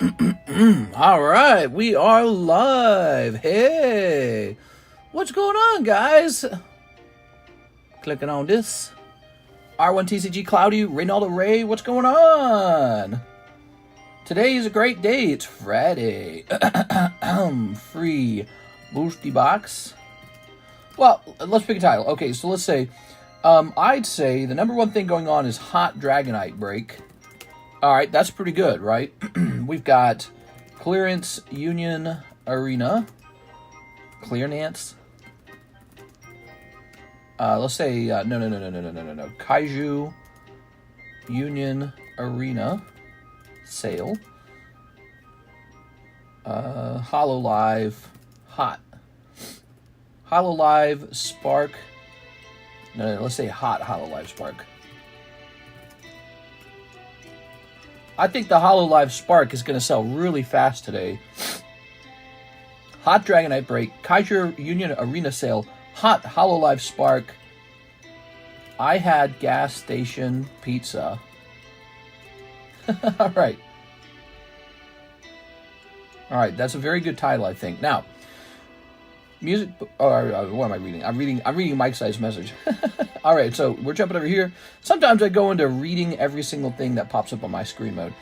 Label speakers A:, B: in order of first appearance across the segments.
A: All right, we are live. Hey, what's going on, guys? Clicking on this. R1TCG Cloudy, Reynaldo Ray, what's going on? Today is a great day. It's Friday. Free boosty box. Well, let's pick a title. Okay, so let's say, I'd say the number one thing going on is Hot Dragonite break. All right, that's pretty good, right? We've got Clearance Union Arena. Clearance. Let's say, no. Kaiju Union Arena sale. Hololive hot. Hololive Spark. No, let's say hot Hololive Spark. I think the Hololive Spark is going to sell really fast today. Hot Dragonite break. Kaiju Union Arena sale. Hot Hololive Spark. I had gas station pizza. All right. All right, that's a very good title, I think. Now, music. What am I reading? I'm reading Mike Side's message. All right, so we're jumping over here. Sometimes I go into reading every single thing that pops up on my screen mode.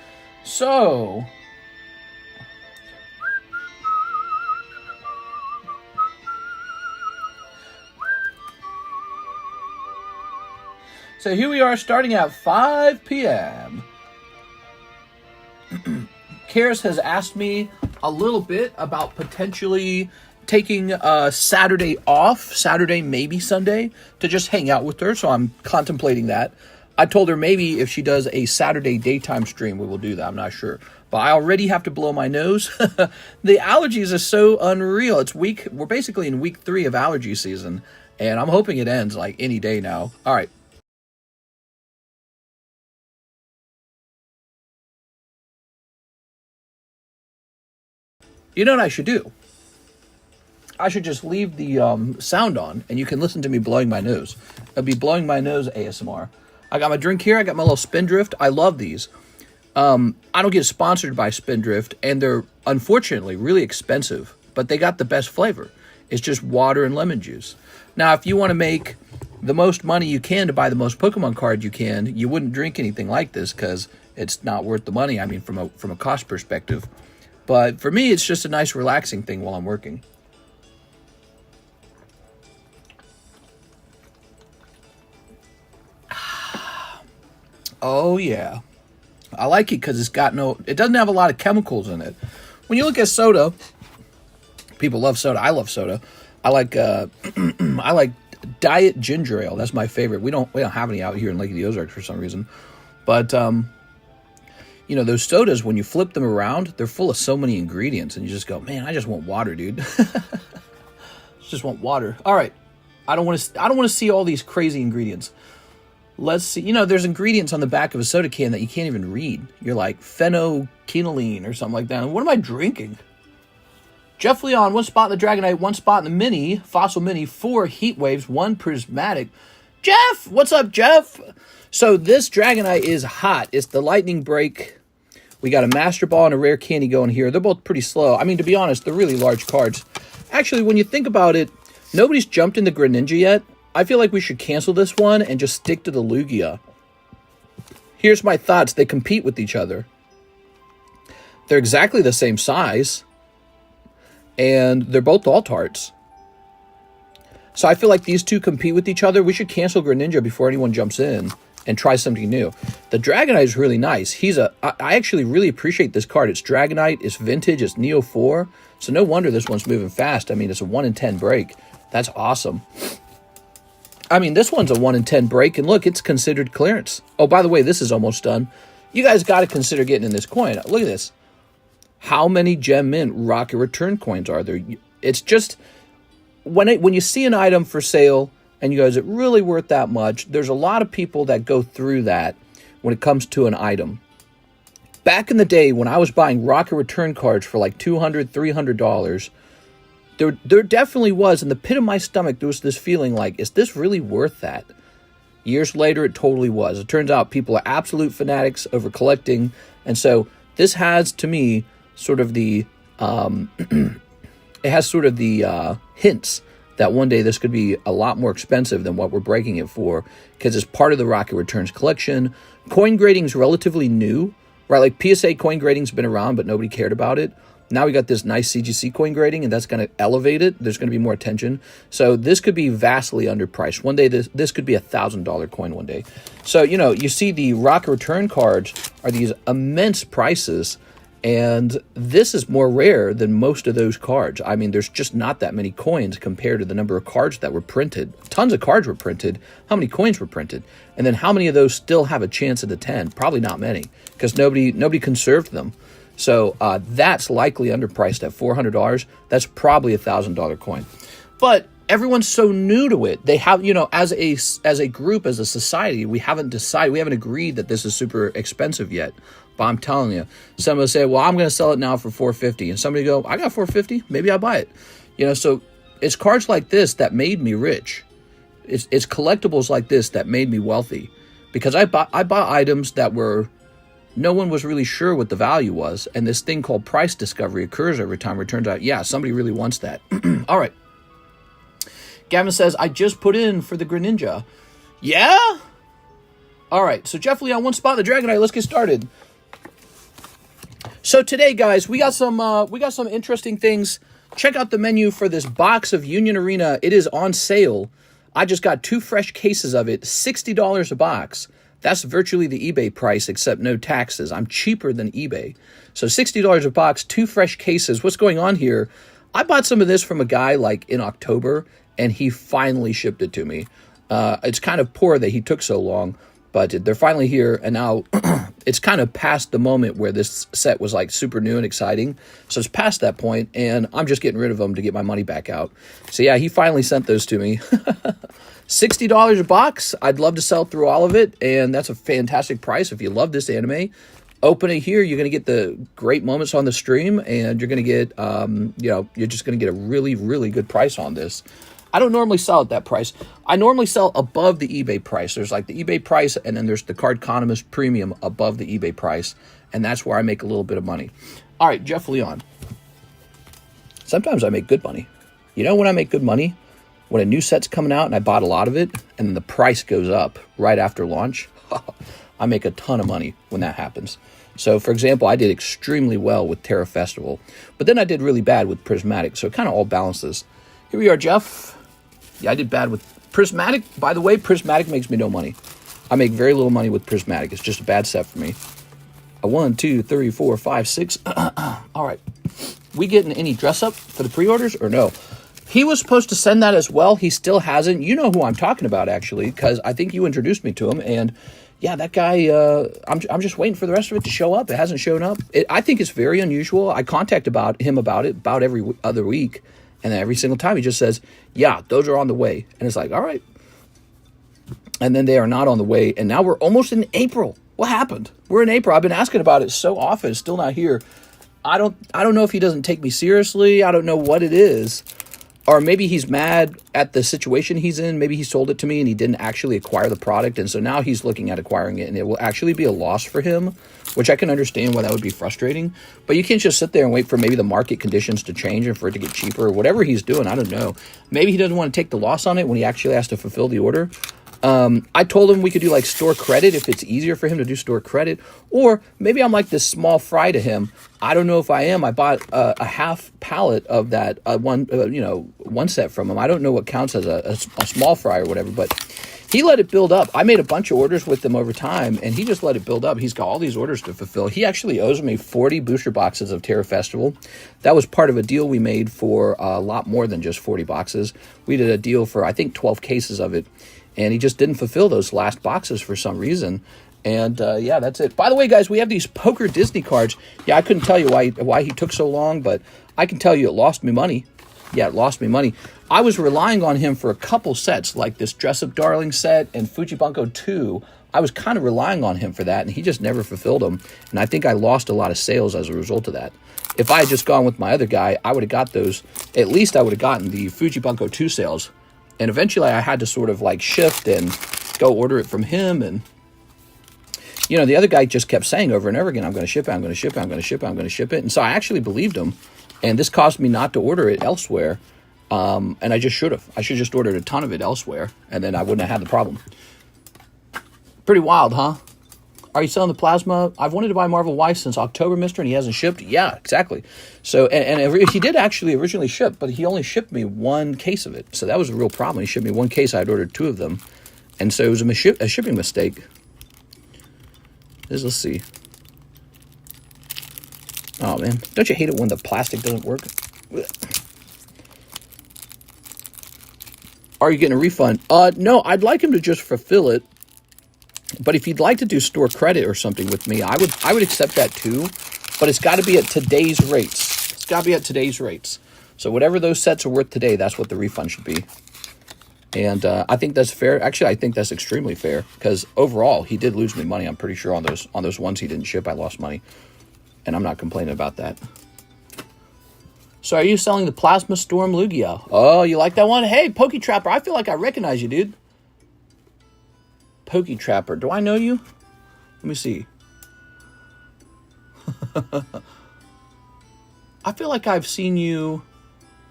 A: So here we are, starting at 5 p.m. Karis has asked me a little bit about potentially taking Saturday off, Saturday, maybe Sunday, to just hang out with her, so I'm contemplating that. I told her maybe if she does a Saturday daytime stream, we will do that. I'm not sure. But I already have to blow my nose. The allergies are so unreal. We're basically in week 3 of allergy season, and I'm hoping it ends like any day now. All right. You know what I should do? I should just leave the sound on, and you can listen to me blowing my nose. I'll be blowing my nose ASMR. I got my drink here. I got my little Spindrift. I love these. I don't get sponsored by Spindrift, and they're, unfortunately, really expensive, but they got the best flavor. It's just water and lemon juice. Now, if you want to make the most money you can to buy the most Pokemon cards you can, you wouldn't drink anything like this because it's not worth the money, I mean, from a cost perspective. But for me, it's just a nice relaxing thing while I'm working. Oh, yeah. I like it because it doesn't have a lot of chemicals in it. When you look at soda, people love soda. I love soda. I like I like Diet Ginger Ale. That's my favorite. We don't have any out here in Lake of the Ozarks for some reason. But, you know, those sodas, when you flip them around, they're full of so many ingredients. And you just go, man, I just want water, dude. Just want water. All right. I don't want to see all these crazy ingredients. Let's see. You know, there's ingredients on the back of a soda can that you can't even read. You're like phenylquinoline or something like that. What am I drinking? Jeff Leon, 1 spot in the Dragonite, 1 spot in the Mini, Fossil Mini, 4 Heat Waves, 1 Prismatic. Jeff! What's up, Jeff? So this Dragonite is hot. It's the Lightning Break. We got a Master Ball and a Rare Candy going here. They're both pretty slow. I mean, to be honest, they're really large cards. Actually, when you think about it, nobody's jumped into Greninja yet. I feel like we should cancel this one and just stick to the Lugia. Here's my thoughts. They compete with each other. They're exactly the same size. And they're both Alt-Arts. So I feel like these two compete with each other. We should cancel Greninja before anyone jumps in and try something new. The Dragonite is really nice. I actually really appreciate this card. It's Dragonite. It's vintage. It's Neo 4. So no wonder this one's moving fast. I mean, it's a 1 in 10 break. That's awesome. I mean, this one's a 1 in 10 break, and look, it's considered clearance. Oh, by the way, this is almost done. You guys got to consider getting in this coin. Look at this. How many Gem Mint Rocket Return coins are there? It's just, when you see an item for sale, and you go, is it really worth that much? There's a lot of people that go through that when it comes to an item. Back in the day, when I was buying Rocket Return cards for like $200, $300, there definitely was, in the pit of my stomach, there was this feeling like, is this really worth that? Years later, it totally was. It turns out people are absolute fanatics over collecting, and so This has, to me, sort of the it has sort of the hints that one day this could be a lot more expensive than what we're breaking it for, because it's part of the Rocket Returns collection. Coin grading is relatively new, right? Like PSA coin grading's been around, but nobody cared about it. Now we got this nice CGC coin grading, and that's going to elevate it. There's going to be more attention. So this could be vastly underpriced. One day, this could be $1,000 coin one day. So, you know, you see the Rocket Return cards are these immense prices, and this is more rare than most of those cards. I mean, there's just not that many coins compared to the number of cards that were printed. Tons of cards were printed. How many coins were printed? And then how many of those still have a chance at a 10? Probably not many, because nobody conserved them. So that's likely underpriced at $400. That's probably $1,000 coin. But everyone's so new to it. They have, you know, as a group, as a society, we haven't decided, we haven't agreed that this is super expensive yet. But I'm telling you, some will say, well, I'm going to sell it now for $450. And somebody go, I got $450. Maybe I buy it. You know, so it's cards like this that made me rich. It's collectibles like this that made me wealthy, because I bought items that were, no one was really sure what the value was. And this thing called price discovery occurs every time where it turns out, yeah, somebody really wants that. All right. Gavin says, I just put in for the Greninja. Yeah? All right. So Jeff Lee on one spot, the Dragonite. Let's get started. So today, guys, we got some interesting things. Check out the menu for this box of Union Arena. It is on sale. I just got 2 fresh cases of it, $60 a box. That's virtually the eBay price, except no taxes. I'm cheaper than eBay. So $60 a box, 2 fresh cases. What's going on here? I bought some of this from a guy like in October, and he finally shipped it to me. It's kind of poor that he took so long, but they're finally here, and now it's kind of past the moment where this set was like super new and exciting. So it's past that point, and I'm just getting rid of them to get my money back out. So yeah, he finally sent those to me. $60 a box. I'd love to sell through all of it, and that's a fantastic price. If you love this anime, open it here. You're going to get the great moments on the stream, and you're going to get, you know, you're just going to get a really, really good price on this. I don't normally sell at that price. I normally sell above the eBay price. There's like the eBay price, and then there's the Cardconomist Premium above the eBay price, and that's where I make a little bit of money. All right, Jeff Leon. Sometimes I make good money. You know when I make good money? When a new set's coming out and I bought a lot of it, and then the price goes up right after launch. I make a ton of money when that happens. So, for example, I did extremely well with Terra Festival, but then I did really bad with Prismatic, so it kind of all balances. Here we are, Jeff. Yeah, I did bad with Prismatic. By the way, Prismatic makes me no money. I make very little money with Prismatic. It's just a bad set for me. 1, 2, 3, 4, 5, 6. All right. We getting any dress up for the pre-orders or no? He was supposed to send that as well. He still hasn't. You know who I'm talking about, actually, because I think you introduced me to him. And yeah, that guy, I'm just waiting for the rest of it to show up. It hasn't shown up. I think it's very unusual. I contact him about it about every other week. And then every single time he just says, yeah, those are on the way. And it's like, all right. And then they are not on the way. And now we're almost in April. What happened? We're in April. I've been asking about it so often. It's still not here. I don't know if he doesn't take me seriously. I don't know what it is. Or maybe he's mad at the situation he's in. Maybe he sold it to me and he didn't actually acquire the product. And so now he's looking at acquiring it, and it will actually be a loss for him, which I can understand why that would be frustrating. But you can't just sit there and wait for maybe the market conditions to change and for it to get cheaper or whatever he's doing. I don't know. Maybe he doesn't want to take the loss on it when he actually has to fulfill the order. I told him we could do like store credit if it's easier for him to do store credit, or maybe I'm like this small fry to him. I don't know if I am. I bought a half pallet of that one set from him. I don't know what counts as a small fry or whatever, but he let it build up. I made a bunch of orders with him over time, and he just let it build up. He's got all these orders to fulfill. He actually owes me 40 booster boxes of Terra Festival. That was part of a deal we made for a lot more than just 40 boxes. We did a deal for, I think, 12 cases of it. And he just didn't fulfill those last boxes for some reason. And yeah, that's it. By the way, guys, we have these poker Disney cards. Yeah, I couldn't tell you why he took so long, but I can tell you it lost me money. Yeah, it lost me money. I was relying on him for a couple sets, like this Dress Up Darling set and Fujibunko 2. I was kind of relying on him for that, and he just never fulfilled them. And I think I lost a lot of sales as a result of that. If I had just gone with my other guy, I would have got those. At least I would have gotten the Fujibunko 2 sales. And eventually I had to sort of like shift and go order it from him. And you know, the other guy just kept saying over and over again, I'm going to ship it, I'm going to ship it, I'm going to ship it, I'm going to ship it. And so I actually believed him. And this caused me not to order it elsewhere. And I just should have. I should have just ordered a ton of it elsewhere. And then I wouldn't have had the problem. Pretty wild, huh? Are you selling the plasma? I've wanted to buy Marvel Weiss since October, mister, and he hasn't shipped. Yeah, exactly. So, and he did actually originally ship, but he only shipped me one case of it. So that was a real problem. He shipped me one case. I had ordered 2 of them. And so it was a shipping mistake. Let's see. Oh, man. Don't you hate it when the plastic doesn't work? Are you getting a refund? No, I'd like him to just fulfill it. But if you'd like to do store credit or something with me, I would accept that too. But it's got to be at today's rates. It's got to be at today's rates. So whatever those sets are worth today, that's what the refund should be. And I think that's fair. Actually, I think that's extremely fair because overall, he did lose me money. I'm pretty sure on those ones he didn't ship, I lost money. And I'm not complaining about that. So are you selling the Plasma Storm Lugia? Oh, you like that one? Hey, Pokey Trapper, I feel like I recognize you, dude. Pokey Trapper, do I know you? Let me see. I feel like I've seen you.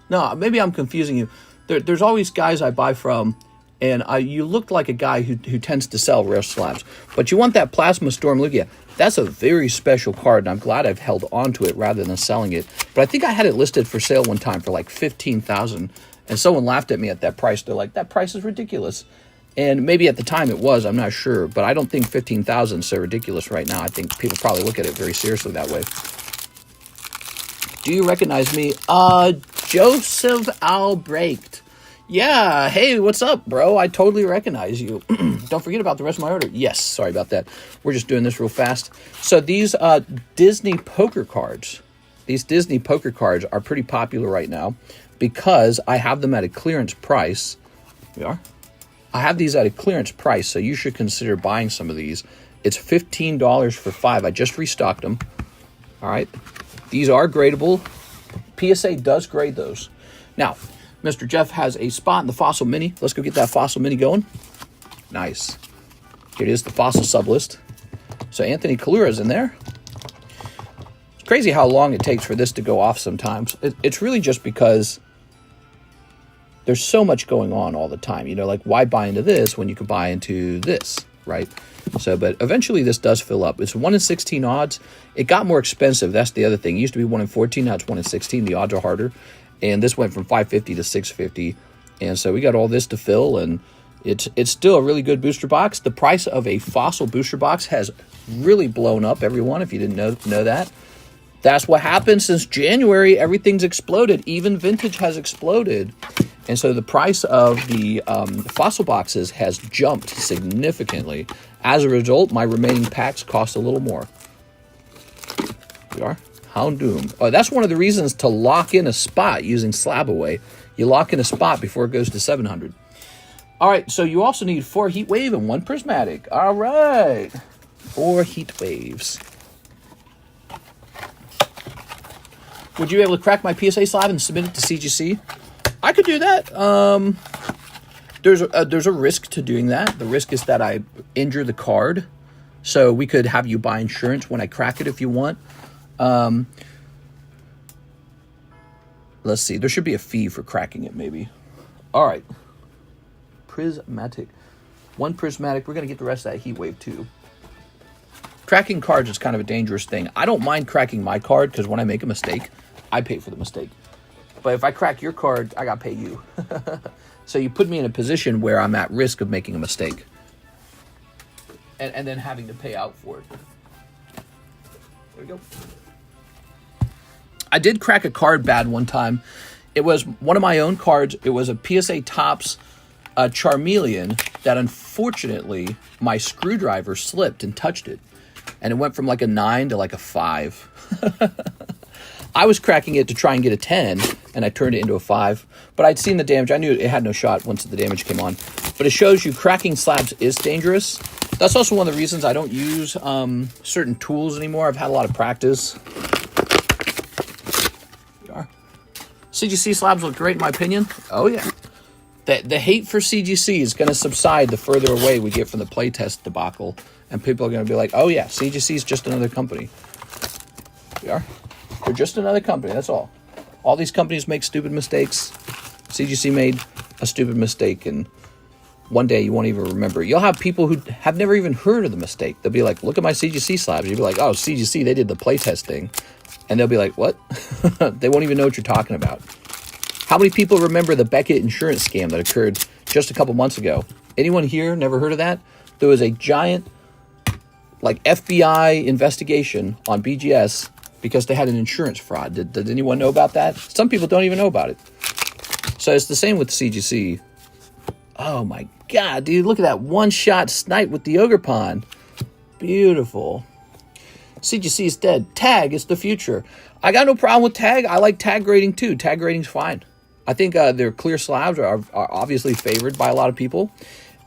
A: No, maybe I'm confusing you. There's always guys I buy from, and you look like a guy who tends to sell rare slabs. But you want that Plasma Storm Lugia. That's a very special card, and I'm glad I've held on to it rather than selling it. But I think I had it listed for sale one time for like $15,000, and someone laughed at me at that price. They're like, that price is ridiculous. And maybe at the time it was, I'm not sure. But I don't think $15,000 is so ridiculous right now. I think people probably look at it very seriously that way. Do you recognize me? Joseph Albrecht. Yeah, hey, what's up, bro? I totally recognize you. Don't forget about the rest of my order. Yes, sorry about that. We're just doing this real fast. So these Disney poker cards, are pretty popular right now because I have them at a clearance price. We are. I have these at a clearance price, so you should consider buying some of these. It's $15 for 5. I just restocked them. All right. These are gradable. PSA does grade those. Now, Mr. Jeff has a spot in the Fossil Mini. Let's go get that Fossil Mini going. Nice. Here it is, the Fossil Sublist. So Anthony Kalura's in there. It's crazy how long it takes for this to go off sometimes. It's really just because there's so much going on all the time. You know, like why buy into this when you could buy into this, right? So, but eventually this does fill up. It's 1 in 16 odds. It got more expensive. That's the other thing. It used to be 1 in 14. Now it's 1 in 16. The odds are harder. And this went from 550 to 650. And so we got all this to fill, and it's still a really good booster box. The price of a Fossil booster box has really blown up, everyone, if you didn't know that. That's what happened since January. Everything's exploded. Even vintage has exploded. And so the price of the Fossil boxes has jumped significantly. As a result, my remaining packs cost a little more. Here we are. Houndoom. Oh, that's one of the reasons to lock in a spot using Slab Away. You lock in a spot before it goes to 700. All right, so you also need 4 Heat Wave and 1 Prismatic. All right. 4 Heat Waves. Would you be able to crack my PSA slab and submit it to CGC? I could do that. There's a risk to doing that. The risk is that I injure the card. So we could have you buy insurance when I crack it if you want. Let's see. There should be a fee for cracking it, maybe. All right. Prismatic. 1 Prismatic. We're going to get the rest of that Heat Wave, too. Cracking cards is kind of a dangerous thing. I don't mind cracking my card because when I make a mistake, I pay for the mistake. But if I crack your card, I got to pay you. So you put me in a position where I'm at risk of making a mistake. And then having to pay out for it. There we go. I did crack a card bad one time. It was one of my own cards. It was a PSA Topps Charmeleon that unfortunately my screwdriver slipped and touched it. And it went from like a 9 to like a 5. I was cracking it to try and get a 10, and I turned it into a 5. But I'd seen the damage. I knew it had no shot once the damage came on. But it shows you cracking slabs is dangerous. That's also one of the reasons I don't use certain tools anymore. I've had a lot of practice. CGC slabs look great in my opinion. Oh, yeah. the hate for CGC is going to subside the further away we get from the playtest debacle, and people are going to be like, oh yeah, CGC is just another company. They are. They're just another company, that's all. All these companies make stupid mistakes. CGC made a stupid mistake, and one day you won't even remember. You'll have people who have never even heard of the mistake. They'll be like, look at my CGC slabs. You'll be like, oh, CGC, they did the playtest thing. And they'll be like, what? They won't even know what you're talking about. How many people remember the Beckett insurance scam that occurred just a couple months ago? Anyone here never heard of that? There was a giant, like, FBI investigation on BGS because they had an insurance fraud. Did anyone know about that? Some people don't even know about it. So it's the same with CGC. Oh my God, dude, look at that one-shot snipe with the Ogre Pond. Beautiful. CGC is dead. Tag is the future. I got no problem with tag. I like tag grading too. Tag grading's fine. I think their clear slabs are obviously favored by a lot of people,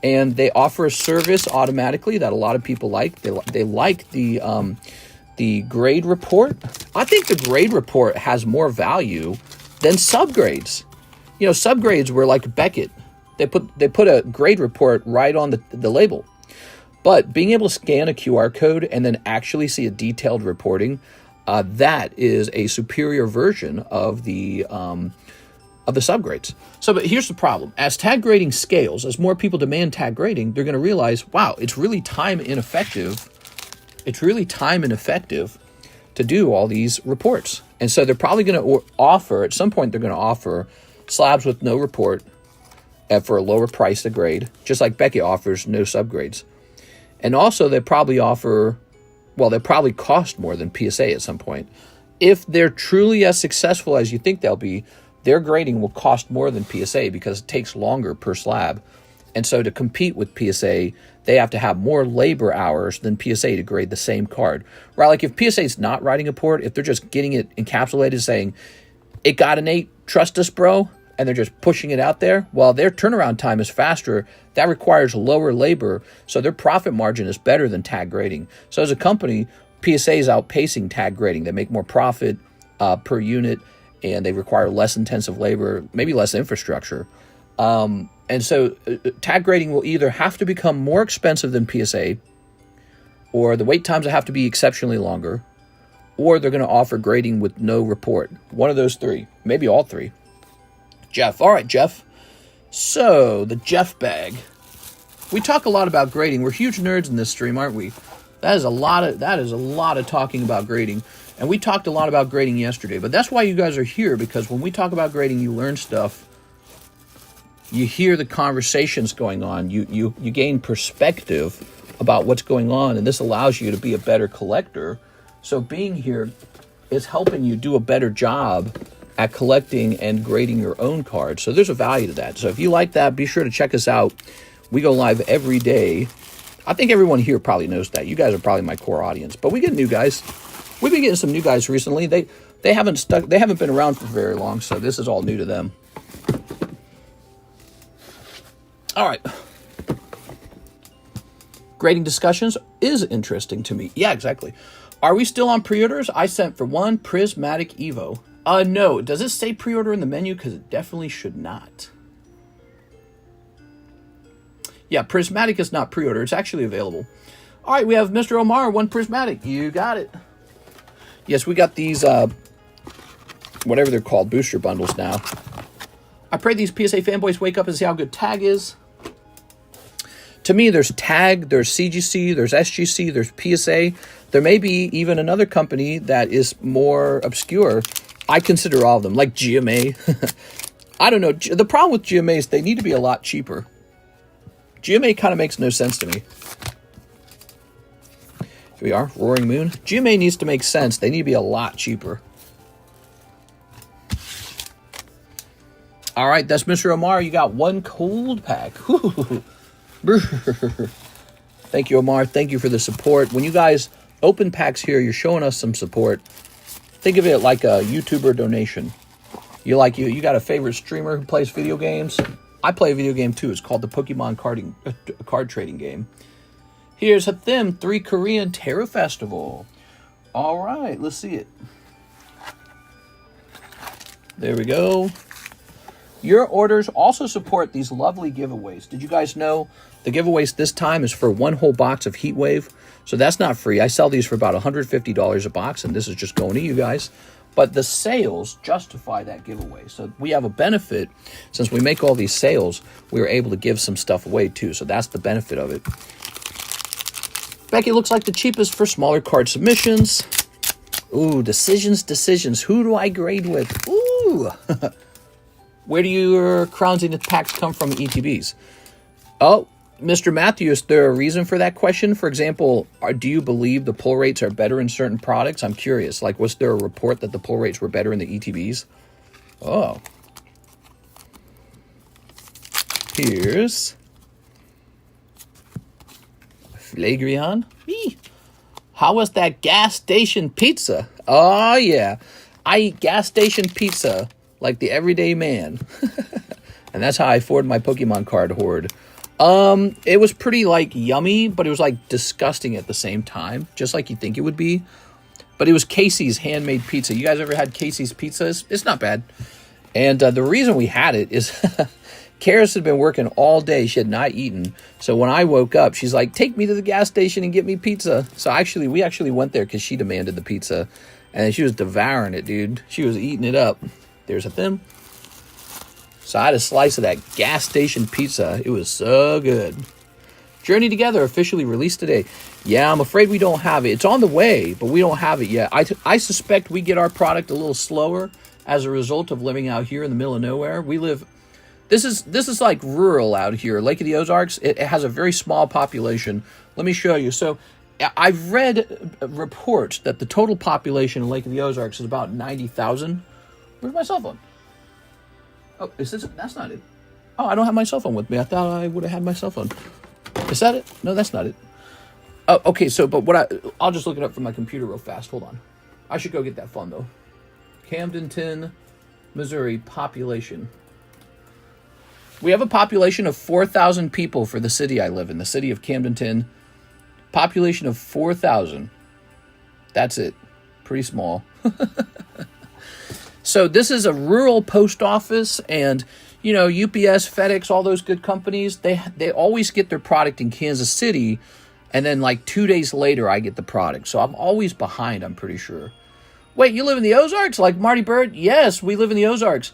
A: and they offer a service automatically that a lot of people like. They like the grade report. I think the grade report has more value than subgrades. You know, subgrades were like Beckett. They put a grade report right on the label. But being able to scan a QR code and then actually see a detailed reporting, that is a superior version of the subgrades. So, but here's the problem. As tag grading scales, as more people demand tag grading, they're going to realize, wow, it's really time ineffective. It's really time ineffective to do all these reports. And so they're probably going to offer, at some point, they're going to offer slabs with no report for a lower price to grade, just like Beckett offers no subgrades. And also they probably offer, well, they probably cost more than PSA at some point. If they're truly as successful as you think they'll be, their grading will cost more than PSA because it takes longer per slab. And so to compete with PSA, they have to have more labor hours than PSA to grade the same card. Right? Like if PSA is not writing a report, if they're just getting it encapsulated saying, it got an 8, trust us, bro, and they're just pushing it out there, well, their turnaround time is faster. That requires lower labor, so their profit margin is better than tag grading. So as a company, PSA is outpacing tag grading. They make more profit per unit, and they require less intensive labor, maybe less infrastructure. And so tag grading will either have to become more expensive than PSA, or the wait times will have to be exceptionally longer, or they're going to offer grading with no report. One of those three, maybe all three. Jeff. All right, Jeff. So, the Jeff bag. We talk a lot about grading. We're huge nerds in this stream, aren't we? That is a lot of talking about grading. And we talked a lot about grading yesterday. But that's why you guys are here, because when we talk about grading, you learn stuff. You hear the conversations going on. You gain perspective about what's going on. And this allows you to be a better collector. So being here is helping you do a better job at collecting and grading your own cards. So there's a value to that. So if you like that, be sure to check us out. We go live every day. I think everyone here probably knows that. You guys are probably my core audience, but we get new guys. We've been getting some new guys recently. They haven't been around for very long, so this is all new to them. All right. Grading discussions is interesting to me. Yeah, exactly. Are we still on pre-orders? I sent for one Prismatic Evo. No. Does it say pre-order in the menu? Because it definitely should not. Yeah, Prismatic is not pre-order. It's actually available. All right, we have Mr. Omar, one Prismatic. You got it. Yes, we got these, whatever they're called, booster bundles now. I pray these PSA fanboys wake up and see how good tag is. To me, there's tag, there's CGC, there's SGC, there's PSA. There may be even another company that is more obscure. I consider all of them, like GMA. I don't know. The problem with GMA is they need to be a lot cheaper. GMA kind of makes no sense to me. Here we are, Roaring Moon. GMA needs to make sense. They need to be a lot cheaper. All right, that's Mr. Omar. You got one cold pack. Thank you, Omar. Thank you for the support. When you guys open packs here, you're showing us some support. Think of it like a YouTuber donation. You got a favorite streamer who plays video games? I play a video game too. It's called the Pokemon card trading game. Here's Hathim 3 Korean Terror Festival. All right, let's see it. There we go. Your orders also support these lovely giveaways. Did you guys know the giveaways this time is for one whole box of Heatwave? So that's not free. I sell these for about $150 a box, and this is just going to you guys. But the sales justify that giveaway. So we have a benefit. Since we make all these sales, we were able to give some stuff away too. So that's the benefit of it. Becky looks like the cheapest for smaller card submissions. Ooh, decisions. Who do I grade with? Ooh. Where do your crowns in the packs come from, ETBs? Oh, Mr. Matthew, is there a reason for that question? For example, do you believe the pull rates are better in certain products? I'm curious. Like, was there a report that the pull rates were better in the ETBs? Oh. Here's Flagrant. How was that gas station pizza? Oh, yeah. I eat gas station pizza like the everyday man. And that's how I afford my Pokemon card hoard. It was pretty, like, yummy, but it was, like, disgusting at the same time. Just like you think it would be. But it was Casey's handmade pizza. You guys ever had Casey's pizza? It's not bad. And the reason we had it is Karis had been working all day. She had not eaten. So when I woke up, she's like, take me to the gas station and get me pizza. So we actually went there because she demanded the pizza. And she was devouring it, dude. She was eating it up. There's a thing. So I had a slice of that gas station pizza. It was so good. Journey Together officially released today. Yeah, I'm afraid we don't have it. It's on the way, but we don't have it yet. I suspect we get our product a little slower as a result of living out here in the middle of nowhere. We live... This is like rural out here. Lake of the Ozarks, it has a very small population. Let me show you. So I've read reports that the total population in Lake of the Ozarks is about 90,000. Where's my cell phone? Oh, is this? That's not it. Oh, I don't have my cell phone with me. I thought I would have had my cell phone. Is that it? No, that's not it. Oh, okay. So, but I'll just look it up from my computer real fast. Hold on. I should go get that phone though. Camdenton, Missouri population. We have a population of 4,000 people for the city I live in, the city of Camdenton. Population of 4,000. That's it. Pretty small. So this is a rural post office, and, you know, UPS, FedEx, all those good companies, they always get their product in Kansas City, and then like 2 days later I get the product. So I'm always behind, I'm pretty sure. Wait, you live in the Ozarks like Marty Bird? Yes, we live in the Ozarks.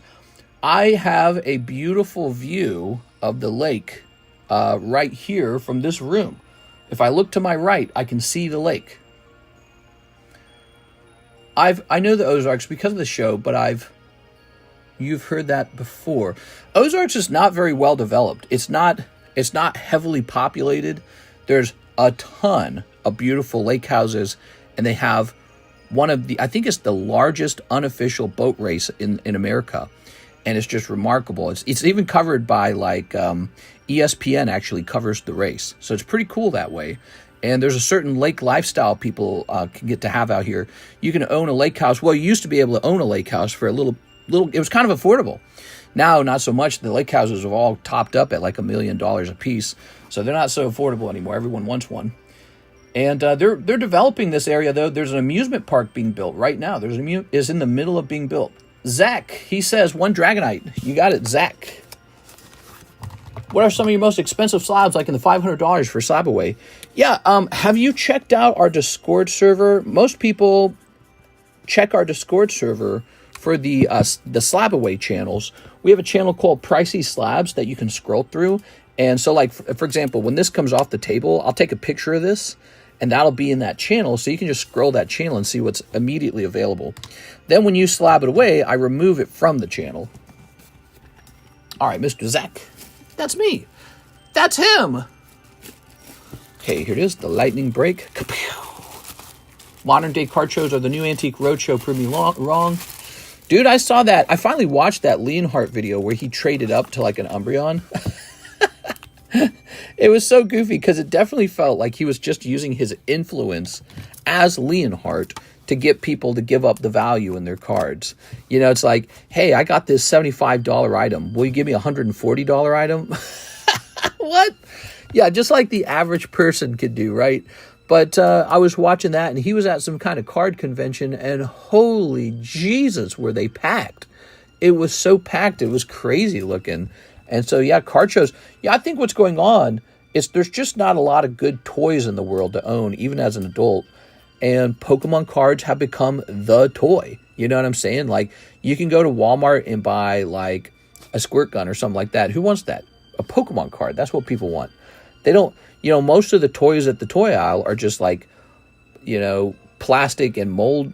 A: I have a beautiful view of the lake right here from this room. If I look to my right, I can see the lake. I know the Ozarks because of the show, but you've heard that before. Ozarks is not very well developed. It's not heavily populated. There's a ton of beautiful lake houses, and they have one of I think it's the largest unofficial boat race in America. And it's just remarkable. It's even covered by like ESPN actually covers the race. So it's pretty cool that way. And there's a certain lake lifestyle people can get to have out here. You can own a lake house. Well, you used to be able to own a lake house for a little. It was kind of affordable. Now, not so much. The lake houses have all topped up at like $1 million a piece. So they're not so affordable anymore. Everyone wants one. And they're developing this area, though. There's an amusement park being built right now. It's in the middle of being built. Zach, he says, one Dragonite. You got it, Zach. What are some of your most expensive slabs, like in the $500 for slab away? Yeah, have you checked out our Discord server? Most people check our Discord server for the slab away channels. We have a channel called Pricey Slabs that you can scroll through. And so, like, for example, when this comes off the table, I'll take a picture of this, and that'll be in that channel. So you can just scroll that channel and see what's immediately available. Then when you slab it away, I remove it from the channel. All right, Mr. Zach. That's me. That's him. Okay, here it is. The lightning break. Kapew. Modern day card shows are the new Antique Roadshow. Prove me wrong. Dude, I saw that. I finally watched that Leonhardt video where he traded up to like an Umbreon. It was so goofy because it definitely felt like he was just using his influence as Leonhardt to get people to give up the value in their cards. You know, it's like, hey, I got this $75 item. Will you give me a $140 item? What? Yeah, just like the average person could do, right? But I was watching that, and he was at some kind of card convention, and holy Jesus, were they packed. It was so packed. It was crazy looking. And so, yeah, card shows. Yeah, I think what's going on is there's just not a lot of good toys in the world to own, even as an adult. And Pokemon cards have become the toy. You know what I'm saying? Like, you can go to Walmart and buy, like, a squirt gun or something like that. Who wants that? A Pokemon card. That's what people want. They don't, most of the toys at the toy aisle are just like, plastic and mold,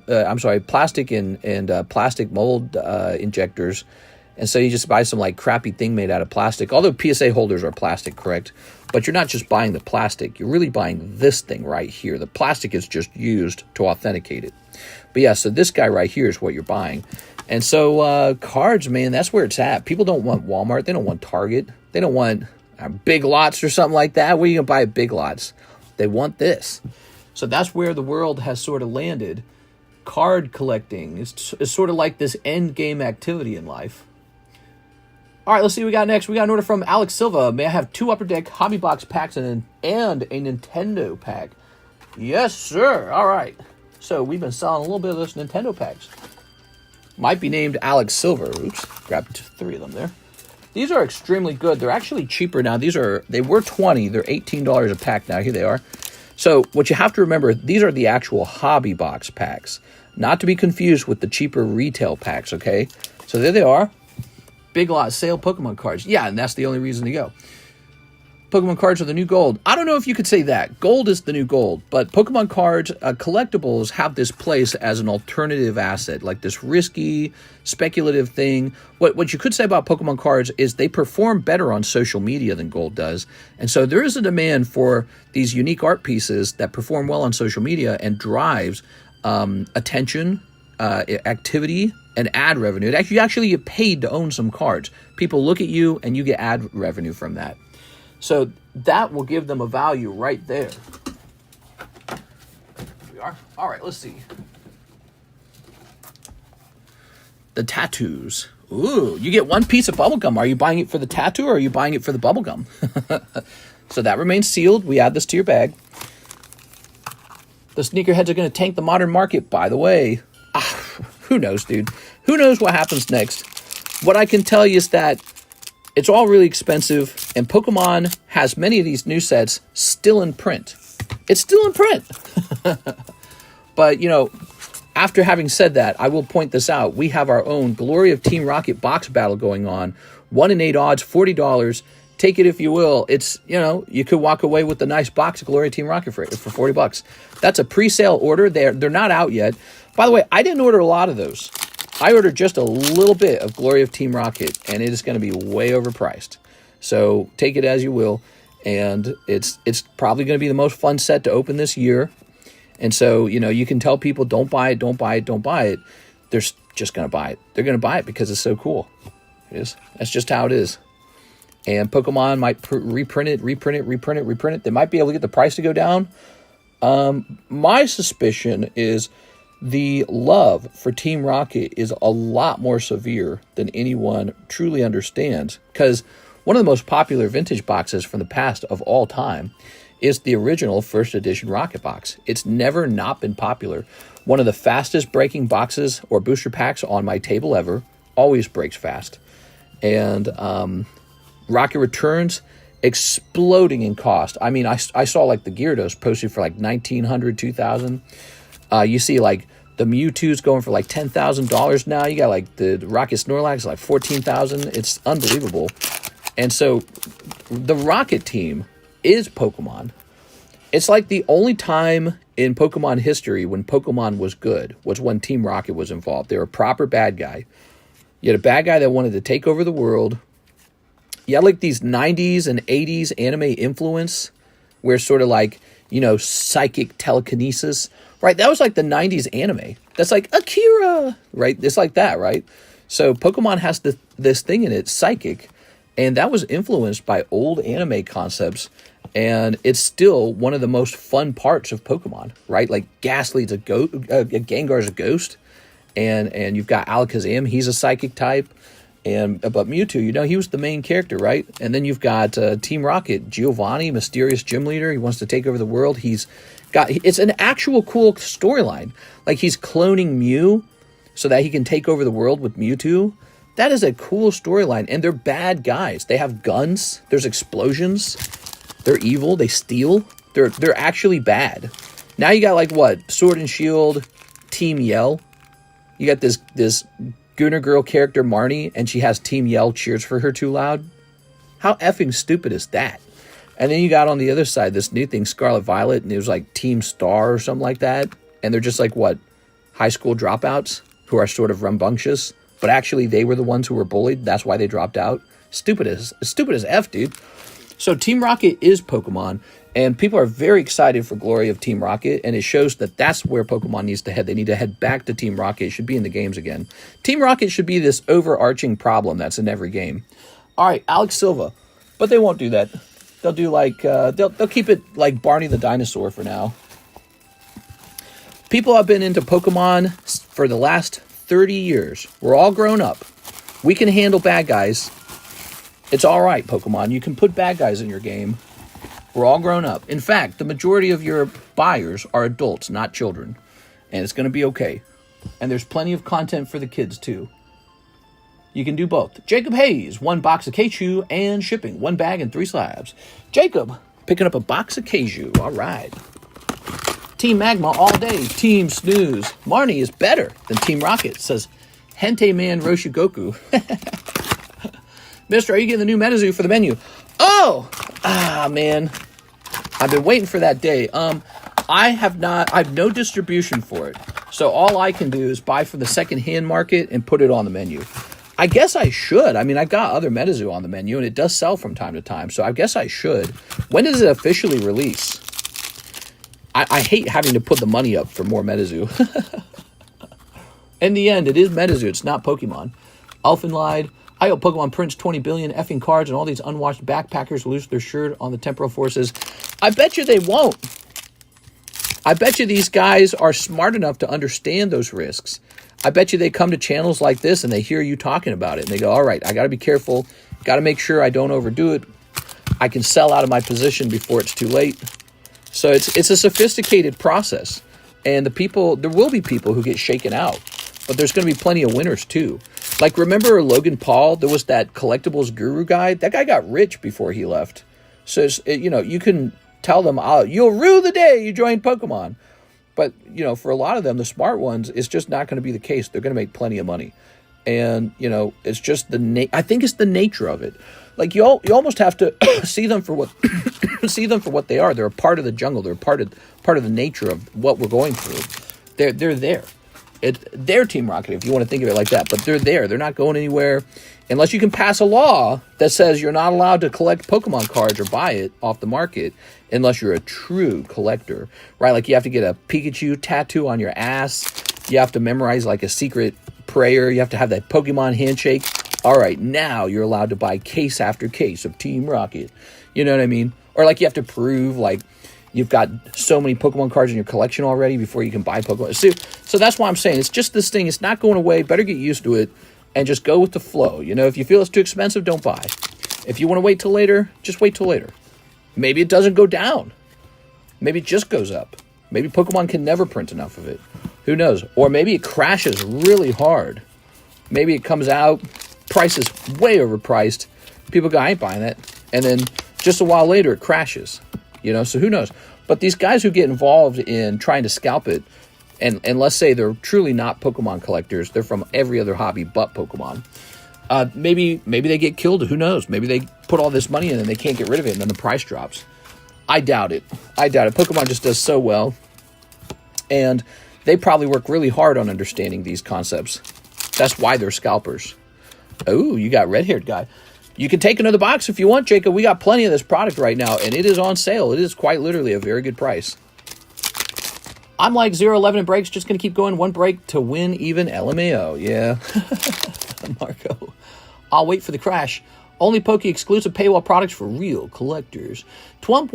A: plastic and plastic mold injectors. And so you just buy some like crappy thing made out of plastic. Although PSA holders are plastic, correct? But you're not just buying the plastic. You're really buying this thing right here. The plastic is just used to authenticate it. But yeah, so this guy right here is what you're buying. And so cards, man, that's where it's at. People don't want Walmart. They don't want Target. They don't want Big Lots or something like that. Where are you going to buy at Big Lots? They want this. So that's where the world has sort of landed. Card collecting is sort of like this end game activity in life. All right, let's see what we got next. We got an order from Alex Silva. May I have 2 Upper Deck Hobby Box packs and a Nintendo pack? Yes, sir. All right. So we've been selling a little bit of those Nintendo packs. Might be named Alex Silver. Oops, grabbed 3 of them there. These are extremely good. They're actually cheaper now. They were $20. They're $18 a pack now. Here they are. So what you have to remember, these are the actual hobby box packs, not to be confused with the cheaper retail packs, okay? So there they are. Big Lot sale Pokemon cards. Yeah, and that's the only reason to go. Pokemon cards are the new gold. I don't know if you could say that. Gold is the new gold, but Pokemon cards, collectibles have this place as an alternative asset, like this risky, speculative thing. What you could say about Pokemon cards is they perform better on social media than gold does. And so there is a demand for these unique art pieces that perform well on social media and drives attention, activity, and ad revenue. You actually get paid to own some cards. People look at you and you get ad revenue from that. So that will give them a value right there. Here we are. All right, let's see. The tattoos. Ooh, you get 1 piece of bubblegum. Are you buying it for the tattoo or are you buying it for the bubblegum? So that remains sealed. We add this to your bag. The sneakerheads are going to tank the modern market, by the way. Who knows, dude? Who knows what happens next? What I can tell you is that it's all really expensive, and Pokemon has many of these new sets still in print. It's still in print. But, after having said that, I will point this out. We have our own Glory of Team Rocket box battle going on. 1 in 8 odds, $40. Take it if you will. It's, you could walk away with a nice box of Glory of Team Rocket for $40. That's a pre-sale order. They're not out yet. By the way, I didn't order a lot of those. I ordered just a little bit of Glory of Team Rocket, and it is going to be way overpriced. So take it as you will, and it's probably going to be the most fun set to open this year. And so, you can tell people, don't buy it, don't buy it, don't buy it. They're just going to buy it. They're going to buy it because it's so cool. It is. That's just how it is. And Pokemon might reprint it. They might be able to get the price to go down. My suspicion is the love for Team Rocket is a lot more severe than anyone truly understands, because one of the most popular vintage boxes from the past of all time is the original first edition Rocket box. It's never not been popular. One of the fastest breaking boxes or booster packs on my table ever. Always breaks fast. And Rocket Returns exploding in cost. I mean, I saw like the Gyarados posted for like $1,900, $2,000. You see like the Mewtwo's going for like $10,000 now. You got like the Rocket Snorlax like $14,000. It's unbelievable. And so the Rocket team is Pokemon. It's like the only time in Pokemon history when Pokemon was good was when Team Rocket was involved. They were a proper bad guy. You had a bad guy that wanted to take over the world. You had like these 90s and 80s anime influence where sort of like, psychic telekinesis, right? That was like the 90s anime. That's like Akira, right? It's like that, right? So Pokemon has this thing in it, psychic, and that was influenced by old anime concepts, and it's still one of the most fun parts of Pokemon, right? Like Ghastly's a ghost, Gengar's a ghost, and you've got Alakazam, he's a psychic type. But Mewtwo, he was the main character, right? And then you've got Team Rocket, Giovanni, mysterious gym leader. He wants to take over the world. It's an actual cool storyline. Like he's cloning Mew so that he can take over the world with Mewtwo. That is a cool storyline, and they're bad guys. They have guns. There's explosions. They're evil. They steal. They're actually bad. Now you got like what? Sword and Shield, Team Yell. You got this Gooner Girl character Marnie, and she has Team Yell cheers for her too loud. How effing stupid is that? And then you got on the other side this new thing, Scarlet Violet, and it was like Team Star or something like that. And they're just like what? High school dropouts who are sort of rambunctious, but actually they were the ones who were bullied. That's why they dropped out. Stupid as F, dude. So Team Rocket is Pokemon, and people are very excited for Glory of Team Rocket, and it shows that that's where Pokemon needs to head. They need to head back to Team Rocket. It should be in the games again. Team Rocket should be this overarching problem that's in every game. All right, Alex Silva. But they won't do that. They'll do like, they'll keep it like Barney the Dinosaur for now. People have been into Pokemon for the last 30 years. We're all grown up. We can handle bad guys. It's all right, Pokemon. You can put bad guys in your game. We're all grown up. In fact, the majority of your buyers are adults, not children. And it's going to be okay. And there's plenty of content for the kids, too. You can do both. Jacob Hayes, 1 box of Kaiju and shipping. 1 bag and 3 slabs. Jacob, picking up a box of Kaiju. All right. Team Magma all day. Team Snooze. Marnie is better than Team Rocket, says Hente Man Roshigoku. Mister, are you getting the new MetaZoo for the menu? Oh! Man. I've been waiting for that day. I have no distribution for it. So all I can do is buy from the second-hand market and put it on the menu. I guess I should. I mean, I've got other MetaZoo on the menu, and it does sell from time to time, so I guess I should. When does it officially release? I hate having to put the money up for more MetaZoo. In the end, it is MetaZoo. It's not Pokemon. Elfin lied. I hope Pokemon prints 20 billion effing cards and all these unwashed backpackers lose their shirt on the temporal forces. I bet you they won't. I bet you these guys are smart enough to understand those risks. I bet you they come to channels like this and they hear you talking about it. And they go, all right, I got to be careful. Got to make sure I don't overdo it. I can sell out of my position before it's too late. So it's a sophisticated process. And there will be people who get shaken out. But there's going to be plenty of winners too. Like, remember Logan Paul? There was that collectibles guru guy. That guy got rich before he left. So, you can tell them, you'll rue the day you join Pokemon. But, for a lot of them, the smart ones, it's just not going to be the case. They're going to make plenty of money. And, it's just I think it's the nature of it. Like, you almost have to see them for what they are. They're a part of the jungle. They're part of the nature of what we're going through. They're there. They're Team Rocket, if you want to think of it like that. But they're there. They're not going anywhere unless you can pass a law that says you're not allowed to collect Pokemon cards or buy it off the market unless you're a true collector, right? Like, you have to get a Pikachu tattoo on your ass. You have to memorize, like, a secret prayer. You have to have that Pokemon handshake. All right, now you're allowed to buy case after case of Team Rocket. You know what I mean? Or, like, you have to prove, like, you've got so many Pokemon cards in your collection already before you can buy Pokemon. So that's why I'm saying it's just this thing. It's not going away. Better get used to it and just go with the flow. If you feel it's too expensive, don't buy. If you want to wait till later, just wait till later. Maybe it doesn't go down. Maybe it just goes up. Maybe Pokemon can never print enough of it. Who knows? Or maybe it crashes really hard. Maybe it comes out, price is way overpriced. People go, I ain't buying that. And then just a while later, it crashes. So who knows? But these guys who get involved in trying to scalp it, and let's say they're truly not Pokemon collectors, they're from every other hobby but Pokemon. Maybe they get killed. Who knows? Maybe they put all this money in and they can't get rid of it, and then the price drops. I doubt it. Pokemon just does so well, and they probably work really hard on understanding these concepts. That's why they're scalpers. Oh, you got red-haired guy. You can take another box if you want, Jacob. We got plenty of this product right now, and it is on sale. It is quite literally a very good price. I'm like 0-11 in breaks, just going to keep going. 1 break to win even LMAO. Yeah. Marco. I'll wait for the crash. Only Poke exclusive paywall products for real collectors. Twump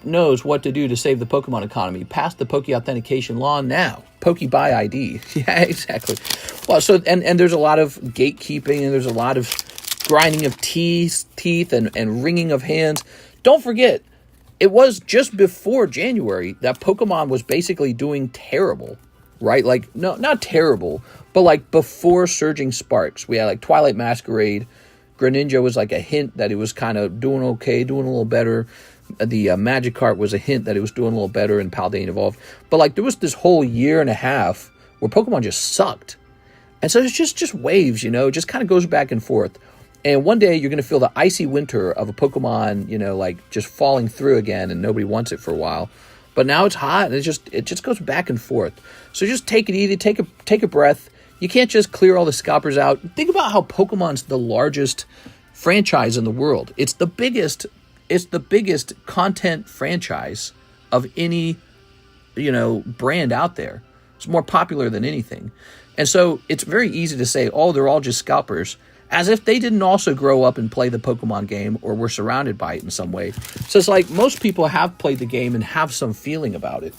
A: knows what to do to save the Pokemon economy. Pass the Poke authentication law now. Poke buy ID. Yeah, exactly. Well, so and there's a lot of gatekeeping, and there's a lot of grinding of teeth and wringing of hands. Don't forget, it was just before January that Pokemon was basically doing terrible. right? Like, no, not terrible, but like before Surging Sparks, we had like Twilight Masquerade. Greninja was like a hint that it was kind of doing okay, doing a little better. The Magikarp was a hint that it was doing a little better, and Paldean evolved. But like there was this whole year and a half where Pokemon just sucked. And so it's just waves, you know, it just kind of goes back and forth. And one day you're going to feel the icy winter of a Pokemon, you know, like just falling through again, and nobody wants it for a while. But now it's hot, and it just goes back and forth. So just take it easy, take a breath. You can't just clear all the scalpers out. Think about how Pokemon's the largest franchise in the world. It's the biggest content franchise of any, you know, brand out there. It's more popular than anything. And so it's very easy to say, oh, they're all just scalpers, as if they didn't also grow up and play the Pokemon game or were surrounded by it in some way. So it's like most people have played the game and have some feeling about it.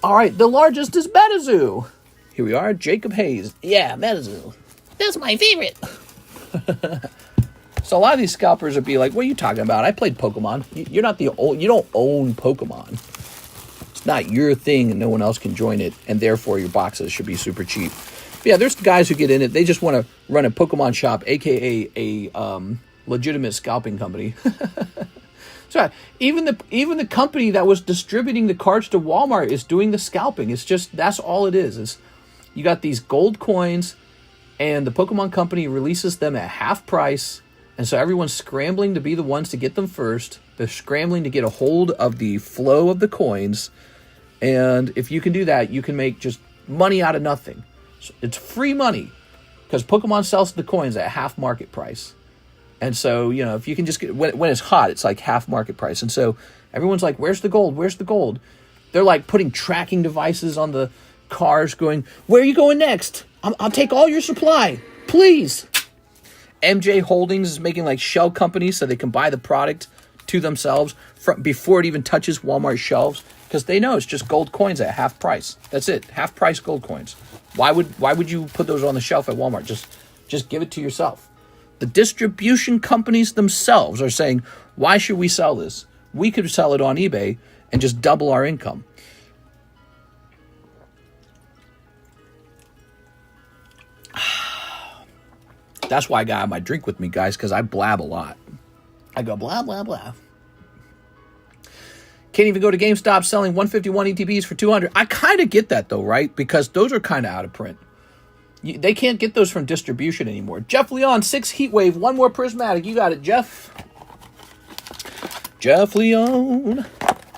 A: All right, the largest is Metazoo. Here we are, Jacob Hayes. Yeah, Metazoo. That's my favorite. So a lot of these scalpers would be like, what are you talking about? I played Pokemon. You don't own Pokemon. It's not your thing and no one else can join it, and therefore your boxes should be super cheap. But yeah, there's guys who get in it. They just want to run a Pokemon shop, aka a legitimate scalping company. So even the company that was distributing the cards to Walmart is doing the scalping. It's just, that's all it is you got these gold coins, and the Pokemon company releases them at half price. And so everyone's scrambling to be the ones to get them first. They're scrambling to get a hold of the flow of the coins. And if you can do that, you can make just money out of nothing. So it's free money because Pokemon sells the coins at half market price. And so, you know, if you can just get, when it's hot, it's like half market price. And so everyone's like, where's the gold? Where's the gold? They're like putting tracking devices on the cars going, where are you going next? I'll take all your supply, please. MJ Holdings is making like shell companies so they can buy the product to themselves before it even touches Walmart shelves, because they know it's just gold coins at half price. That's it, half price gold coins. Why would you put those on the shelf at Walmart? Just give it to yourself. The distribution companies themselves are saying, why should we sell this? We could sell it on eBay and just double our income. That's why I got my drink with me, guys, because I blab a lot. I go blah, blah, blah. Can't even go to GameStop selling 151 ETBs for 200. I kind of get that, though, right? Because those are kind of out of print. They can't get those from distribution anymore. Jeff Leon, 6 Heatwave, 1 more Prismatic. You got it, Jeff. Jeff Leon.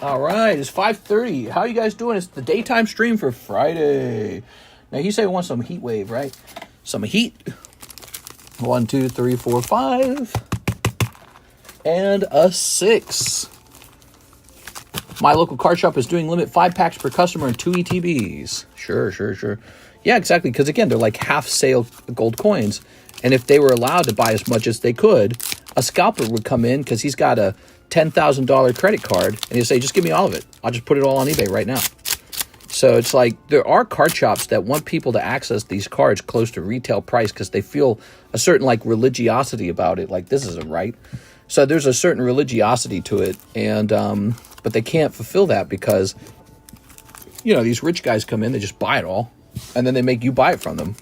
A: All right, it's 5:30. How are you guys doing? It's the daytime stream for Friday. Now, he said he wants some Heatwave, right? Some heat. 1, 2, 3, 4, 5. And a 6. My local card shop is doing limit 5 packs per customer and 2 ETBs. Sure. Yeah, exactly. Because again, they're like half sale gold coins. And if they were allowed to buy as much as they could, a scalper would come in because he's got a $10,000 credit card. And he'll say, just give me all of it. I'll just put it all on eBay right now. So it's like there are card shops that want people to access these cards close to retail price because they feel a certain like religiosity about it. Like, this isn't right. So there's a certain religiosity to it. And but they can't fulfill that because, you know, these rich guys come in, they just buy it all. And then they make you buy it from them.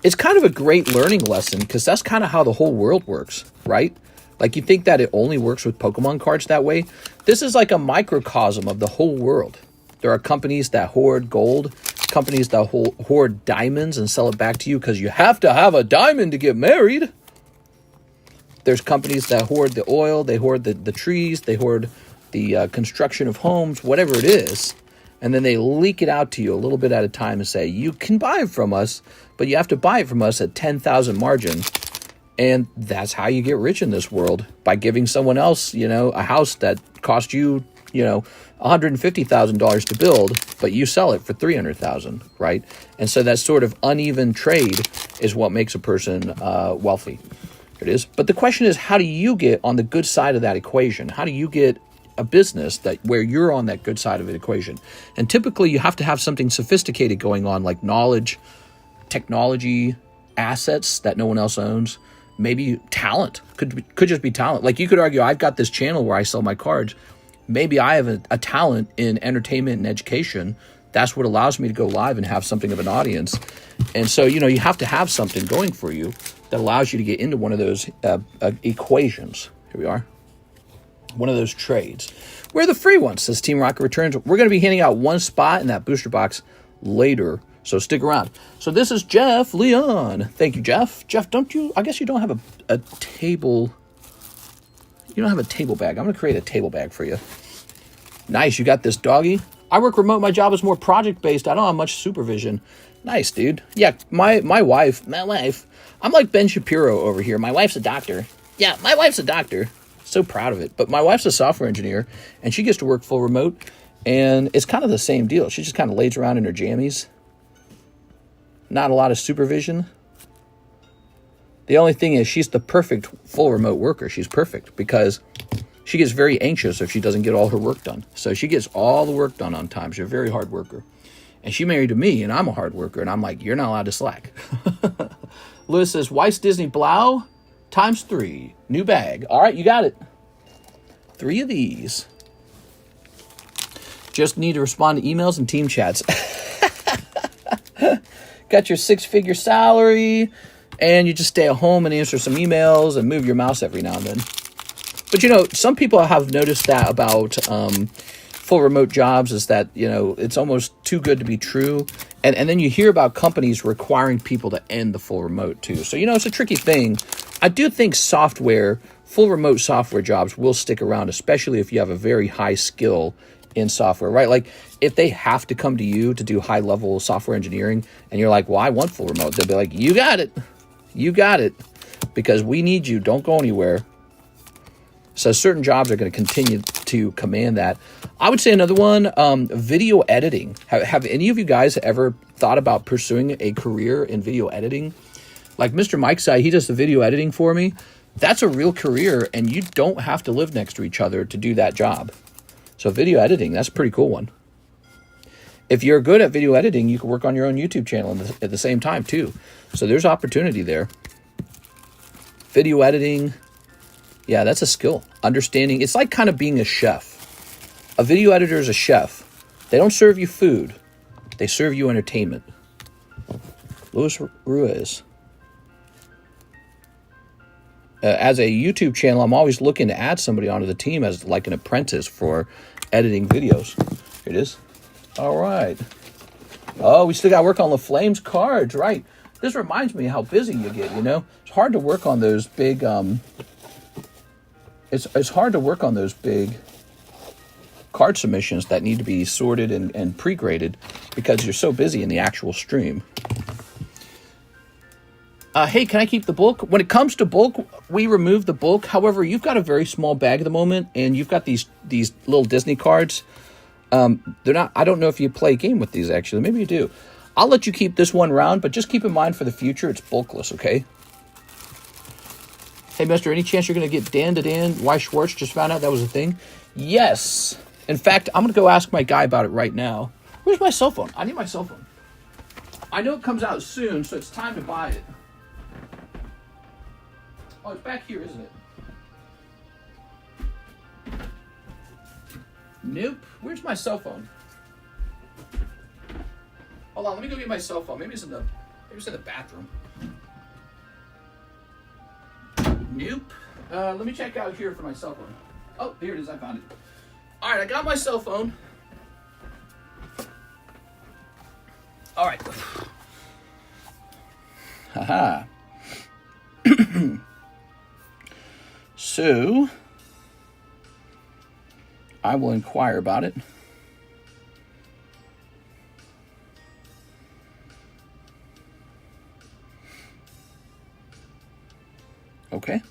A: It's kind of a great learning lesson because that's kind of how the whole world works, right? Like, you think that it only works with Pokemon cards that way? This is like a microcosm of the whole world. There are companies that hoard gold, companies that hoard diamonds and sell it back to you because you have to have a diamond to get married. There's companies that hoard the oil, they hoard the trees, they hoard the construction of homes, whatever it is. And then they leak it out to you a little bit at a time and say, you can buy it from us, but you have to buy it from us at 10,000 margin. And that's how you get rich in this world, by giving someone else, you know, a house that cost you, you know, $150,000 to build, but you sell it for $300,000, right? And so that sort of uneven trade is what makes a person wealthy. Here it is. But the question is, how do you get on the good side of that equation? How do you get a business that where you're on that good side of the equation? And typically you have to have something sophisticated going on, like knowledge, technology, assets that no one else owns, maybe talent. Could just be talent. Like, you could argue, I've got this channel where I sell my cards. maybe I have a talent in entertainment and education. That's what allows me to go live and have something of an audience. And so, you know, you have to have something going for you that allows you to get into one of those equations. Here we are. One of those trades. We're the free ones, says Team Rocket Returns. We're going to be handing out one spot in that booster box later, so stick around. So this is Jeff Leon. Thank you, Jeff. Jeff, don't you, I guess you don't have a table. You don't have a table bag. I'm going to create a table bag for you. Nice, you got this doggy. I work remote. My job is more project-based. I don't have much supervision. Nice, dude. Yeah, my wife, I'm like Ben Shapiro over here. My wife's a doctor. Yeah, my wife's a doctor. So proud of it. But my wife's a software engineer, and she gets to work full remote, and it's kind of the same deal. She just kind of lays around in her jammies. Not a lot of supervision. The only thing is she's the perfect full remote worker. She's perfect because she gets very anxious if she doesn't get all her work done. So she gets all the work done on time. She's a very hard worker. And she married to me, and I'm a hard worker, and I'm like, you're not allowed to slack. Lewis says, Weiss Disney Blau times 3. New bag. All right, you got it. 3 of these. Just need to respond to emails and team chats. Got your 6-figure salary, and you just stay at home and answer some emails and move your mouse every now and then. But, you know, some people have noticed that about full remote jobs is that, you know, it's almost too good to be true. And then you hear about companies requiring people to end the full remote, too. So, you know, it's a tricky thing. I do think full remote software jobs will stick around, especially if you have a very high skill in software, right? Like, if they have to come to you to do high-level software engineering, and you're like, well, I want full remote, they'll be like, you got it. You got it. Because we need you. Don't go anywhere. So certain jobs are going to continue to command that. I would say another one, video editing. Have any of you guys ever thought about pursuing a career in video editing? Like Mr. Mike's side, he does the video editing for me. That's a real career, and you don't have to live next to each other to do that job. So video editing, that's a pretty cool one. If you're good at video editing, you can work on your own YouTube channel at the same time, too. So there's opportunity there. Video editing, yeah, that's a skill. Understanding, it's like kind of being a chef. A video editor is a chef. They don't serve you food. They serve you entertainment. Luis Ruiz. As a YouTube channel, I'm always looking to add somebody onto the team as like an apprentice for editing videos. Here it is. All right. Oh, we still got to work on the Flames cards, right? This reminds me how busy you get, you know? It's hard to work on those big, it's hard to work on those big card submissions that need to be sorted and pre-graded because you're so busy in the actual stream. Hey, can I keep the bulk? When it comes to bulk, we remove the bulk. However, you've got a very small bag at the moment, and you've got these little Disney cards. They're not. I don't know if you play a game with these, actually. Maybe you do. I'll let you keep this one round, but just keep in mind for the future, it's bulkless, okay? Hey, mister, any chance you're going to get Dan to Dan? Why Schwartz just found out that was a thing? Yes. In fact, I'm going to go ask my guy about it right now. Where's my cell phone? I need my cell phone. I know it comes out soon, so it's time to buy it. Oh, it's back here, isn't it? Nope. Where's my cell phone? Hold on, let me go get my cell phone. Maybe it's in the bathroom. Nope. Let me check out here for my cell phone. Oh, here it is. I found it. All right, I got my cell phone. All right. Haha. So, I will inquire about it. Okay.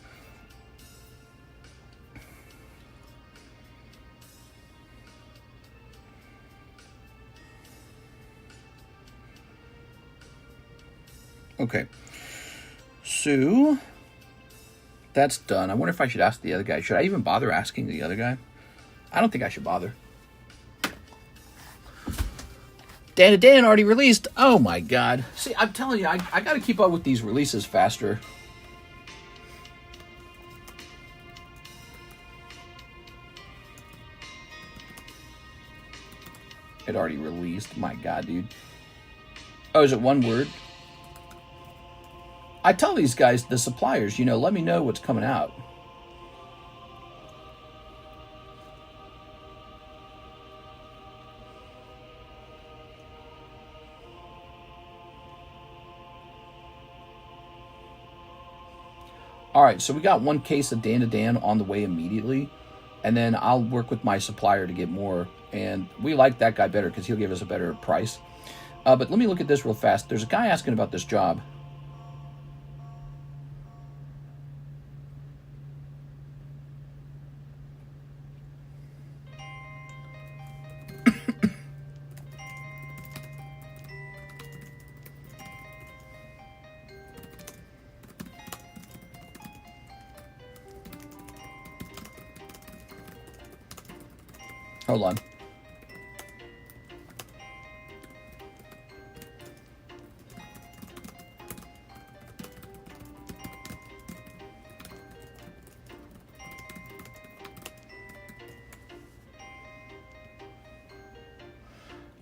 A: Okay. So, that's done. I wonder if I should ask the other guy. Should I even bother asking the other guy? I don't think I should bother. Dan to Dan already released. Oh my God. See, I'm telling you, I got to keep up with these releases faster. It already released. My God, dude. Oh, is it one word? I tell these guys, the suppliers, you know, let me know what's coming out. All right, so we got one case of Dan to Dan on the way immediately, and then I'll work with my supplier to get more. And we like that guy better because he'll give us a better price. But let me look at this real fast. There's a guy asking about this job. Hold on.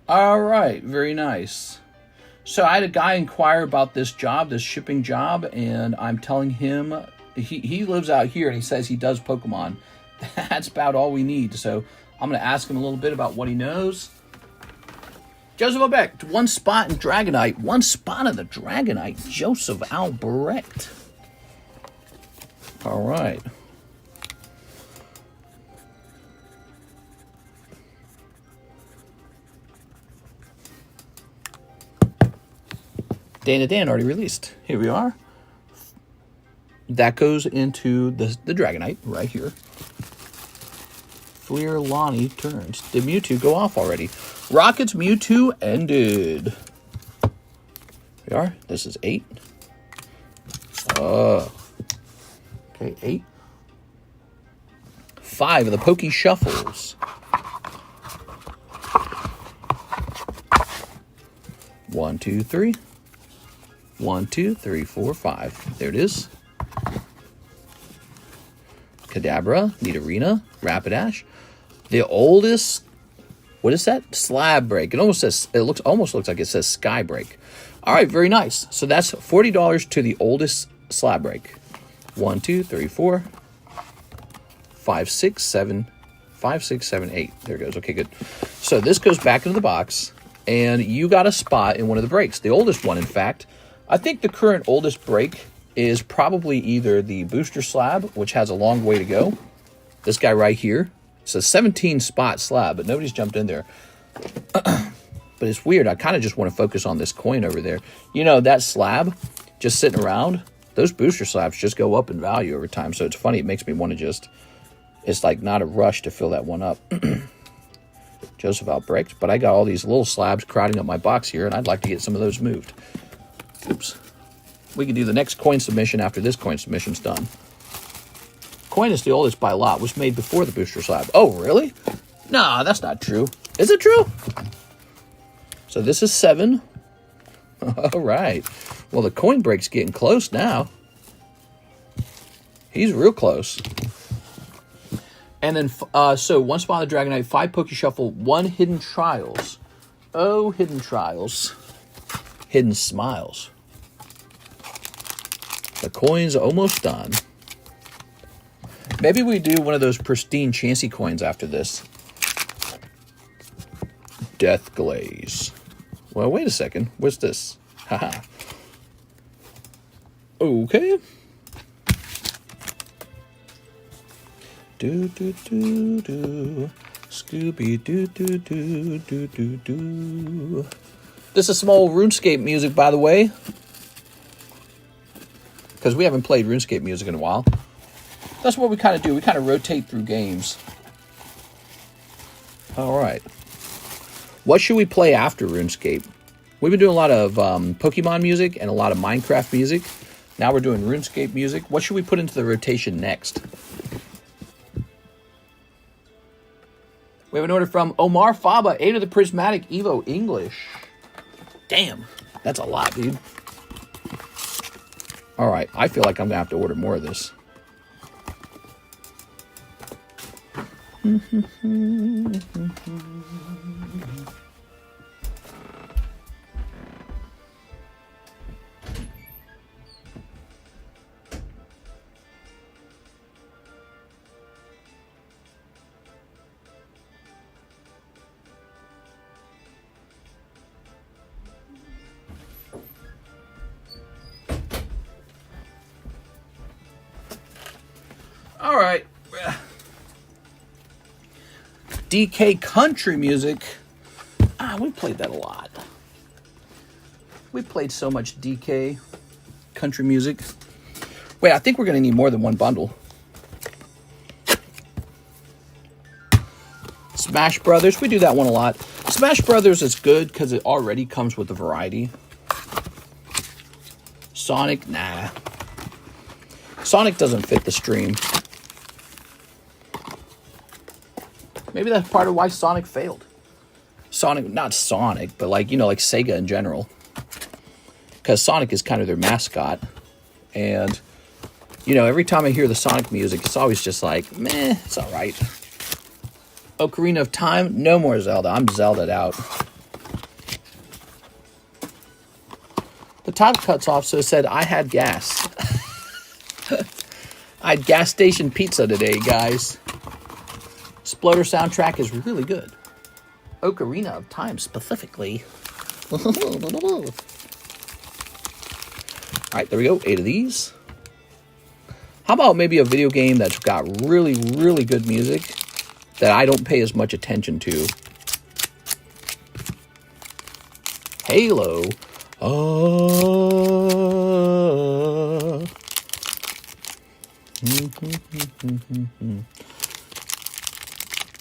A: All right, very nice. So I had a guy inquire about this job, this shipping job, and I'm telling him he lives out here and he says he does Pokemon. That's about all we need. So I'm going to ask him a little bit about what he knows. Joseph Albrecht, one spot in Dragonite. One spot of the Dragonite. Joseph Albrecht. All right. Dan to Dan already released. Here we are. That goes into the Dragonite right here. Fleer Lonnie turns. Did Mewtwo go off already? Rocket's Mewtwo ended. Here we are. This is 8. Oh. Okay, 8. 5 of the Pokey Shuffles. 1, 2, 3. 1, 2, 3, 4, 5. There it is. Kadabra, Nidorina, Rapidash. The oldest, what is that? Slab break. It almost says, almost looks like it says sky break. All right, very nice. So that's $40 to the oldest slab break. 1, 2, 3, 4, 5, 6, 7, 5, 6, 7, 8. There it goes. Okay, good. So this goes back into the box, and you got a spot in one of the breaks. The oldest one, in fact. I think the current oldest break is probably either the booster slab, which has a long way to go. This guy right here. It's a 17 spot slab, but nobody's jumped in there. But it's weird. I kind of just want to focus on this coin over there. You know, that slab just sitting around, those booster slabs just go up in value over time. So it's funny. It makes me want to just, it's like not a rush to fill that one up. Joseph Albrecht. But I got all these little slabs crowding up my box here, and I'd like to get some of those moved. Oops. We can do the next coin submission after this coin submission's done. Coin is the oldest by a lot. Was made before the booster slab. Oh, really? Nah, that's not true. Is it true? So this is 7. All right. Well, the coin break's getting close now. He's real close. And then, so one spot on the Dragonite, 5 Poke Shuffle, 1 Hidden Trials. Oh, Hidden Trials. Hidden Smiles. The coin's almost done. Maybe we do one of those pristine Chansey coins after this. Death Glaze. Well, wait a second. What's this? Haha. Okay. Do do do do. Scooby doo doo doo doo doo doo. This is some old RuneScape music, by the way. Because we haven't played RuneScape music in a while. That's what we kind of do. We kind of rotate through games. All right. What should we play after RuneScape? We've been doing a lot of Pokemon music and a lot of Minecraft music. Now we're doing RuneScape music. What should we put into the rotation next? We have an order from Omar Faba, 8 of the Prismatic Evo English. Damn, that's a lot, dude. All right, I feel like I'm going to have to order more of this. All right. DK country music. We played that a lot. We played so much DK country music. Wait, I think we're going to need more than one bundle. Smash Brothers. We do that one a lot. Smash Brothers is good because it already comes with a variety. Sonic, nah. Sonic doesn't fit the stream. Maybe that's part of why Sonic failed. Sonic, not Sonic, but like, you know, like Sega in general. Because Sonic is kind of their mascot. And, you know, every time I hear the Sonic music, it's always just like, meh, it's all right. Ocarina of Time, no more Zelda. I'm Zelda'd out. The top cuts off, so it said I had gas. I had gas station pizza today, guys. Sploder soundtrack is really good. Ocarina of Time specifically. All right, there we go. 8 of these. How about maybe a video game that's got really, really good music that I don't pay as much attention to? Halo.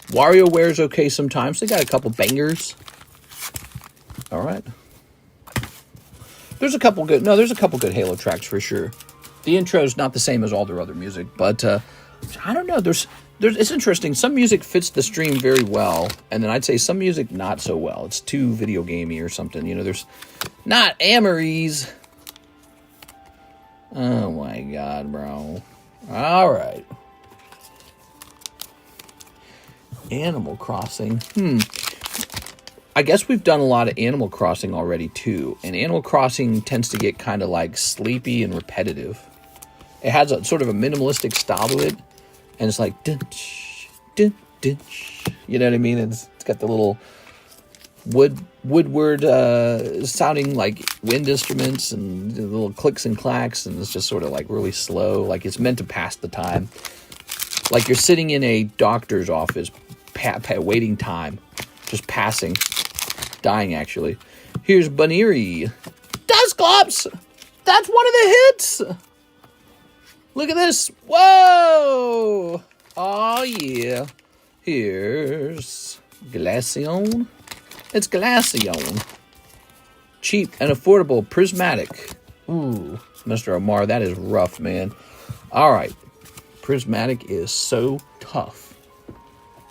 A: WarioWare's okay sometimes. They got a couple bangers. All right. There's a couple good Halo tracks for sure. The intro's not the same as all their other music, but I don't know. It's interesting. Some music fits the stream very well, and then I'd say some music not so well. It's too video gamey or something. You know, there's not Amories. Oh my god, bro. All right. Animal Crossing. I guess we've done a lot of Animal Crossing already too, and Animal Crossing tends to get kind of like sleepy and repetitive. It has a sort of a minimalistic style to it, and it's like dunch, dunch, dunch. You know what I mean? It's got the little woodward sounding like wind instruments and the little clicks and clacks, and it's just sort of like really slow, like it's meant to pass the time, like you're sitting in a doctor's office waiting time, just passing, dying actually. Here's Baneri. Dusclops! That's one of the hits! Look at this! Whoa! Oh yeah. Here's Glaceon. It's Glaceon. Cheap and affordable, prismatic. Ooh, Mr. Omar, that is rough, man. Alright. Prismatic is so tough.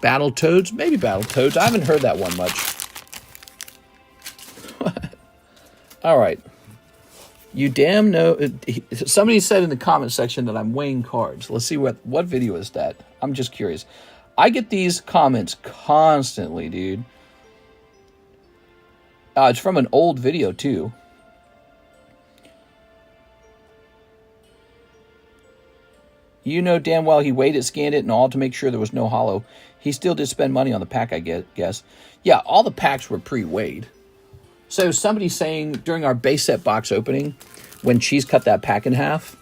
A: Battletoads? Maybe Battletoads. I haven't heard that one much. Alright. You damn know... Somebody said in the comment section that I'm weighing cards. Let's see what video is that. I'm just curious. I get these comments constantly, dude. It's from an old video, too. You know damn well he waited, scanned it, and all to make sure there was no holo. He still did spend money on the pack, I guess. Yeah, all the packs were pre-weighed. So somebody's saying during our base set box opening, when Cheese cut that pack in half,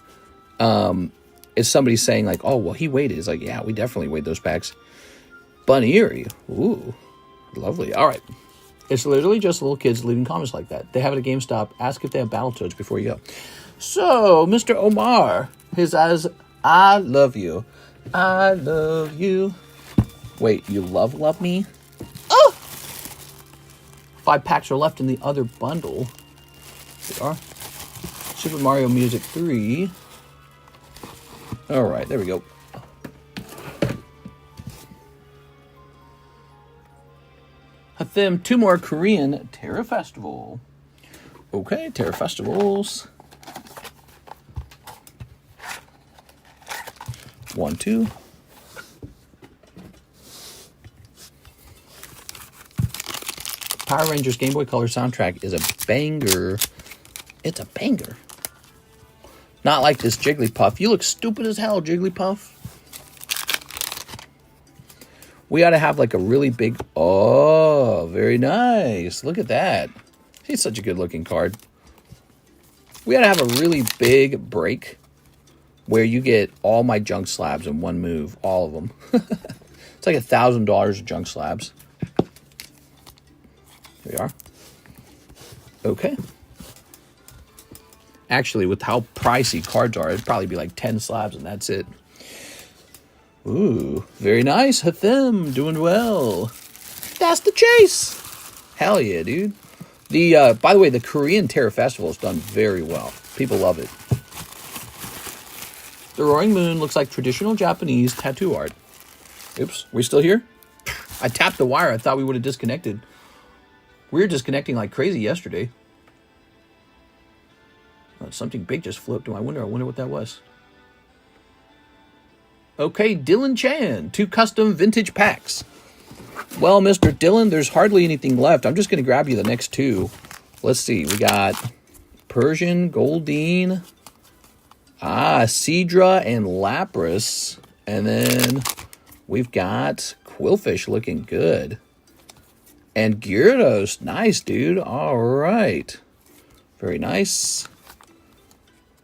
A: is somebody saying like, oh, well, he waited. It's like, yeah, we definitely weighed those packs. Bunny-eary. Ooh, lovely. All right. It's literally just little kids leaving comments like that. They have it at GameStop. Ask if they have Battletoads before you go. So, Mr. Omar, his eyes... I love you. I love you. Wait, you love me? Oh! 5 packs are left in the other bundle. They are. Super Mario Music 3. Alright, there we go. Hathim, 2 more Korean Terra Festival. Okay, Terra Festivals. 1, 2. Power Rangers Game Boy Color soundtrack is a banger. It's a banger. Not like this Jigglypuff. You look stupid as hell, Jigglypuff. We ought to have like a really big... Oh, very nice. Look at that. He's such a good looking card. We ought to have a really big break where you get all my junk slabs in one move, all of them. It's like $1,000 of junk slabs. Here we are. Okay. Actually, with how pricey cards are, it'd probably be like 10 slabs and that's it. Ooh, very nice. Them doing well. That's the chase. Hell yeah, dude. By the way, the Korean Terror Festival has done very well. People love it. The Roaring Moon looks like traditional Japanese tattoo art. Oops, we still here? I tapped the wire. I thought we would have disconnected. We were disconnecting like crazy yesterday. Oh, something big just flew up to my window. I wonder what that was. Okay, Dylan Chan, 2 custom vintage packs. Well, Mr. Dylan, there's hardly anything left. I'm just going to grab you the next 2. Let's see. We got Persian, Goldeen, Cedra, and Lapras. And then we've got Quillfish looking good. And Gyarados. Nice, dude. All right. Very nice.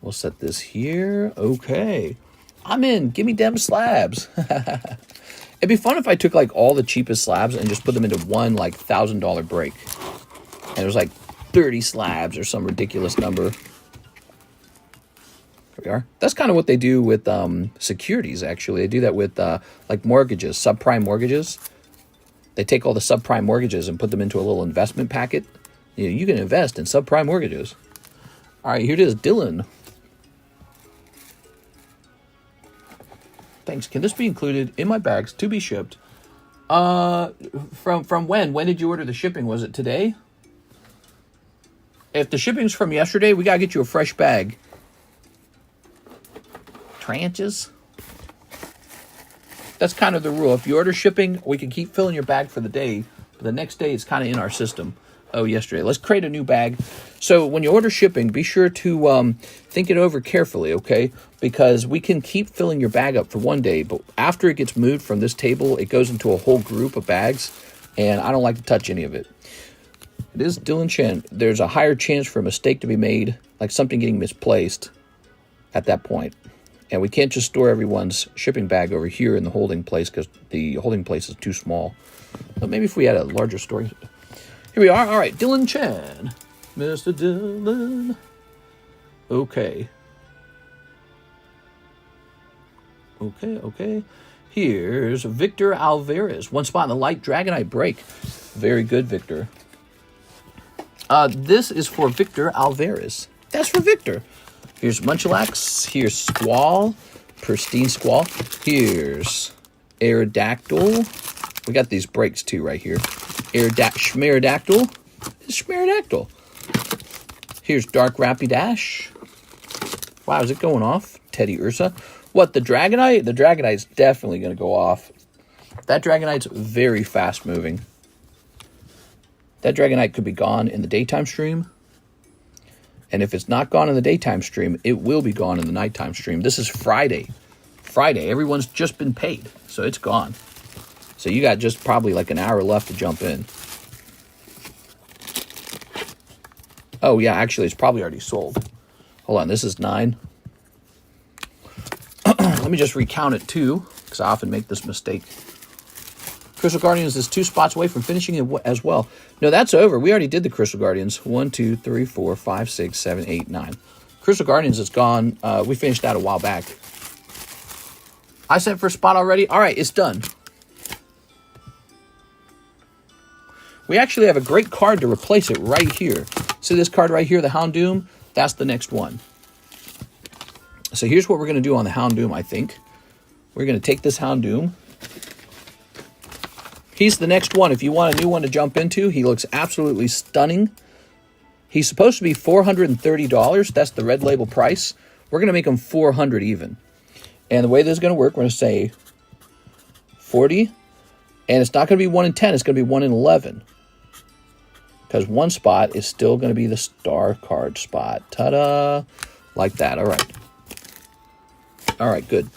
A: We'll set this here. Okay. I'm in. Give me them slabs. It'd be fun if I took like all the cheapest slabs and just put them into one like $1,000 break. And it was like 30 slabs or some ridiculous number. There we are. That's kind of what they do with securities, actually. They do that with like mortgages, subprime mortgages. They take all the subprime mortgages and put them into a little investment packet. You can invest in subprime mortgages. All right, here it is, Dylan. Thanks. Can this be included in my bags to be shipped? From when? When did you order the shipping? Was it today? If the shipping's from yesterday, we gotta get you a fresh bag. Tranches? That's kind of the rule. If you order shipping, we can keep filling your bag for the day. But the next day, it's kind of in our system. Oh, yesterday. Let's create a new bag. So when you order shipping, be sure to think it over carefully, okay? Because we can keep filling your bag up for one day, but after it gets moved from this table, it goes into a whole group of bags, and I don't like to touch any of it. It is Dylan Chen. There's a higher chance for a mistake to be made, like something getting misplaced at that point. And we can't just store everyone's shipping bag over here in the holding place because the holding place is too small. But maybe if we had a larger storage... Here we are. All right, Dylan Chan. Mr. Dylan. Okay. Okay. Here's Victor Alvarez. 1 spot in the light Dragonite break. Very good, Victor. This is for Victor Alvarez. That's for Victor. Here's Munchlax. Here's Squall. Pristine Squall. Here's Aerodactyl. We got these breaks too right here. Schmerodactyl. Schmerodactyl. Here's Dark Rapidash. Wow, is it going off? Teddy Ursa. What, the Dragonite? The Dragonite's definitely going to go off. That Dragonite's very fast moving. That Dragonite could be gone in the daytime stream. And if it's not gone in the daytime stream, it will be gone in the nighttime stream. This is Friday. Everyone's just been paid, so it's gone. So you got just probably like an hour left to jump in. Oh, yeah, actually, it's probably already sold. Hold on, this is 9. Let me just recount it, too, because I often make this mistake. Crystal Guardians is 2 spots away from finishing it as well. No, that's over. We already did the Crystal Guardians. 1, 2, 3, 4, 5, 6, 7, 8, 9. Crystal Guardians is gone. We finished that a while back. I sent for a spot already. All right, it's done. We actually have a great card to replace it right here. See this card right here, the Houndoom? That's the next one. So here's what we're going to do on the Houndoom, I think. We're going to take this Houndoom. He's the next one. If you want a new one to jump into, he looks absolutely stunning. He's supposed to be $430. That's the red label price. We're going to make him $400 even. And the way this is going to work, we're going to say 40. And it's not going to be 1 in 10. It's going to be 1 in 11. Because 1 spot is still going to be the star card spot. Ta-da! Like that. All right. All right, good.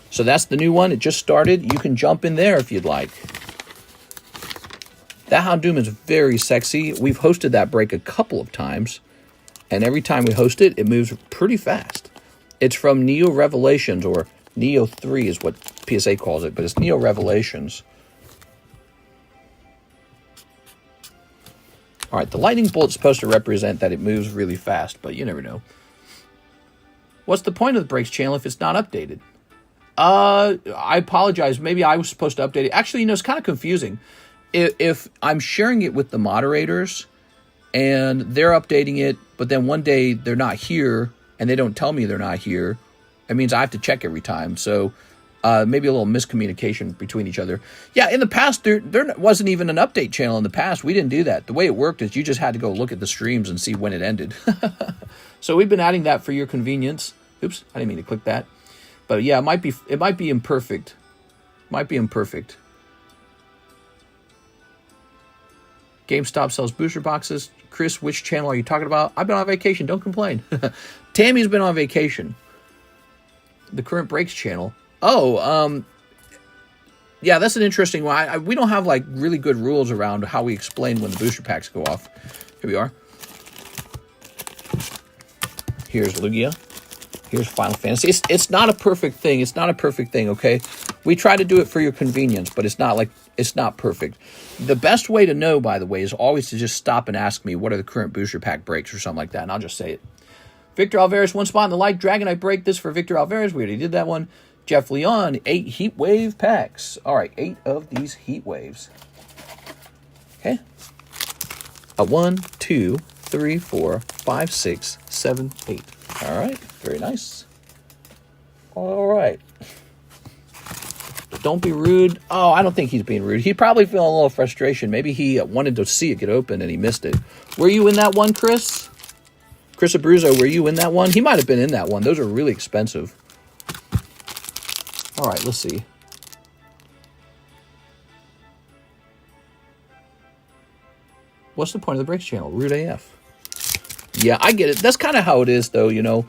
A: So that's the new one. It just started. You can jump in there if you'd like. That Houndoom is very sexy. We've hosted that break a couple of times. And every time we host it, it moves pretty fast. It's from Neo Revelations, or Neo 3 is what PSA calls it, but it's Neo Revelations. All right, the lightning bolt's supposed to represent that it moves really fast, but you never know. What's the point of the Breaks channel if it's not updated? I apologize. Maybe I was supposed to update it. Actually, you know, it's kind of confusing. If I'm sharing it with the moderators and they're updating it, but then one day they're not here and they don't tell me they're not here, it means I have to check every time. So maybe a little miscommunication between each other. Yeah, in the past, there wasn't even an update channel in the past. We didn't do that. The way it worked is you just had to go look at the streams and see when it ended. So we've been adding that for your convenience. Oops, I didn't mean to click that. But yeah, it might be imperfect. Might be imperfect. GameStop sells booster boxes. Chris, which channel are you talking about? I've been on vacation. Don't complain. Tammy's been on vacation. The Current Breaks channel. Oh, yeah, that's an interesting one. We don't have like really good rules around how we explain when the booster packs go off. Here we are. Here's Lugia. Here's Final Fantasy. It's not a perfect thing. It's not a perfect thing, okay? We try to do it for your convenience, but it's not perfect. The best way to know, by the way, is always to just stop and ask me what are the current booster pack breaks or something like that, and I'll just say it. Victor Alvarez, 1 spot in the like. Dragonite break. This for Victor Alvarez. We already did that one. Jeff Leon, 8 heat wave packs. All right, 8 of these heat waves. Okay. 1, 2, 3, 4, 5, 6, 7, 8. All right, very nice. All right. Don't be rude. Oh, I don't think he's being rude. He probably feeling a little frustration. Maybe he wanted to see it get open and he missed it. Were you in that one, Chris? Chris Abruzzo, were you in that one? He might have been in that one. Those are really expensive. All right, let's see. What's the point of the Breaks channel? Rude AF. Yeah, I get it. That's kind of how it is, though, you know.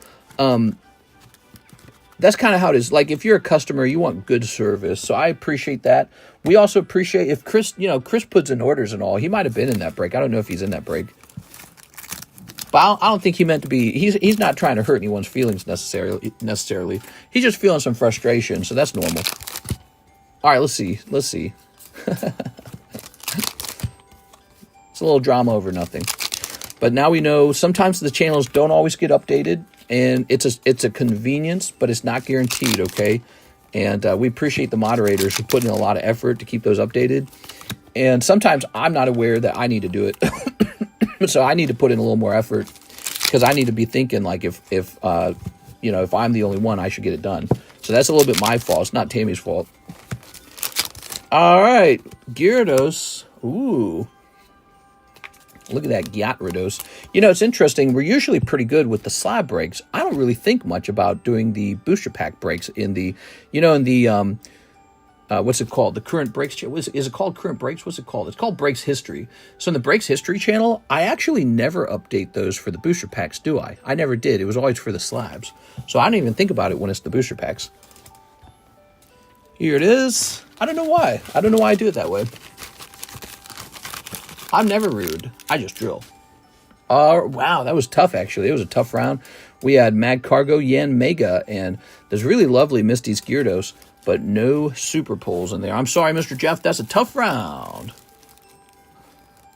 A: That's kind of how it is. Like, if you're a customer, you want good service. So I appreciate that. We also appreciate if Chris, you know, Chris puts in orders and all. He might have been in that break. I don't know if he's in that break. But I don't think he meant to be. He's not trying to hurt anyone's feelings necessarily. He's just feeling some frustration. So that's normal. All right, let's see. Let's see. It's a little drama over nothing. But now we know sometimes the channels don't always get updated. And it's a convenience, but it's not guaranteed, okay? And we appreciate the moderators who put in a lot of effort to keep those updated. And sometimes I'm not aware that I need to do it. So I need to put in a little more effort because I need to be thinking like if you know, if I'm the only one, I should get it done. So that's a little bit my fault. It's not Tammy's fault. All right, Gyarados. Ooh. Look at that Gyarados. You know, it's interesting. We're usually pretty good with the slab breaks. I don't really think much about doing the booster pack breaks in the, you know, in the, what's it called? The Current Breaks. Is it called Current Breaks? What's it called? It's called Breaks History. So in the Breaks History channel, I actually never update those for the booster packs, do I? I never did. It was always for the slabs. So I don't even think about it when it's the booster packs. Here it is. I don't know why. I don't know why I do it that way. I'm never rude. I just drill. Wow, that was tough, actually. It was a tough round. We had Mag Cargo, Yen Mega, and there's really lovely Misty's Gyarados, but no super pulls in there. I'm sorry, Mr. Jeff. That's a tough round.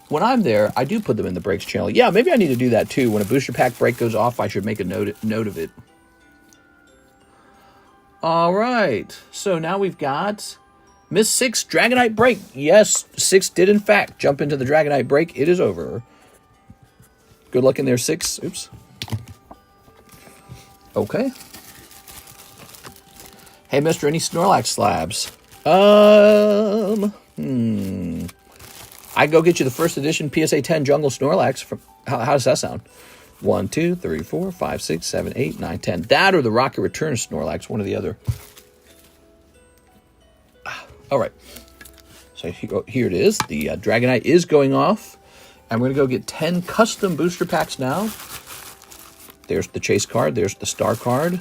A: When I'm there, I do put them in the breaks channel. Yeah, maybe I need to do that, too. When a booster pack break goes off, I should make a note of it. All right. So now we've got Miss 6 Dragonite break. Yes, 6 did in fact jump into the Dragonite break. It is over. Good luck in there, 6. Oops. Okay. Hey, mister, any Snorlax slabs? I'd go get you the first edition PSA 10 Jungle Snorlax. How does that sound? 1, 2, 3, 4, 5, 6, 7, 8, 9, 10. That or the Rocket Return Snorlax, one or the other. All right, so here it is. The Dragonite is going off. I'm going to go get 10 custom booster packs now. There's the chase card. There's the star card.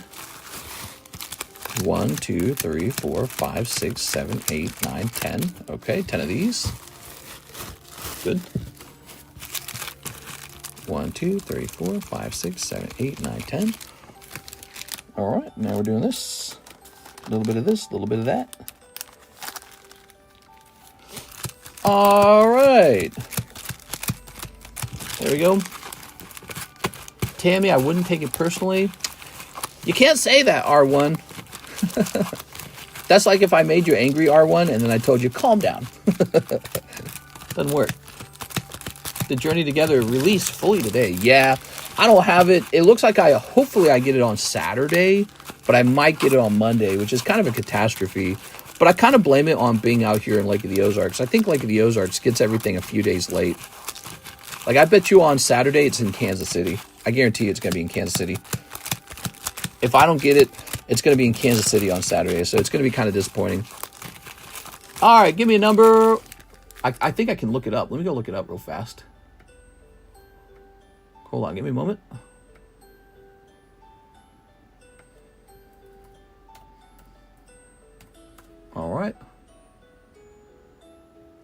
A: 1, 2, 3, 4, 5, 6, 7, 8, 9, 10. Okay, 10 of these. Good. 1, 2, 3, 4, 5, 6, 7, 8, 9, 10. All right, now we're doing this. A little bit of this, a little bit of that. All right. There we go. Tammy, I wouldn't take it personally. You can't say that, R1. That's like if I made you angry, R1, and then I told you, calm down. Doesn't work. The Journey Together released fully today. Yeah, I don't have it. It looks like hopefully I get it on Saturday, but I might get it on Monday, which is kind of a catastrophe. But I kind of blame it on being out here in Lake of the Ozarks. I think Lake of the Ozarks gets everything a few days late. Like, I bet you on Saturday it's in Kansas City. I guarantee you it's going to be in Kansas City. If I don't get it, it's going to be in Kansas City on Saturday, so it's going to be kind of disappointing. All right, give me a number. I think I can look it up. Let me go look it up real fast. Hold on, give me a moment. All right.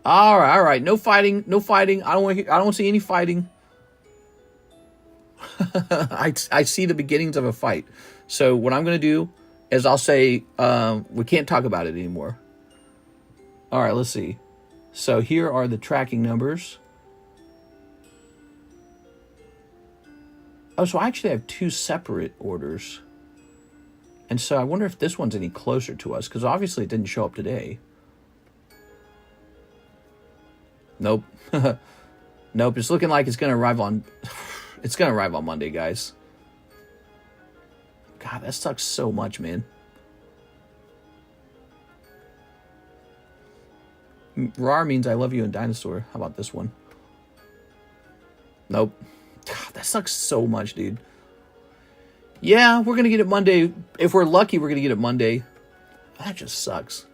A: All right. No fighting. No fighting. I don't see any fighting. I see the beginnings of a fight. So what I'm going to do is I'll say we can't talk about it anymore. All right, let's see. So here are the tracking numbers. Oh, so I actually have two separate orders. And so I wonder if this one's any closer to us, because obviously it didn't show up today. Nope. Nope, it's looking like it's going to arrive on... It's going to arrive on Monday, guys. God, that sucks so much, man. Rar means I love you in Dinosaur. How about this one? Nope. God, that sucks so much, dude. Yeah, we're going to get it Monday. If we're lucky, we're going to get it Monday. That just sucks.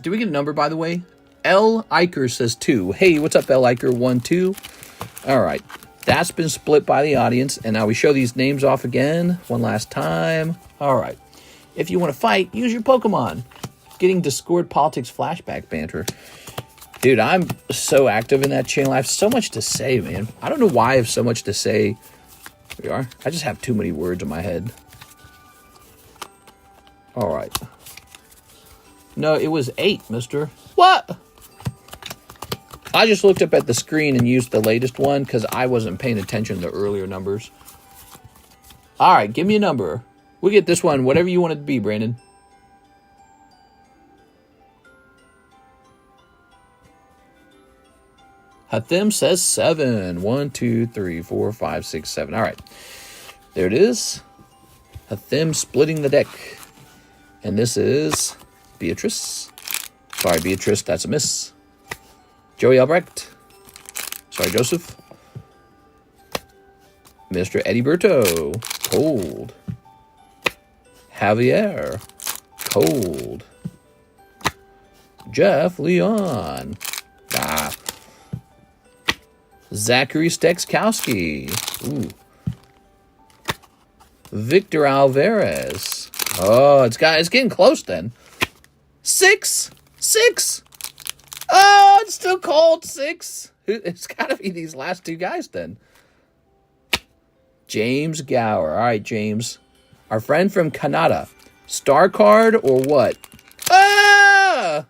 A: Do we get a number, by the way? L. Iker says 2. Hey, what's up, L. Iker? 1, 2. All right. That's been split by the audience. And now we show these names off again. One last time. All right. If you want to fight, use your Pokemon. Getting Discord Politics flashback banter. Dude, I'm so active in that channel. I have so much to say, man. I don't know why I have so much to say. Here we are. I just have too many words in my head. All right. No, it was 8, mister. What? I just looked up at the screen and used the latest one because I wasn't paying attention to earlier numbers. All right, give me a number. We'll get this one, whatever you want it to be, Brandon. Hathim says 7. 1, 2, 3, 4, 5, 6, 7. All right. There it is. Hathim splitting the deck. And this is Beatrice. Sorry, Beatrice, that's a miss. Joey Albrecht. Sorry, Joseph. Mr. Eddie Berto. Cold. Javier. Cold. Jeff Leon. Ah. Zachary Stekskowski. Ooh. Victor Alvarez. Oh, it's getting close then. 6. 6. Oh, it's still called 6. It's got to be these last two guys then. James Gower. All right, James. Our friend from Canada. Star card or what? Ah!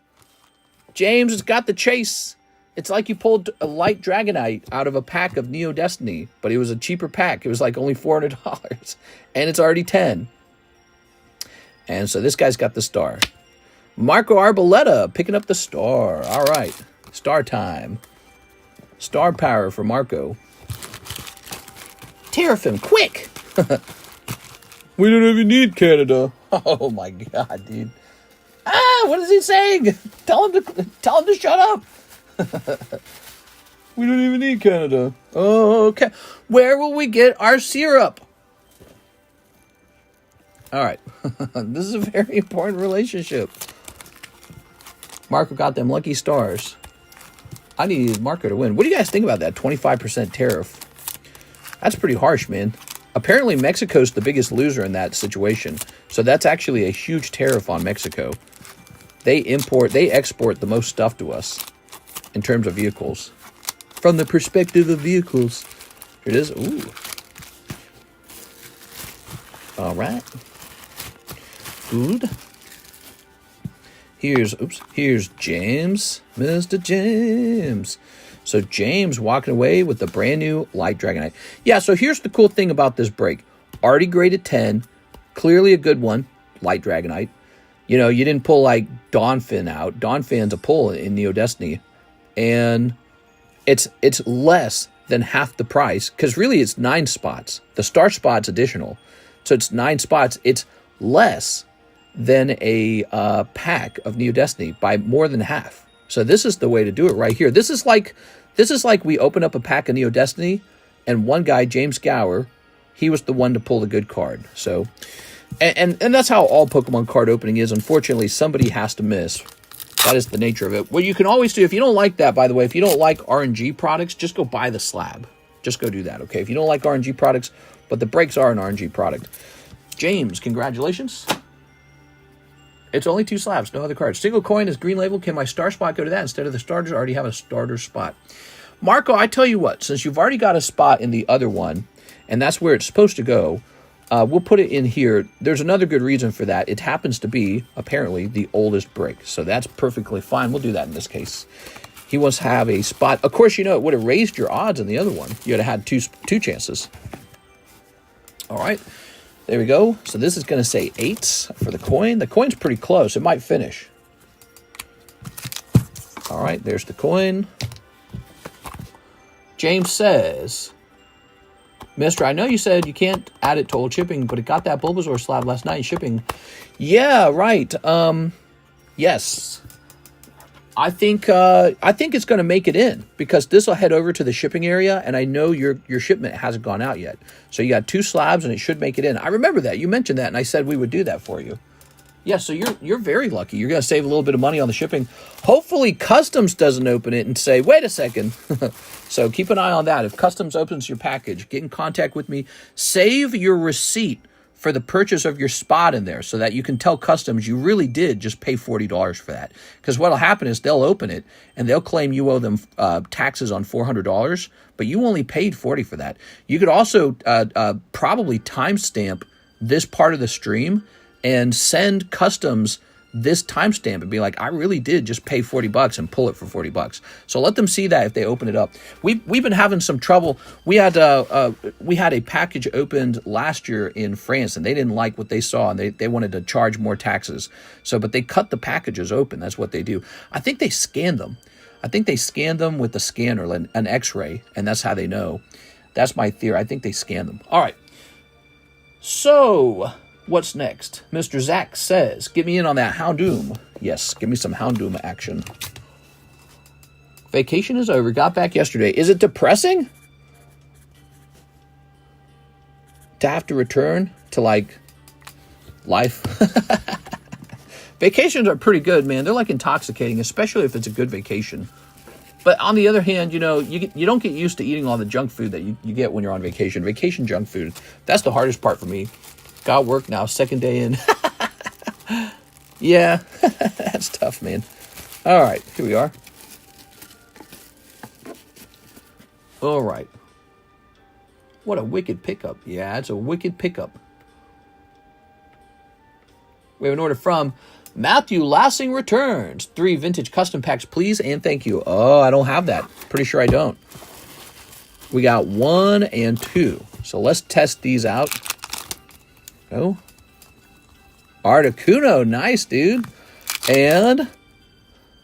A: James has got the chase. It's like you pulled a light Dragonite out of a pack of Neo Destiny, but it was a cheaper pack. It was like only $400, and it's already 10. And so this guy's got the star. Marco Arboleta picking up the star. All right, star time. Star power for Marco. Terrafim, quick! We don't even need Canada. Oh my God, dude. Ah, what is he saying? Tell him to shut up. We don't even need Canada. Oh, okay. Where will we get our syrup? All right. This is a very important relationship. Marco got them lucky stars. I need Marco to win. What do you guys think about that 25% tariff? That's pretty harsh, man. Apparently, Mexico's the biggest loser in that situation. So that's actually a huge tariff on Mexico. They export the most stuff to us. In terms of vehicles. From the perspective of vehicles. Here it is. Ooh. All right. Good. Here's James, Mr. James. So James walking away with the brand new light Dragonite. Yeah, so here's the cool thing about this break. Already graded 10, clearly a good one, light Dragonite. You know, you didn't pull like Dawnfin out. Dawnfin's a pull in Neo Destiny. And it's less than half the price, because really it's 9 spots. The star spot's additional. So it's 9 spots. It's less than a pack of Neo Destiny by more than half. So this is the way to do it right here. This is like we open up a pack of Neo Destiny, and one guy, James Gower, he was the one to pull the good card. So, and that's how all Pokemon card opening is. Unfortunately, somebody has to miss. That is the nature of it. What you can always do, if you don't like that, by the way, if you don't like RNG products, just go buy the slab. Just go do that, okay? If you don't like RNG products, but the breaks are an RNG product. James, congratulations. It's only 2 slabs, no other cards. Single coin is green label. Can my star spot go to that instead of the starters? I already have a starter spot. Marco, I tell you what, since you've already got a spot in the other one, and that's where it's supposed to go, we'll put it in here. There's another good reason for that. It happens to be, apparently, the oldest break. So that's perfectly fine. We'll do that in this case. He wants to have a spot. Of course, you know, it would have raised your odds in the other one. You would have had two chances. All right. There we go. So this is going to say 8 for the coin. The coin's pretty close. It might finish. All right. There's the coin. James says, Mister, I know you said you can't add it to old shipping, but it got that Bulbasaur slab last night shipping. Yeah, right. Yes. I think it's going to make it in, because this will head over to the shipping area, and I know your shipment hasn't gone out yet. So you got 2 slabs, and it should make it in. I remember that. You mentioned that, and I said we would do that for you. Yeah, so you're very lucky. You're going to save a little bit of money on the shipping. Hopefully Customs doesn't open it and say, wait a second. So keep an eye on that. If Customs opens your package, get in contact with me. Save your receipt for the purchase of your spot in there so that you can tell Customs you really did just pay $40 for that. Because what will happen is they'll open it and they'll claim you owe them taxes on $400, but you only paid $40 for that. You could also probably timestamp this part of the stream and send Customs this timestamp and be like, I really did just pay $40 and pull it for $40. So let them see that if they open it up. We've been having some trouble. We had a package opened last year in France, and they didn't like what they saw, and they wanted to charge more taxes. But they cut the packages open. That's what they do. I think they scan them. I think they scan them with the scanner, an X-ray, and that's how they know. That's my theory. I think they scan them. All right. So what's next? Mr. Zach says, get me in on that Houndoom. Yes, give me some Houndoom action. Vacation is over. Got back yesterday. Is it depressing to have to return to, like, life? Vacations are pretty good, man. They're, like, intoxicating, especially if it's a good vacation. But on the other hand, you know, you don't get used to eating all the junk food that you get when you're on vacation. Vacation junk food, that's the hardest part for me. Got work now, 2nd day in. Yeah, that's tough, man. All right, here we are. All right. What a wicked pickup. Yeah, it's a wicked pickup. We have an order from Matthew Lassing Returns. 3 vintage custom packs, please, and thank you. Oh, I don't have that. Pretty sure I don't. We got 1 and 2. So let's test these out. Oh, Articuno, nice, dude. And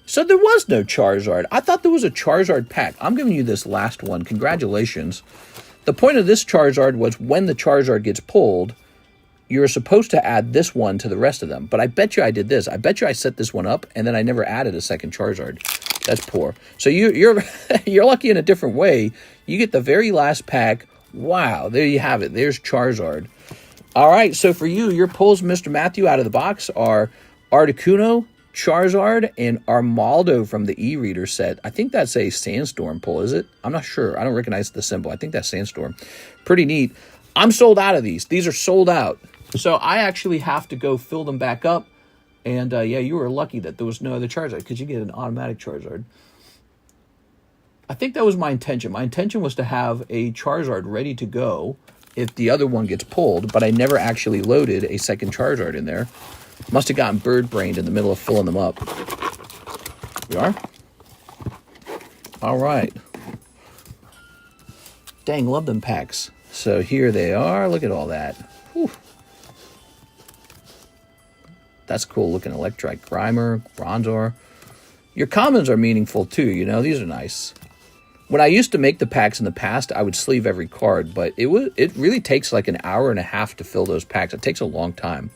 A: so there was no Charizard. I thought there was a Charizard pack. I'm giving you this last one. Congratulations. The point of this Charizard was when the Charizard gets pulled, you're supposed to add this one to the rest of them. But I bet you I did this. I bet you I set this one up, and then I never added a second Charizard. That's poor. So you're you're lucky in a different way. You get the very last pack. Wow, there you have it. There's Charizard. All right, so for you, your pulls, Mr. Matthew, out of the box are Articuno, Charizard, and Armaldo from the e-reader set. I think that's a Sandstorm pull, is it? I'm not sure. I don't recognize the symbol. I think that's Sandstorm. Pretty neat. I'm sold out of these. These are sold out. So I actually have to go fill them back up. And, yeah, you were lucky that there was no other Charizard, because you get an automatic Charizard. I think that was my intention. My intention was to have a Charizard ready to go if the other one gets pulled, but I never actually loaded a second Charizard in there. Must have gotten bird-brained in the middle of filling them up. We are? All right. Dang, love them packs. So here they are. Look at all that. Whew. That's cool looking. Electrite Grimer, Bronzor. Your commons are meaningful too, you know. These are nice. When I used to make the packs in the past, I would sleeve every card, but it really takes like an hour and a half to fill those packs. It takes a long time.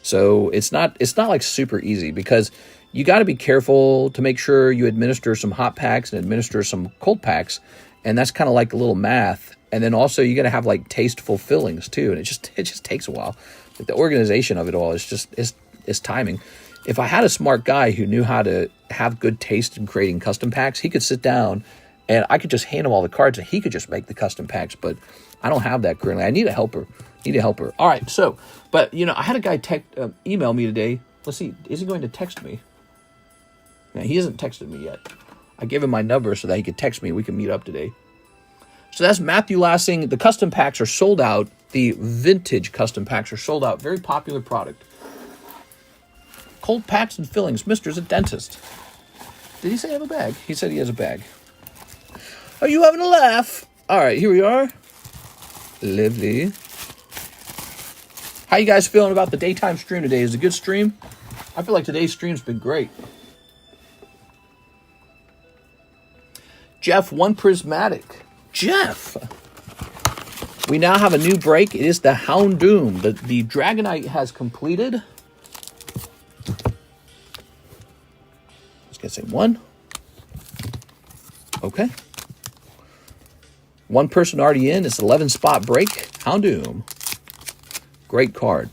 A: So it's not like super easy, because you got to be careful to make sure you administer some hot packs and administer some cold packs, and that's kind of like a little math. And then also you got to have like tasteful fillings too, and it just takes a while. Like the organization of it all is timing. If I had a smart guy who knew how to have good taste in creating custom packs, he could sit down and I could just hand him all the cards and he could just make the custom packs. But I don't have that currently. I need a helper. All right. So, but you know, I had a guy email me today. Let's see. Is he going to text me? No, he hasn't texted me yet. I gave him my number so that he could text me. We can meet up today. So that's Matthew Lassing. The custom packs are sold out. The vintage custom packs are sold out. Very popular product. Cold packs and fillings. Mister's a dentist. Did he say I have a bag? He said he has a bag. Are you having a laugh? All right, here we are. Lovely. How you guys feeling about the daytime stream today? Is it a good stream? I feel like today's stream's been great. Jeff, one prismatic. Jeff. We now have a new break. It is the Houndoom. The Dragonite has completed. Let's get say one. Okay. One person already in. It's 11 spot break. Houndoom. Great card.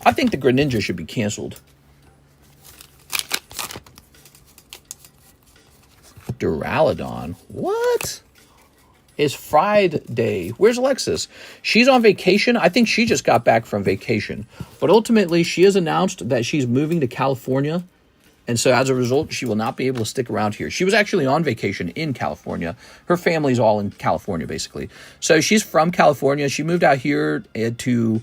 A: I think the Greninja should be canceled. Duraludon. What? It's Friday. Where's Alexis? She's on vacation. I think she just got back from vacation. But ultimately, she has announced that she's moving to California. And so as a result, she will not be able to stick around here. She was actually on vacation in California. Her family's all in California, basically. So she's from California. She moved out here to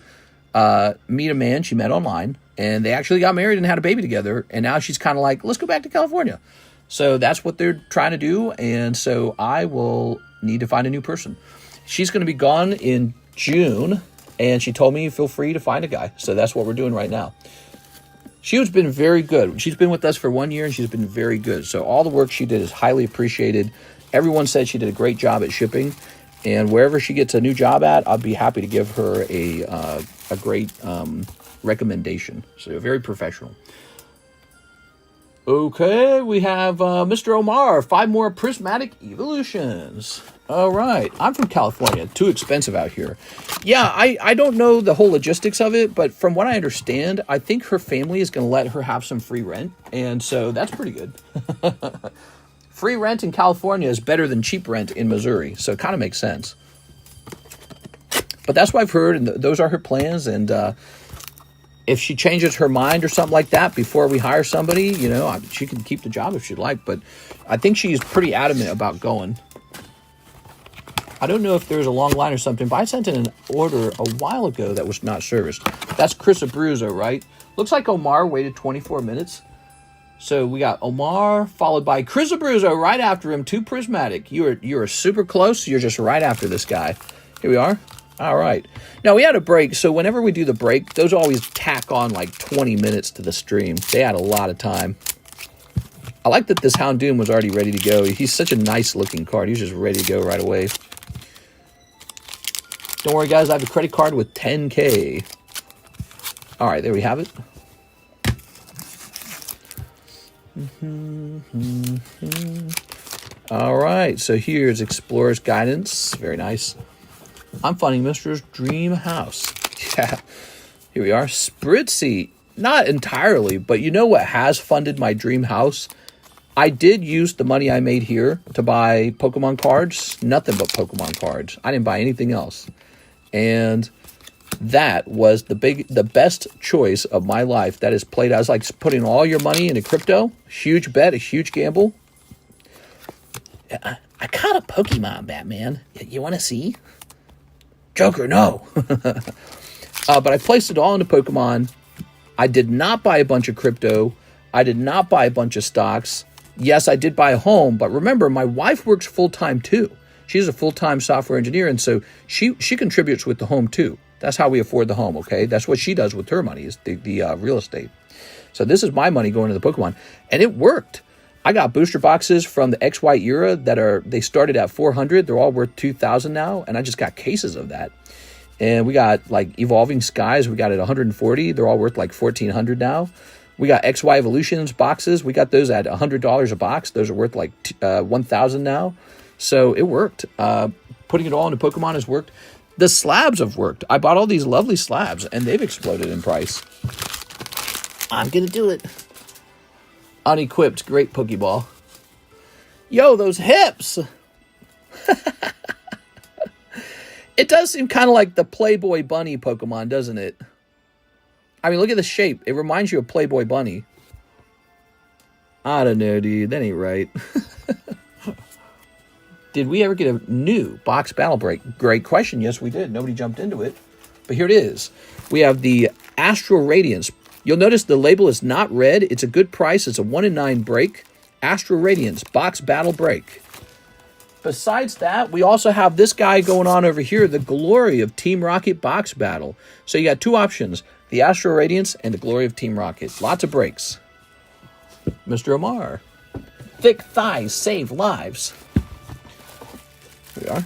A: meet a man she met online. And they actually got married and had a baby together. And now she's kind of like, let's go back to California. So that's what they're trying to do. And so I will need to find a new person. She's going to be gone in June. And she told me, feel free to find a guy. So that's what we're doing right now. She's been very good. She's been with us for 1 year, and she's been very good. So all the work she did is highly appreciated. Everyone said she did a great job at shipping. And wherever she gets a new job at, I'll be happy to give her a great recommendation. So very professional. Okay, we have Mr. Omar. 5 more prismatic evolutions. All right. I'm from California. Too expensive out here. Yeah, I don't know the whole logistics of it, but from what I understand, I think her family is going to let her have some free rent. And so that's pretty good. Free rent in California is better than cheap rent in Missouri. So it kind of makes sense. But that's what I've heard, and those are her plans. And if she changes her mind or something like that before we hire somebody, you know, she can keep the job if she'd like. But I think she's pretty adamant about going. I don't know if there's a long line or something, but I sent in an order a while ago that was not serviced. That's Chris Abruzzo, right? Looks like Omar waited 24 minutes. So we got Omar followed by Chris Abruzzo right after him. 2 prismatic. You're super close. You're just right after this guy. Here we are. All right. Now, we had a break, so whenever we do the break, those always tack on like 20 minutes to the stream. They had a lot of time. I like that this Houndoom was already ready to go. He's such a nice-looking card. He's just ready to go right away. Don't worry, guys. I have a credit card with 10K. All right, there we have it. All right, so here's Explorer's Guidance. Very nice. I'm funding Mr.'s dream house. Yeah, here we are. Spritzy. Not entirely, but you know what has funded my dream house? I did use the money I made here to buy Pokemon cards. Nothing but Pokemon cards. I didn't buy anything else. And that was the best choice of my life. That is played as like putting all your money into crypto. Huge bet, a huge gamble. I caught a Pokemon, Batman. You want to see? Joker, no. But I placed it all into Pokemon. I did not buy a bunch of crypto. I did not buy a bunch of stocks. Yes, I did buy a home, but remember, my wife works full-time too. She's a full-time software engineer, and so she contributes with the home too. That's how we afford the home, okay? That's what she does with her money, is the real estate. So this is my money going to the Pokemon, and it worked. I got booster boxes from the XY era they started at 400. They're all worth 2,000 now, and I just got cases of that. And we got like Evolving Skies. We got at 140. They're all worth like 1,400 now. We got XY Evolutions boxes. We got those at $100 a box. Those are worth like 1,000 now. So it worked. Putting it all into Pokemon has worked. The slabs have worked. I bought all these lovely slabs, and they've exploded in price. I'm going to do it. Unequipped. Great Pokeball. Yo, those hips! It does seem kind of like the Playboy Bunny Pokemon, doesn't it? I mean, look at the shape. It reminds you of Playboy Bunny. I don't know, dude. That ain't right. Did we ever get a new box battle break? Great question. Yes, we did. Nobody jumped into it. But here it is. We have the Astral Radiance. You'll notice the label is not red. It's a good price. It's a 1 in 9 break. Astral Radiance box battle break. Besides that, we also have this guy going on over here, the Glory of Team Rocket box battle. So you got two options, the Astral Radiance and the Glory of Team Rocket. Lots of breaks. Mr. Omar. Thick thighs save lives. Here we are.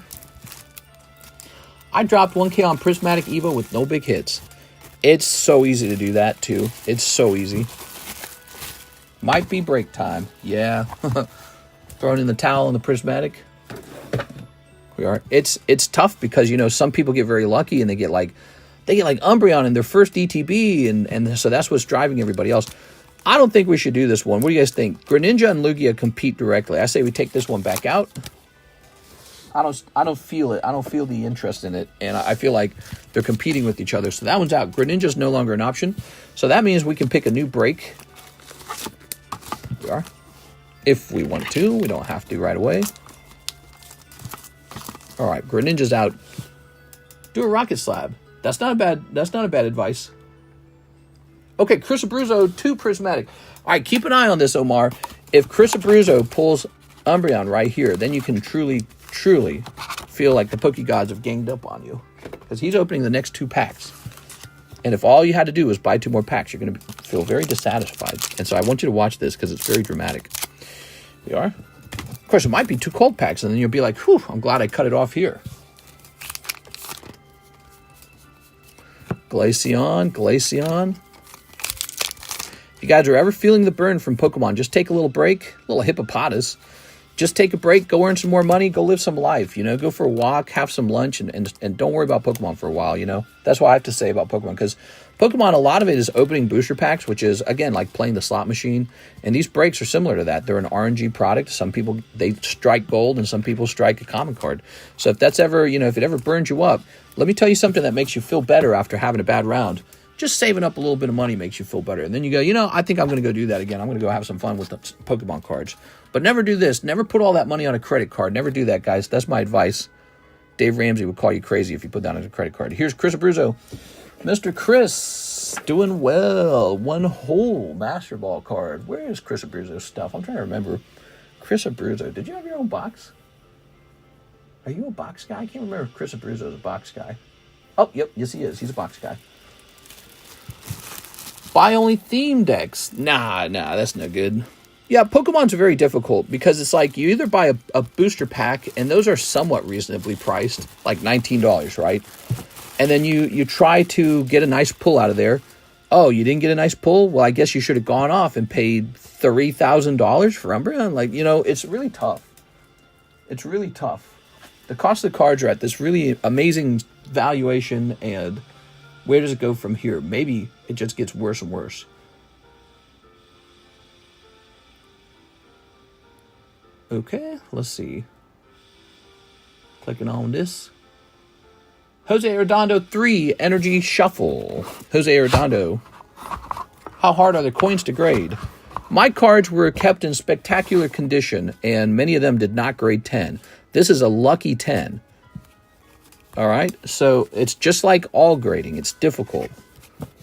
A: I dropped 1K on Prismatic Evo with no big hits. It's so easy to do that, too. It's so easy. Might be break time. Yeah. Throwing in the towel on the Prismatic. We are. It's tough because, you know, some people get very lucky and they get like Umbreon in their first ETB, and so that's what's driving everybody else. I don't think we should do this one. What do you guys think? Greninja and Lugia compete directly. I say we take this one back out. I don't feel it. I don't feel the interest in it, and I feel like they're competing with each other. So that one's out. Greninja's no longer an option. So that means we can pick a new break. We are. If we want to, we don't have to right away. All right, Greninja's out. Do a Rocket Slab. That's not a bad advice. Okay, Chris Abruzzo, 2 Prismatic. All right, keep an eye on this, Omar. If Chris Abruzzo pulls Umbreon right here, then you can truly feel like the Pokegods have ganged up on you. Because he's opening the next 2 packs. And if all you had to do was buy 2 more packs, you're going to feel very dissatisfied. And so I want you to watch this because it's very dramatic. We are. Of course, it might be 2 cold packs, and then you'll be like, whew, I'm glad I cut it off here. Glaceon. If you guys are ever feeling the burn from Pokemon, just take a little break, a little hippopotamus. Just take a break, go earn some more money, go live some life, you know, go for a walk, have some lunch, and don't worry about Pokemon for a while, you know. That's what I have to say about Pokemon, because Pokemon, a lot of it is opening booster packs, which is, again, like playing the slot machine, and these breaks are similar to that. They're an RNG product. Some people, they strike gold, and some people strike a common card. So if that's ever, you know, if it ever burns you up, let me tell you something that makes you feel better after having a bad round. Just saving up a little bit of money makes you feel better. And then you go, you know, I think I'm going to go do that again. I'm going to go have some fun with the Pokemon cards. But never do this. Never put all that money on a credit card. Never do that, guys. That's my advice. Dave Ramsey would call you crazy if you put that on a credit card. Here's Chris Abruzzo. Mr. Chris, doing well. 1 whole Master Ball card. Where is Chris Abruzzo's stuff? I'm trying to remember. Chris Abruzzo, did you have your own box? Are you a box guy? I can't remember if Chris Abruzzo's a box guy. Oh, yep. Yes, he is. He's a box guy. Buy only theme decks. Nah, that's no good. Yeah, Pokemon's very difficult because it's like you either buy a booster pack, and those are somewhat reasonably priced, like $19, right? And then you try to get a nice pull out of there. Oh, you didn't get a nice pull? Well, I guess you should have gone off and paid $3,000 for Umbreon. Like, you know, it's really tough. It's really tough. The cost of the cards are at this really amazing valuation, and where does it go from here? Maybe it just gets worse and worse. Okay, let's see. Clicking on this. Jose Arredondo 3 Energy Shuffle. Jose Arredondo. How hard are the coins to grade? My cards were kept in spectacular condition, and many of them did not grade 10. This is a lucky 10. All right. So it's just like all grading. It's difficult.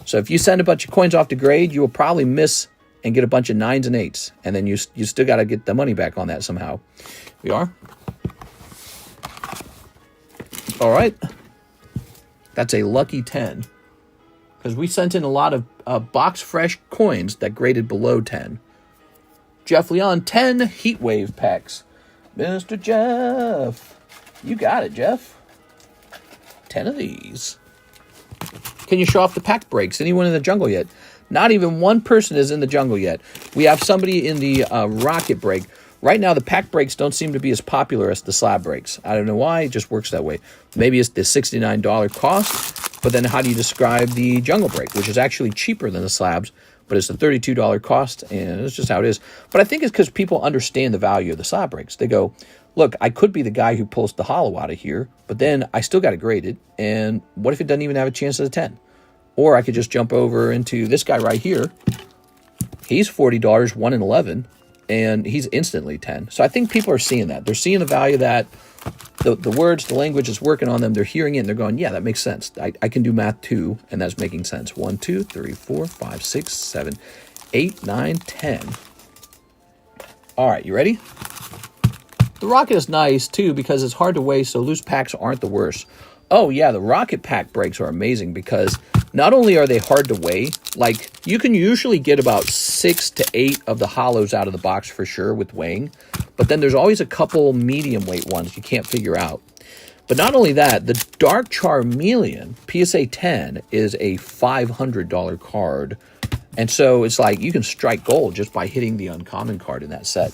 A: So if you send a bunch of coins off to grade, you will probably miss and get a bunch of 9s and 8s. And then you still got to get the money back on that somehow. We are. All right. That's a lucky 10. Because we sent in a lot of box fresh coins that graded below 10. Jeff Leon, 10 heat wave packs. Mr. Jeff. You got it, Jeff. 10 of these. Can you show off the pack breaks? Anyone in the jungle yet? Not even one person is in the jungle yet. We have somebody in the rocket break. Right now, the pack breaks don't seem to be as popular as the slab breaks. I don't know why. It just works that way. Maybe it's the $69 cost, but then how do you describe the jungle break, which is actually cheaper than the slabs, but it's a $32 cost, and it's just how it is. But I think it's because people understand the value of the slab breaks. They go, look, I could be the guy who pulls the holo out of here, but then I still got to grade it, and what if it doesn't even have a chance at a 10? Or I could just jump over into this guy right here. He's $40, 1 in 11, and he's instantly 10. So I think people are seeing that. They're seeing the value that the words, the language is working on them. They're hearing it, and they're going, yeah, that makes sense. I can do math too, and that's making sense. 1, 2, 3, 4, 5, 6, 7, 8, 9, 10. All right, you ready? The rocket is nice, too, because it's hard to weigh, so loose packs aren't the worst. Oh, yeah, the rocket pack breaks are amazing because not only are they hard to weigh, like, you can usually get about 6 to 8 of the holos out of the box for sure with weighing, but then there's always a couple medium weight ones you can't figure out. But not only that, the Dark Charmeleon PSA 10 is a $500 card, and so it's like you can strike gold just by hitting the uncommon card in that set.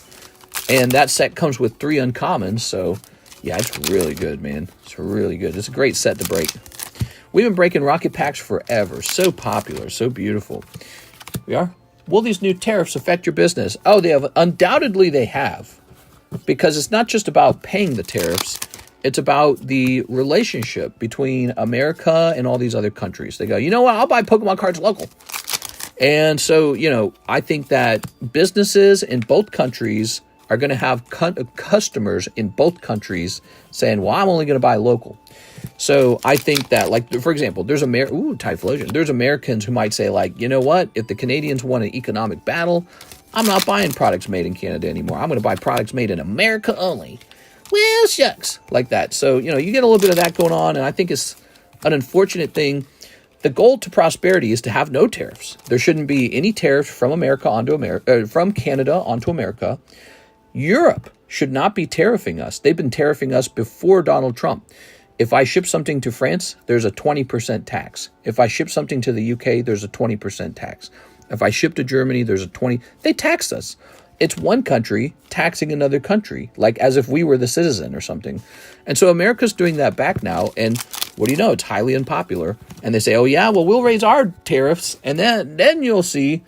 A: And that set comes with 3 uncommons, so yeah, it's really good, man. It's really good. It's a great set to break. We've been breaking rocket packs forever. So popular, so beautiful. We are. Will these new tariffs affect your business? Oh, they have. Undoubtedly, they have. Because it's not just about paying the tariffs. It's about the relationship between America and all these other countries. They go, you know what? I'll buy Pokemon cards local. And so, you know, I think that businesses in both countries are going to have customers in both countries saying, well, I'm only going to buy local. So I think that, like, for example, there's Typhlosion. There's Americans who might say, like, you know what? If the Canadians won an economic battle, I'm not buying products made in Canada anymore. I'm going to buy products made in America only. Well, shucks. Like that. So, you know, you get a little bit of that going on, and I think it's an unfortunate thing. The goal to prosperity is to have no tariffs. There shouldn't be any tariffs from America onto America, from Canada onto America. Europe should not be tariffing us. They've been tariffing us before Donald Trump. If I ship something to France, there's a 20% tax. If I ship something to the UK, there's a 20% tax. If I ship to Germany, there's a 20%. They tax us. It's one country taxing another country, like as if we were the citizen or something. And so America's doing that back now. And what do you know? It's highly unpopular. And they say, oh, yeah, well, we'll raise our tariffs and then you'll see.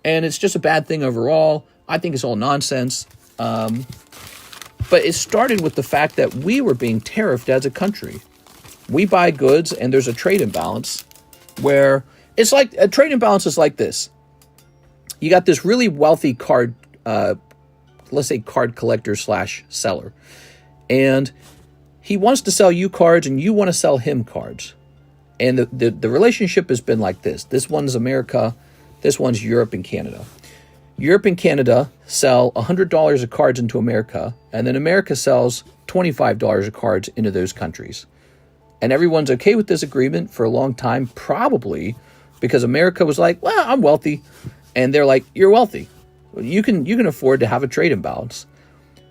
A: And it's just a bad thing overall. I think it's all nonsense. But it started with the fact that we were being tariffed as a country. We buy goods and there's a trade imbalance where it's like a trade imbalance is like this. You got this really wealthy card, let's say card collector / seller. And he wants to sell you cards and you want to sell him cards. And the relationship has been like this. This one's America. This one's Europe and Canada. Europe and Canada sell $100 of cards into America, and then America sells $25 of cards into those countries. And everyone's okay with this agreement for a long time, probably because America was like, well, I'm wealthy. And they're like, you're wealthy. You can afford to have a trade imbalance.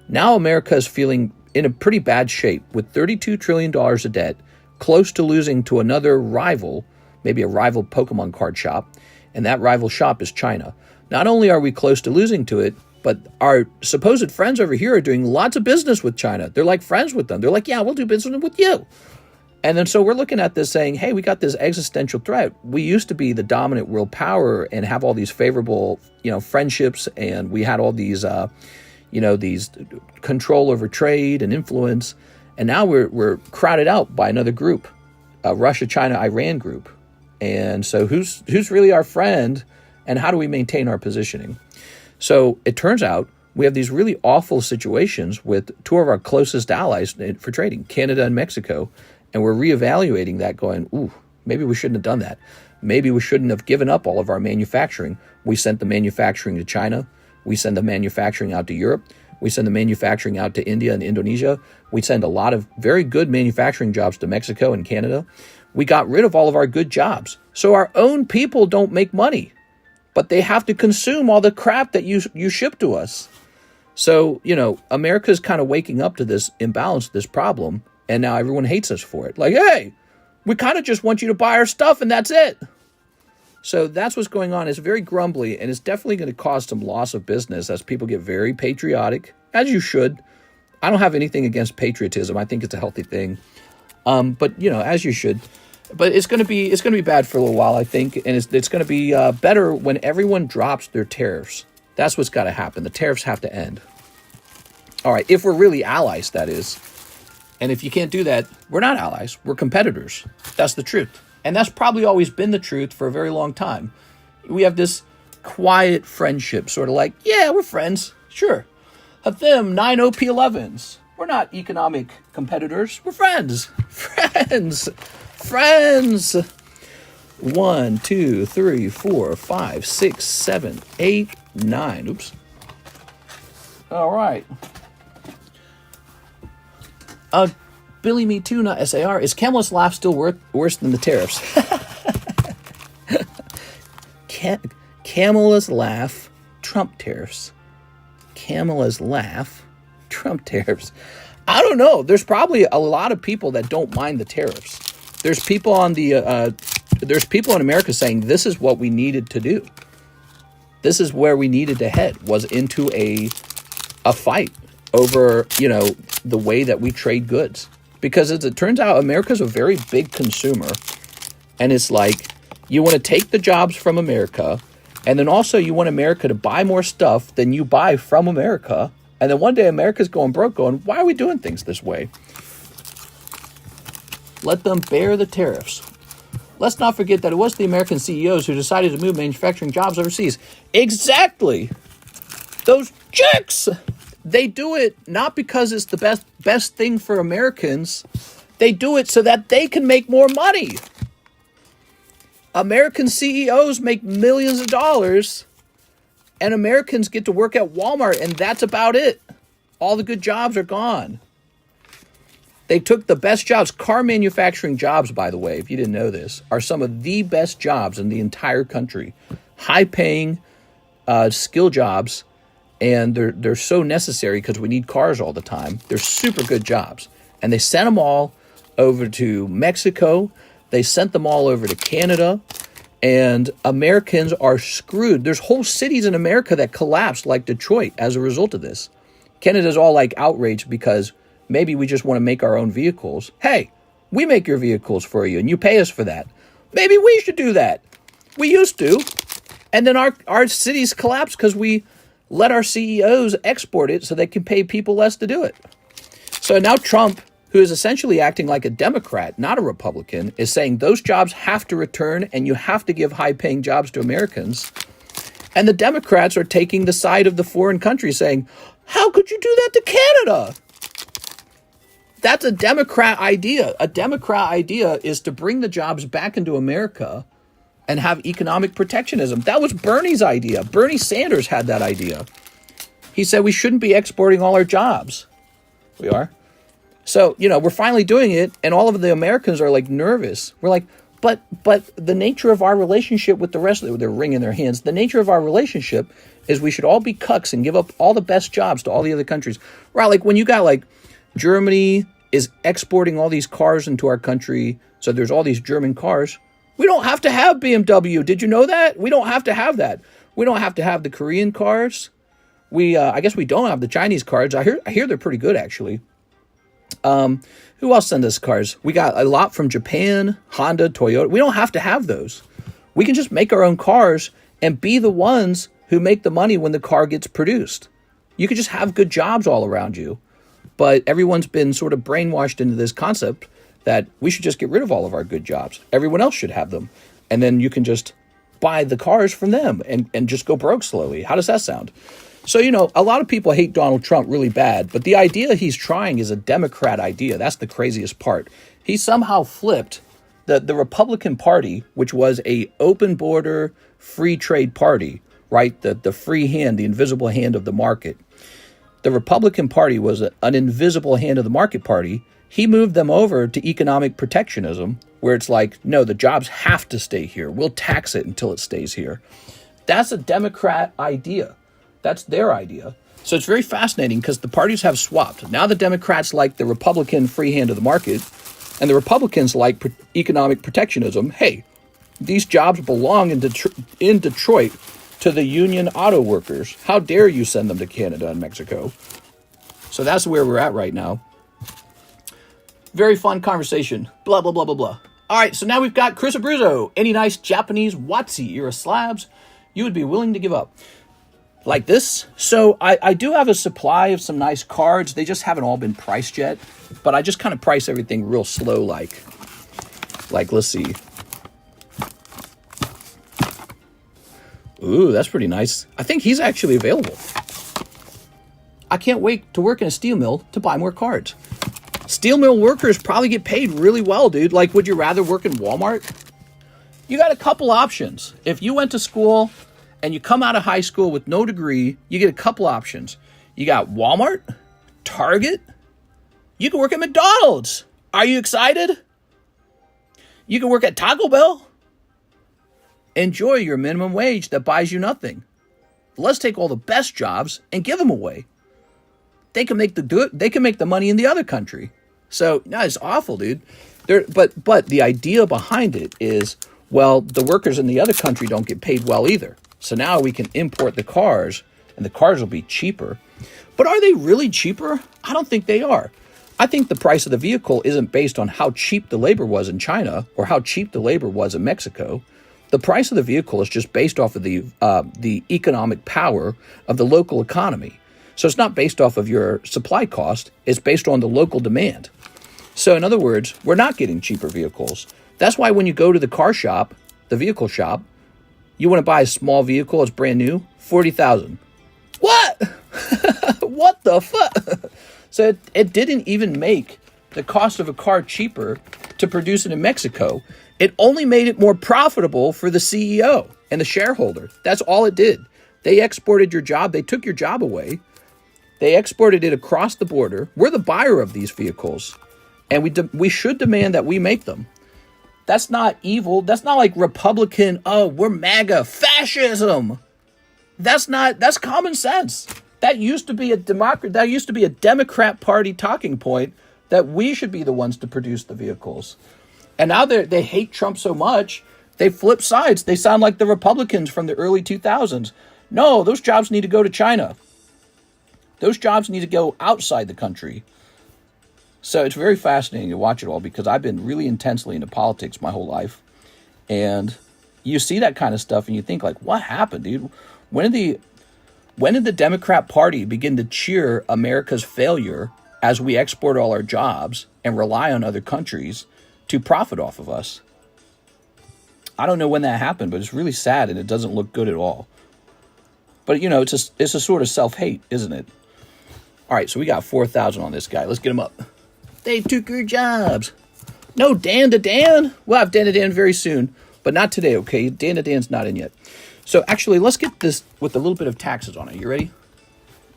A: Now America is feeling in a pretty bad shape with $32 trillion of debt, close to losing to another rival, maybe a rival Pokemon card shop, and that rival shop is China. Not only are we close to losing to it, but our supposed friends over here are doing lots of business with China. They're like friends with them. They're like, yeah, we'll do business with you. And then so we're looking at this saying, hey, we got this existential threat. We used to be the dominant world power and have all these favorable, friendships. And we had all these, these control over trade and influence. And now we're crowded out by another group, a Russia, China, Iran group. And so who's really our friend? And how do we maintain our positioning? So it turns out we have these really awful situations with two of our closest allies for trading, Canada and Mexico. And we're reevaluating that going, ooh, maybe we shouldn't have done that. Maybe we shouldn't have given up all of our manufacturing. We sent the manufacturing to China. We send the manufacturing out to Europe. We send the manufacturing out to India and Indonesia. We send a lot of very good manufacturing jobs to Mexico and Canada. We got rid of all of our good jobs. So our own people don't make money, but they have to consume all the crap that you ship to us. So, America's kind of waking up to this imbalance, this problem, and now everyone hates us for it. Like, hey, we kind of just want you to buy our stuff and that's it. So that's what's going on. It's very grumbly, and it's definitely going to cause some loss of business as people get very patriotic, as you should. I don't have anything against patriotism. I think it's a healthy thing. But as you should. But it's going to be bad for a little while, I think, and it's going to be better when everyone drops their tariffs. That's what's got to happen. The tariffs have to end. All right, if we're really allies, that is. And if you can't do that, we're not allies. We're competitors. That's the truth. And that's probably always been the truth for a very long time. We have this quiet friendship, sort of like, yeah, we're friends. Sure. Have them 9OP11s. We're not economic competitors. We're friends. Friends. 1, 2, 3, 4, 5, 6, 7, 8, 9. Oops. All right. Billy Me Too, not SAR. Is Camel's laugh still worse than the tariffs? Camel's laugh, Trump tariffs. Camel's laugh, Trump tariffs. I don't know. There's probably a lot of people that don't mind the tariffs. There's people on there's people in America saying this is what we needed to do. This is where we needed to head, was into a fight over, the way that we trade goods. Because as it turns out, America's a very big consumer. And it's like, you want to take the jobs from America, and then also you want America to buy more stuff than you buy from America. And then one day America's going broke, going, why are we doing things this way? Let them bear the tariffs. Let's not forget that it was the American CEOs who decided to move manufacturing jobs overseas. Exactly. Those jerks. They do it not because it's the best thing for Americans. They do it so that they can make more money. American CEOs make millions of dollars, and Americans get to work at Walmart, and that's about it. All the good jobs are gone. They took the best jobs. Car manufacturing jobs, by the way, if you didn't know this, are some of the best jobs in the entire country. High-paying, skill jobs, and they're so necessary because we need cars all the time. They're super good jobs. And they sent them all over to Mexico. They sent them all over to Canada. And Americans are screwed. There's whole cities in America that collapsed, like Detroit, as a result of this. Canada's all like outraged because maybe we just want to make our own vehicles. Hey, we make your vehicles for you and you pay us for that. Maybe we should do that. We used to. And then our cities collapsed because we let our CEOs export it so they can pay people less to do it. So now Trump, who is essentially acting like a Democrat, not a Republican, is saying those jobs have to return and you have to give high-paying jobs to Americans. And the Democrats are taking the side of the foreign country saying, how could you do that to Canada? That's a Democrat idea. A Democrat idea is to bring the jobs back into America and have economic protectionism. That was Bernie's idea. Bernie Sanders had that idea. He said we shouldn't be exporting all our jobs. We are. So, we're finally doing it, and all of the Americans are like nervous. We're like, but the nature of our relationship with the rest of them, they're wringing their hands. The nature of our relationship is we should all be cucks and give up all the best jobs to all the other countries. Right? Like when you got like Germany is exporting all these cars into our country, so there's all these German cars. We don't have to have BMW. Did you know that? We don't have to have that. We don't have to have the Korean cars. I guess we don't have the Chinese cars. I hear they're pretty good, actually. Who else sent us cars? We got a lot from Japan, Honda, Toyota. We don't have to have those. We can just make our own cars and be the ones who make the money when the car gets produced. You could just have good jobs all around you. But everyone's been sort of brainwashed into this concept that we should just get rid of all of our good jobs. Everyone else should have them. And then you can just buy the cars from them and just go broke slowly. How does that sound? So, a lot of people hate Donald Trump really bad, but the idea he's trying is a Democrat idea. That's the craziest part. he somehow flipped the Republican Party, which was a open border, free trade party, right? The free hand, the invisible hand of the market. The Republican Party was an invisible hand of the market party. He moved them over to economic protectionism, where it's like, no, the jobs have to stay here. We'll tax it until it stays here. That's a Democrat idea. That's their idea. So it's very fascinating because the parties have swapped. Now the Democrats like the Republican free hand of the market, and the Republicans like economic protectionism. Hey, these jobs belong in Detroit to the union auto workers. How dare you send them to Canada and Mexico? So that's where we're at right now. Very fun conversation. Blah, blah, blah, blah, blah. All right, so now we've got Chris Abruzzo. Any nice Japanese Watsi era slabs you would be willing to give up? Like this. So I do have a supply of some nice cards. They just haven't all been priced yet. But I just kind of price everything real slow like let's see. Ooh, that's pretty nice. I think he's actually available. I can't wait to work in a steel mill to buy more cards. Steel mill workers probably get paid really well, dude. Like, would you rather work in Walmart? You got a couple options. If you went to school and you come out of high school with no degree, you get a couple options. You got Walmart, Target. You can work at McDonald's. Are you excited? You can work at Taco Bell. Enjoy your minimum wage that buys you nothing. Let's take all the best jobs and give them away. They can make the money in the other country. So, no, it's awful, dude. But the idea behind it is, well, the workers in the other country don't get paid well either. So now we can import the cars, and the cars will be cheaper. But are they really cheaper? I don't think they are. I think the price of the vehicle isn't based on how cheap the labor was in China or how cheap the labor was in Mexico. The price of the vehicle is just based off of the economic power of the local economy. So it's not based off of your supply cost. It's based on the local demand. So in other words, we're not getting cheaper vehicles. That's why when you go to the car shop, the vehicle shop, you want to buy a small vehicle, it's brand new, $40,000. What? What the fuck? So it didn't even make the cost of a car cheaper to produce it in Mexico. It only made it more profitable for the CEO and the shareholder. That's all it did. They exported your job. They took your job away. They exported it across the border. We're the buyer of these vehicles, and we should demand that we make them. That's not evil. That's not like Republican, oh, we're MAGA, fascism. That's common sense. That used to be a Democrat Party talking point that we should be the ones to produce the vehicles. And now they hate Trump so much, they flip sides. They sound like the Republicans from the early 2000s. No, those jobs need to go to China. Those jobs need to go outside the country. So it's very fascinating to watch it all because I've been really intensely into politics my whole life. And you see that kind of stuff and you think like, what happened, dude? When did the Democrat Party begin to cheer America's failure as we export all our jobs and rely on other countries to profit off of us? I don't know when that happened, but it's really sad and it doesn't look good at all. But, you know, it's a sort of self-hate, isn't it? All right, so we got 4,000 on this guy. Let's get him up. They took your jobs. No, Dan to Dan. We'll have Dan to Dan very soon, but not today, okay? Dan to Dan's not in yet. So actually, let's get this with a little bit of taxes on it. You ready?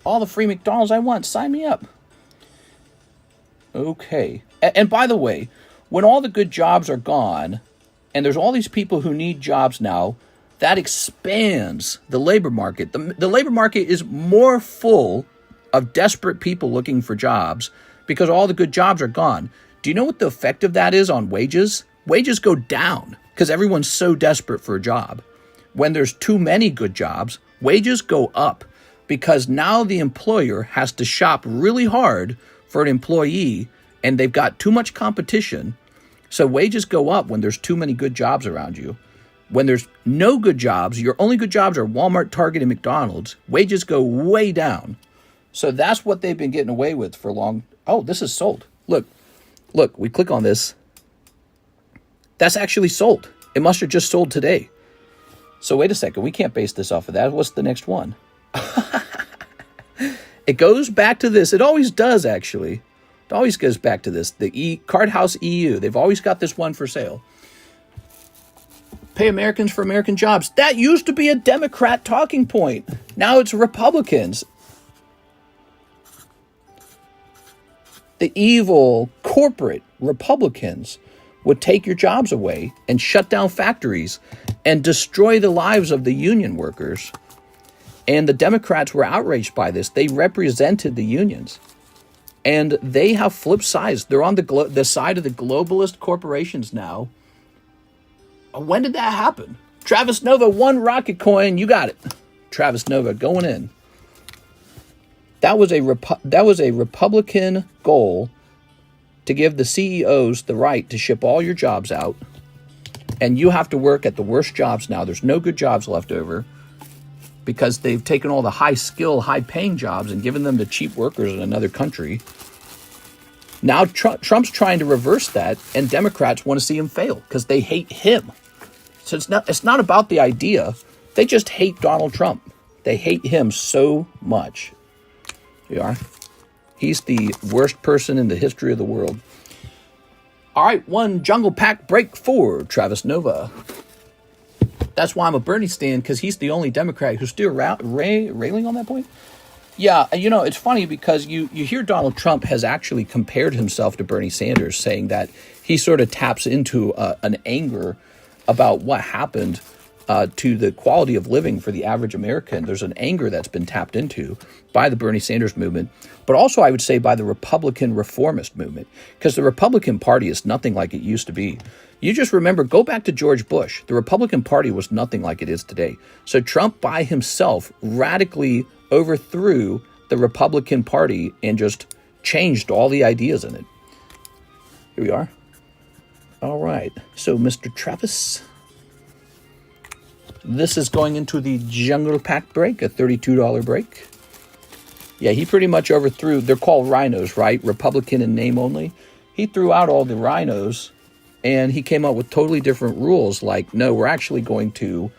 A: All the free McDonald's I want. Sign me up. Okay. And by the way, when all the good jobs are gone, and there's all these people who need jobs now, that expands the labor market. The labor market is more full of desperate people looking for jobs because all the good jobs are gone. Do you know what the effect of that is on wages? Wages go down because everyone's so desperate for a job. When there's too many good jobs, wages go up because now the employer has to shop really hard for an employee and they've got too much competition. So wages go up when there's too many good jobs around you. When there's no good jobs, your only good jobs are Walmart, Target, and McDonald's, wages go way down. So that's what they've been getting away with for long. Oh, this is sold. Look, we click on this. That's actually sold. It must have just sold today. So wait a second. We can't base this off of that. What's the next one? It goes back to this. It always does, actually. It always goes back to this. The Card House EU, they've always got this one for sale. Pay Americans for American jobs. That used to be a Democrat talking point. Now it's Republicans. The evil corporate Republicans would take your jobs away and shut down factories and destroy the lives of the union workers. And the Democrats were outraged by this. They represented the unions. And they have flipped sides. They're on the side of the globalist corporations now. When did that happen? Travis Nova, 1 rocket coin. You got it. Travis Nova going in. That was a Republican goal to give the CEOs the right to ship all your jobs out. And you have to work at the worst jobs now. There's no good jobs left over because they've taken all the high-skill, high-paying jobs and given them to cheap workers in another country. Now Trump's trying to reverse that, and Democrats want to see him fail because they hate him. So it's not about the idea. They just hate Donald Trump. They hate him so much. Here you are. He's the worst person in the history of the world. All right, 1 Jungle Pack break for Travis Nova. That's why I'm a Bernie stan, because he's the only Democrat who's still railing on that point. Yeah, it's funny because you hear Donald Trump has actually compared himself to Bernie Sanders, saying that he sort of taps into an anger about what happened to the quality of living for the average American. There's an anger that's been tapped into by the Bernie Sanders movement, but also I would say by the Republican reformist movement, because the Republican Party is nothing like it used to be. You just remember, go back to George Bush. The Republican Party was nothing like it is today. So Trump by himself radically overthrew the Republican Party and just changed all the ideas in it. Here we are. All right. So, Mr. Travis, this is going into the Jungle Pack break, a $32 break. Yeah, he pretty much overthrew. They're called rhinos, right? Republican in name only. He threw out all the rhinos, and he came up with totally different rules. Like, no, we're actually going to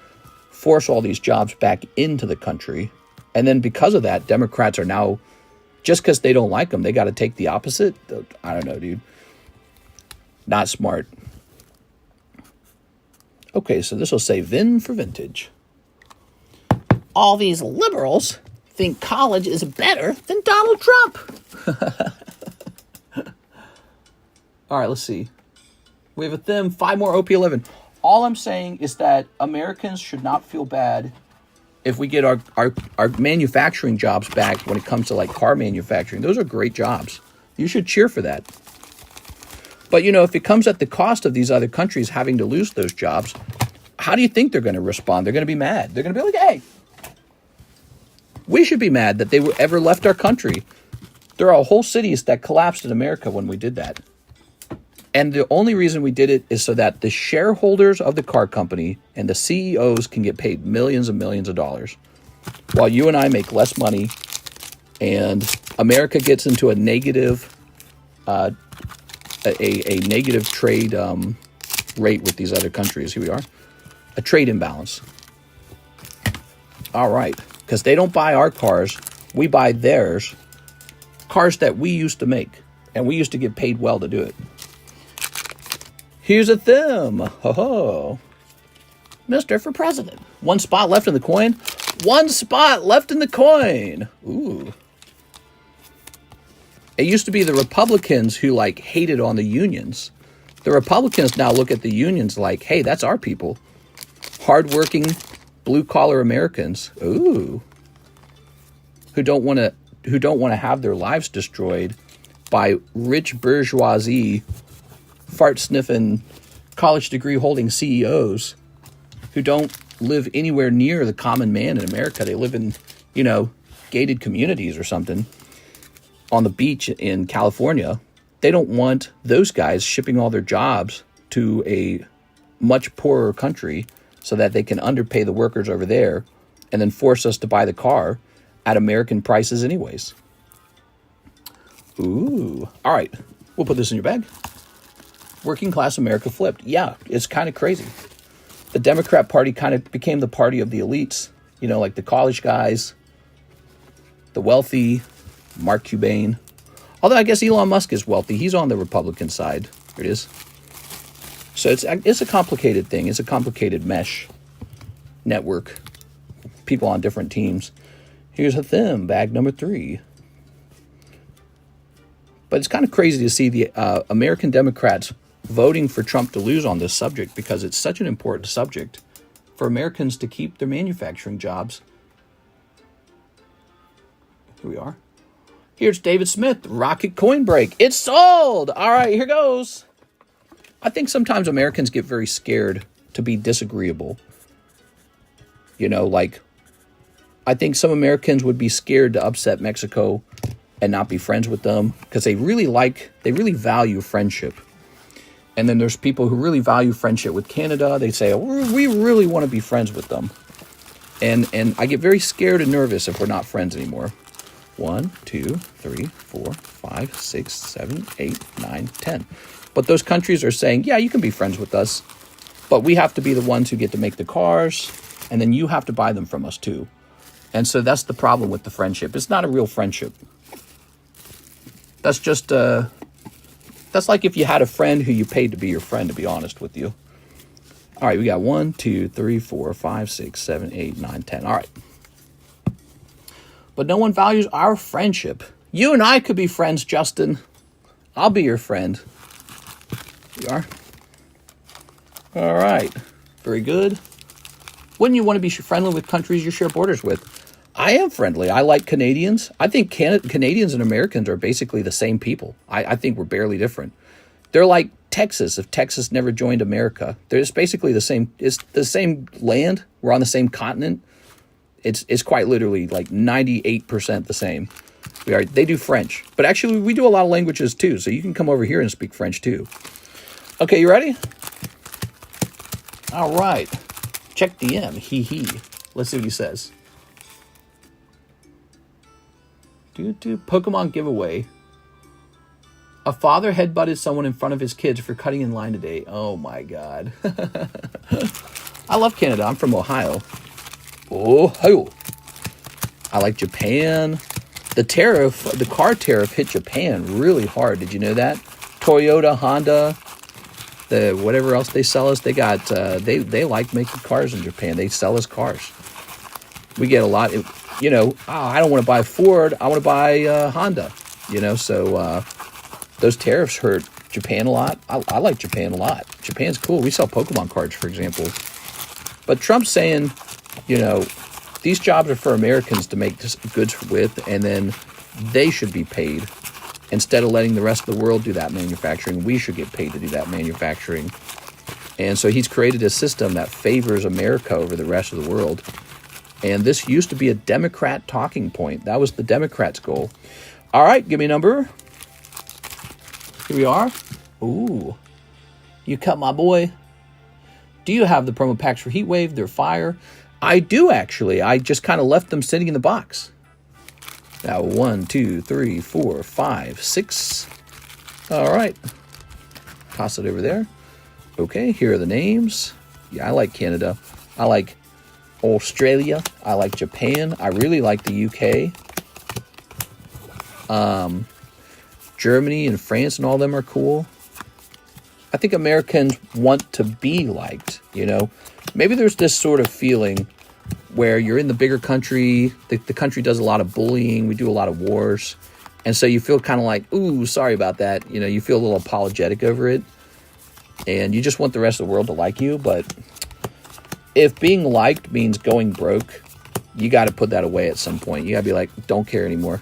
A: force all these jobs back into the country. And then because of that, Democrats are now, just because they don't like them, they got to take the opposite. I don't know, dude. Not smart. Okay, so this will say Vin for vintage. All these liberals think college is better than Donald Trump. All right, let's see. We have a theme, 5 more OP11. All I'm saying is that Americans should not feel bad if we get our manufacturing jobs back when it comes to like car manufacturing. Those are great jobs. You should cheer for that. But, if it comes at the cost of these other countries having to lose those jobs, how do you think they're going to respond? They're going to be mad. They're going to be like, hey, we should be mad that they ever left our country. There are whole cities that collapsed in America when we did that. And the only reason we did it is so that the shareholders of the car company and the CEOs can get paid millions and millions of dollars, while you and I make less money, and America gets into a negative a negative trade rate with these other countries. Here we are. A trade imbalance. All right. Because they don't buy our cars. We buy theirs. Cars that we used to make. And we used to get paid well to do it. Here's a theme. Ho-ho. Mr. for President. 1 spot left in the coin. 1 spot left in the coin. Ooh. It used to be the Republicans who hated on the unions. The Republicans now look at the unions like, hey, that's our people. Hardworking, blue-collar Americans. Ooh. Who don't want to have their lives destroyed by rich bourgeoisie, fart-sniffing, college degree-holding CEOs who don't live anywhere near the common man in America. They live in, gated communities or something on the beach in California. They don't want those guys shipping all their jobs to a much poorer country so that they can underpay the workers over there and then force us to buy the car at American prices anyways. Ooh. All right. We'll put this in your bag. Working class America flipped. Yeah, it's kind of crazy. The Democrat Party kind of became the party of the elites, like the college guys, the wealthy, Mark Cuban. Although I guess Elon Musk is wealthy. He's on the Republican side. Here it is. So it's a complicated thing. It's a complicated mesh network. People on different teams. Here's a thim, bag number 3. But it's kind of crazy to see the American Democrats voting for Trump to lose on this subject, because it's such an important subject for Americans to keep their manufacturing jobs. Here we are. Here's David Smith, Rocket Coin Break. It's sold! All right, here goes. I think sometimes Americans get very scared to be disagreeable. You know, like, I think some Americans would be scared to upset Mexico and not be friends with them, because they really value friendship. And then there's people who really value friendship with Canada. They say, oh, we really want to be friends with them. And I get very scared and nervous if we're not friends anymore. 1, 2, 3, 4, 5, 6, 7, 8, 9, 10. But those countries are saying, yeah, you can be friends with us, but we have to be the ones who get to make the cars, and then you have to buy them from us too. And so that's the problem with the friendship. It's not a real friendship. That's just, that's like if you had a friend who you paid to be your friend, to be honest with you. All right, we got 1, 2, 3, 4, 5, 6, 7, 8, 9, 10. All right. But no one values our friendship. You and I could be friends, Justin. I'll be your friend. You are. All right. Very good. Wouldn't you want to be friendly with countries you share borders with? I am friendly. I like Canadians. I think Canadians and Americans are basically the same people. I think we're barely different. They're like Texas if Texas never joined America. They're just basically the same. It's the same land. We're on the same continent. It's quite literally like 98% the same. They do French. But actually, we do a lot of languages too. So you can come over here and speak French too. Okay, you ready? All right. Check DM. Hee hee. Let's see what he says. Pokemon giveaway. A father headbutted someone in front of his kids for cutting in line today. Oh my God. I love Canada. I'm from Ohio. Ohio. I like Japan. The car tariff hit Japan really hard. Did you know that? Toyota, Honda, whatever else they sell us, they got they like making cars in Japan. They sell us cars. We get a lot. I don't want to buy Ford. I want to buy Honda. So those tariffs hurt Japan a lot. I like Japan a lot. Japan's cool. We sell Pokemon cards, for example. But Trump's saying, these jobs are for Americans to make goods with, and then they should be paid. Instead of letting the rest of the world do that manufacturing, we should get paid to do that manufacturing. And so he's created a system that favors America over the rest of the world. And this used to be a Democrat talking point. That was the Democrats' goal. All right, give me a number. Here we are. Ooh. You cut my boy. Do you have the promo packs for Heatwave? They're fire. I do, actually. I just kind of left them sitting in the box. Now, 1, 2, 3, 4, 5, 6. All right. Toss it over there. Okay, here are the names. Yeah, I like Canada. I like Australia. I like Japan. I really like the UK. Germany and France and all them are cool. I think Americans want to be liked, Maybe there's this sort of feeling where you're in the bigger country, the country does a lot of bullying, we do a lot of wars, and so you feel kind of like, ooh, sorry about that. You feel a little apologetic over it, and you just want the rest of the world to like you. But if being liked means going broke, you got to put that away at some point. You got to be like, don't care anymore.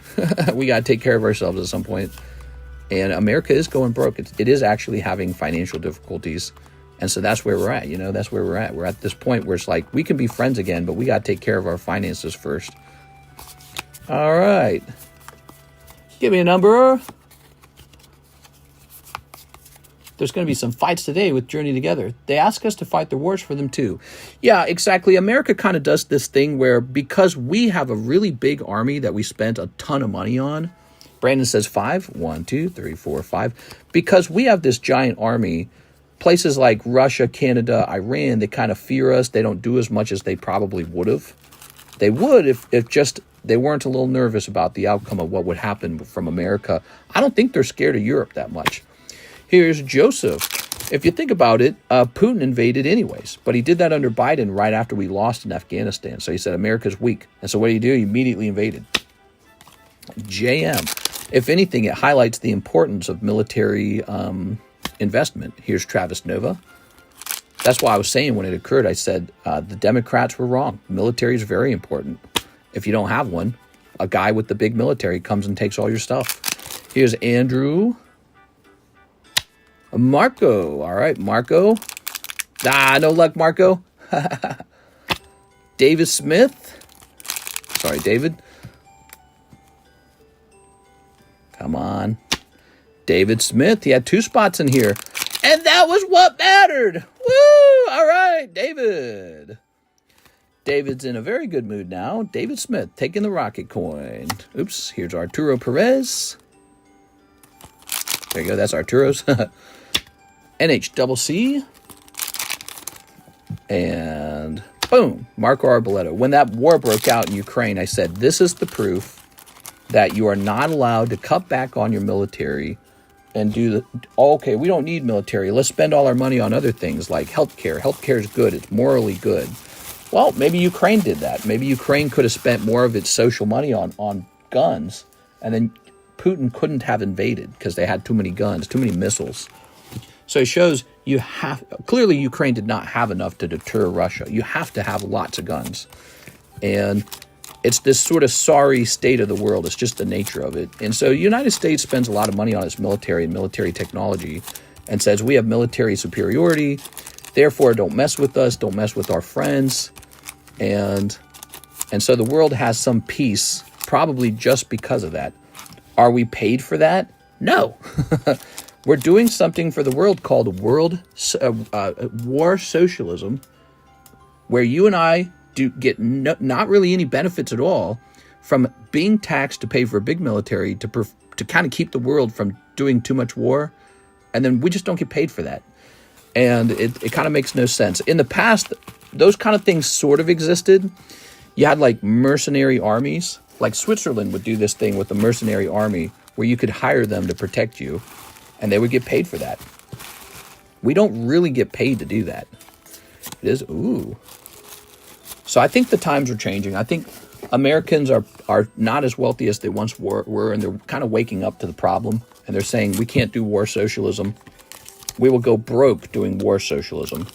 A: We got to take care of ourselves at some point. And America is going broke. It is actually having financial difficulties. And so that's where we're at, that's where we're at. We're at this point where it's like, we can be friends again, but we got to take care of our finances first. All right. Give me a number. There's going to be some fights today with Journey Together. They ask us to fight their wars for them too. Yeah, exactly. America kind of does this thing where, because we have a really big army that we spent a ton of money on. Brandon says 5. 1, 2, 3, 4, 5. Because we have this giant army, places like Russia, Canada, Iran, they kind of fear us. They don't do as much as they probably would have. They would if just they weren't a little nervous about the outcome of what would happen from America. I don't think they're scared of Europe that much. Here's Joseph. If you think about it, Putin invaded anyways, but he did that under Biden right after we lost in Afghanistan. So he said America's weak. And so what do? He immediately invaded. JM. If anything, it highlights the importance of military investment. Here's Travis Nova. That's why I was saying when it occurred, I said the Democrats were wrong. Military is very important. If you don't have one, a guy with the big military comes and takes all your stuff. Here's Andrew. Marco. All right, Marco. No luck, Marco. David Smith. Sorry, David. Come on. David Smith. He had 2 spots in here. And that was what mattered. Woo! All right, David. David's in a very good mood now. David Smith taking the rocket coin. Oops, here's Arturo Perez. There you go, that's Arturo's. NHCC. And boom, Marco Arboleto. When that war broke out in Ukraine, I said, this is the proof that you are not allowed to cut back on your military and do the, okay, we don't need military. Let's spend all our money on other things like healthcare. Healthcare is good. It's morally good. Well, maybe Ukraine did that. Maybe Ukraine could have spent more of its social money on guns, and then Putin couldn't have invaded because they had too many guns, too many missiles. So it shows you have, clearly Ukraine did not have enough to deter Russia. You have to have lots of guns. And it's this sort of sorry state of the world. It's just the nature of it. And so the United States spends a lot of money on its military and military technology and says we have military superiority. Therefore, don't mess with us. Don't mess with our friends. And so the world has some peace, probably just because of that. Are we paid for that? No. We're doing something for the world called war socialism, where you and I do get not really any benefits at all from being taxed to pay for a big military to kind of keep the world from doing too much war, and then we just don't get paid for that. And it kind of makes no sense. In the past, those kind of things sort of existed. You had like mercenary armies. Like Switzerland would do this thing with the mercenary army where you could hire them to protect you, and they would get paid for that. We don't really get paid to do that. It is, ooh. So I think the times are changing. I think Americans are not as wealthy as they once were, and they're kind of waking up to the problem. And they're saying, we can't do war socialism. We will go broke doing war socialism.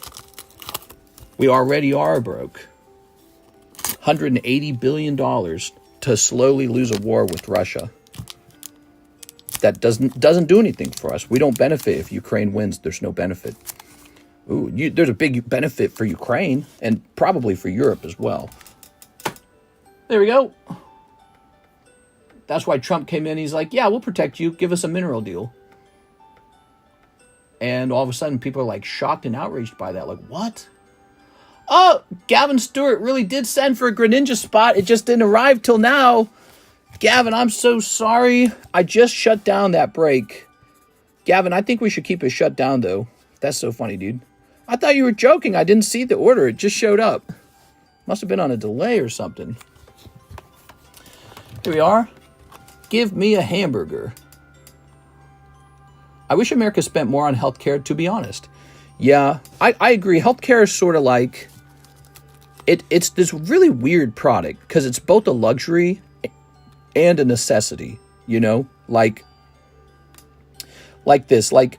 A: We already are broke. $180 billion to slowly lose a war with Russia. That doesn't do anything for us. We don't benefit if Ukraine wins. There's no benefit. Ooh, there's a big benefit for Ukraine and probably for Europe as well. There we go. That's why Trump came in. He's like, yeah, we'll protect you. Give us a mineral deal. And all of a sudden, people are like shocked and outraged by that. Like, what? Oh, Gavin Stewart really did send for a Greninja spot. It just didn't arrive till now. Gavin, I'm so sorry. I just shut down that break. Gavin, I think we should keep it shut down, though. That's so funny, dude. I thought you were joking. I didn't see the order. It just showed up. Must have been on a delay or something. Here we are. Give me a hamburger. I wish America spent more on healthcare, to be honest. Yeah, I agree. Healthcare is sort of like... It's this really weird product because it's both a luxury and a necessity, you know? Like this. Like,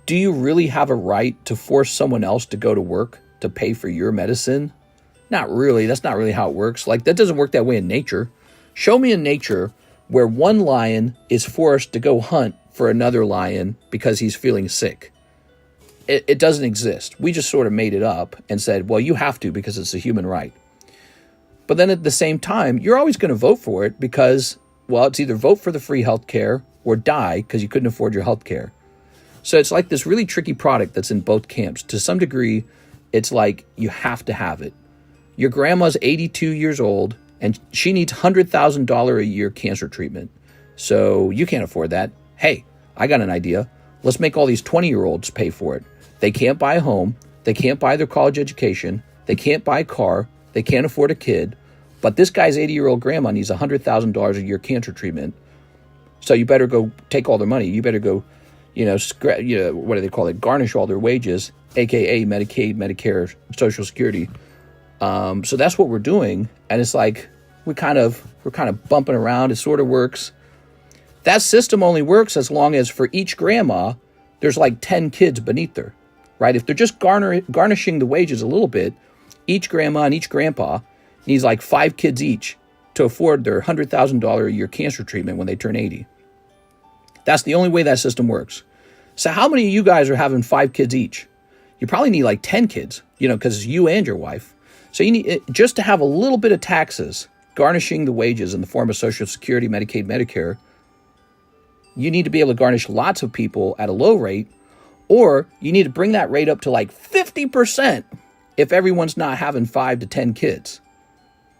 A: do you really have a right to force someone else to go to work to pay for your medicine? Not really. That's not really how it works. Like, that doesn't work that way in nature. Show me in nature where one lion is forced to go hunt for another lion because he's feeling sick. It doesn't exist. We just sort of made it up and said, well, you have to because it's a human right. But then at the same time, you're always going to vote for it because, well, it's either vote for the free health care or die because you couldn't afford your health care. So it's like this really tricky product that's in both camps. To some degree, it's like you have to have it. Your grandma's 82 years old and she needs $100,000 a year cancer treatment. So you can't afford that. Hey, I got an idea. Let's make all these 20-year-olds pay for it. They can't buy a home. They can't buy their college education. They can't buy a car. They can't afford a kid. But this guy's 80-year-old grandma needs $100,000 a year cancer treatment. So you better go take all their money. You better go, what do they call it? Garnish all their wages, aka Medicaid, Medicare, Social Security. So that's what we're doing, and it's like we're kind of bumping around. It sort of works. That system only works as long as for each grandma, there's like 10 kids beneath her, right? If they're just garnishing the wages a little bit, each grandma and each grandpa needs like 5 kids each to afford their $100,000 a year cancer treatment when they turn 80. That's the only way that system works. So how many of you guys are having 5 kids each? You probably need like 10 kids, because it's you and your wife. So you need, just to have a little bit of taxes, garnishing the wages in the form of Social Security, Medicaid, Medicare, you need to be able to garnish lots of people at a low rate, or you need to bring that rate up to like 50% if everyone's not having 5 to 10 kids.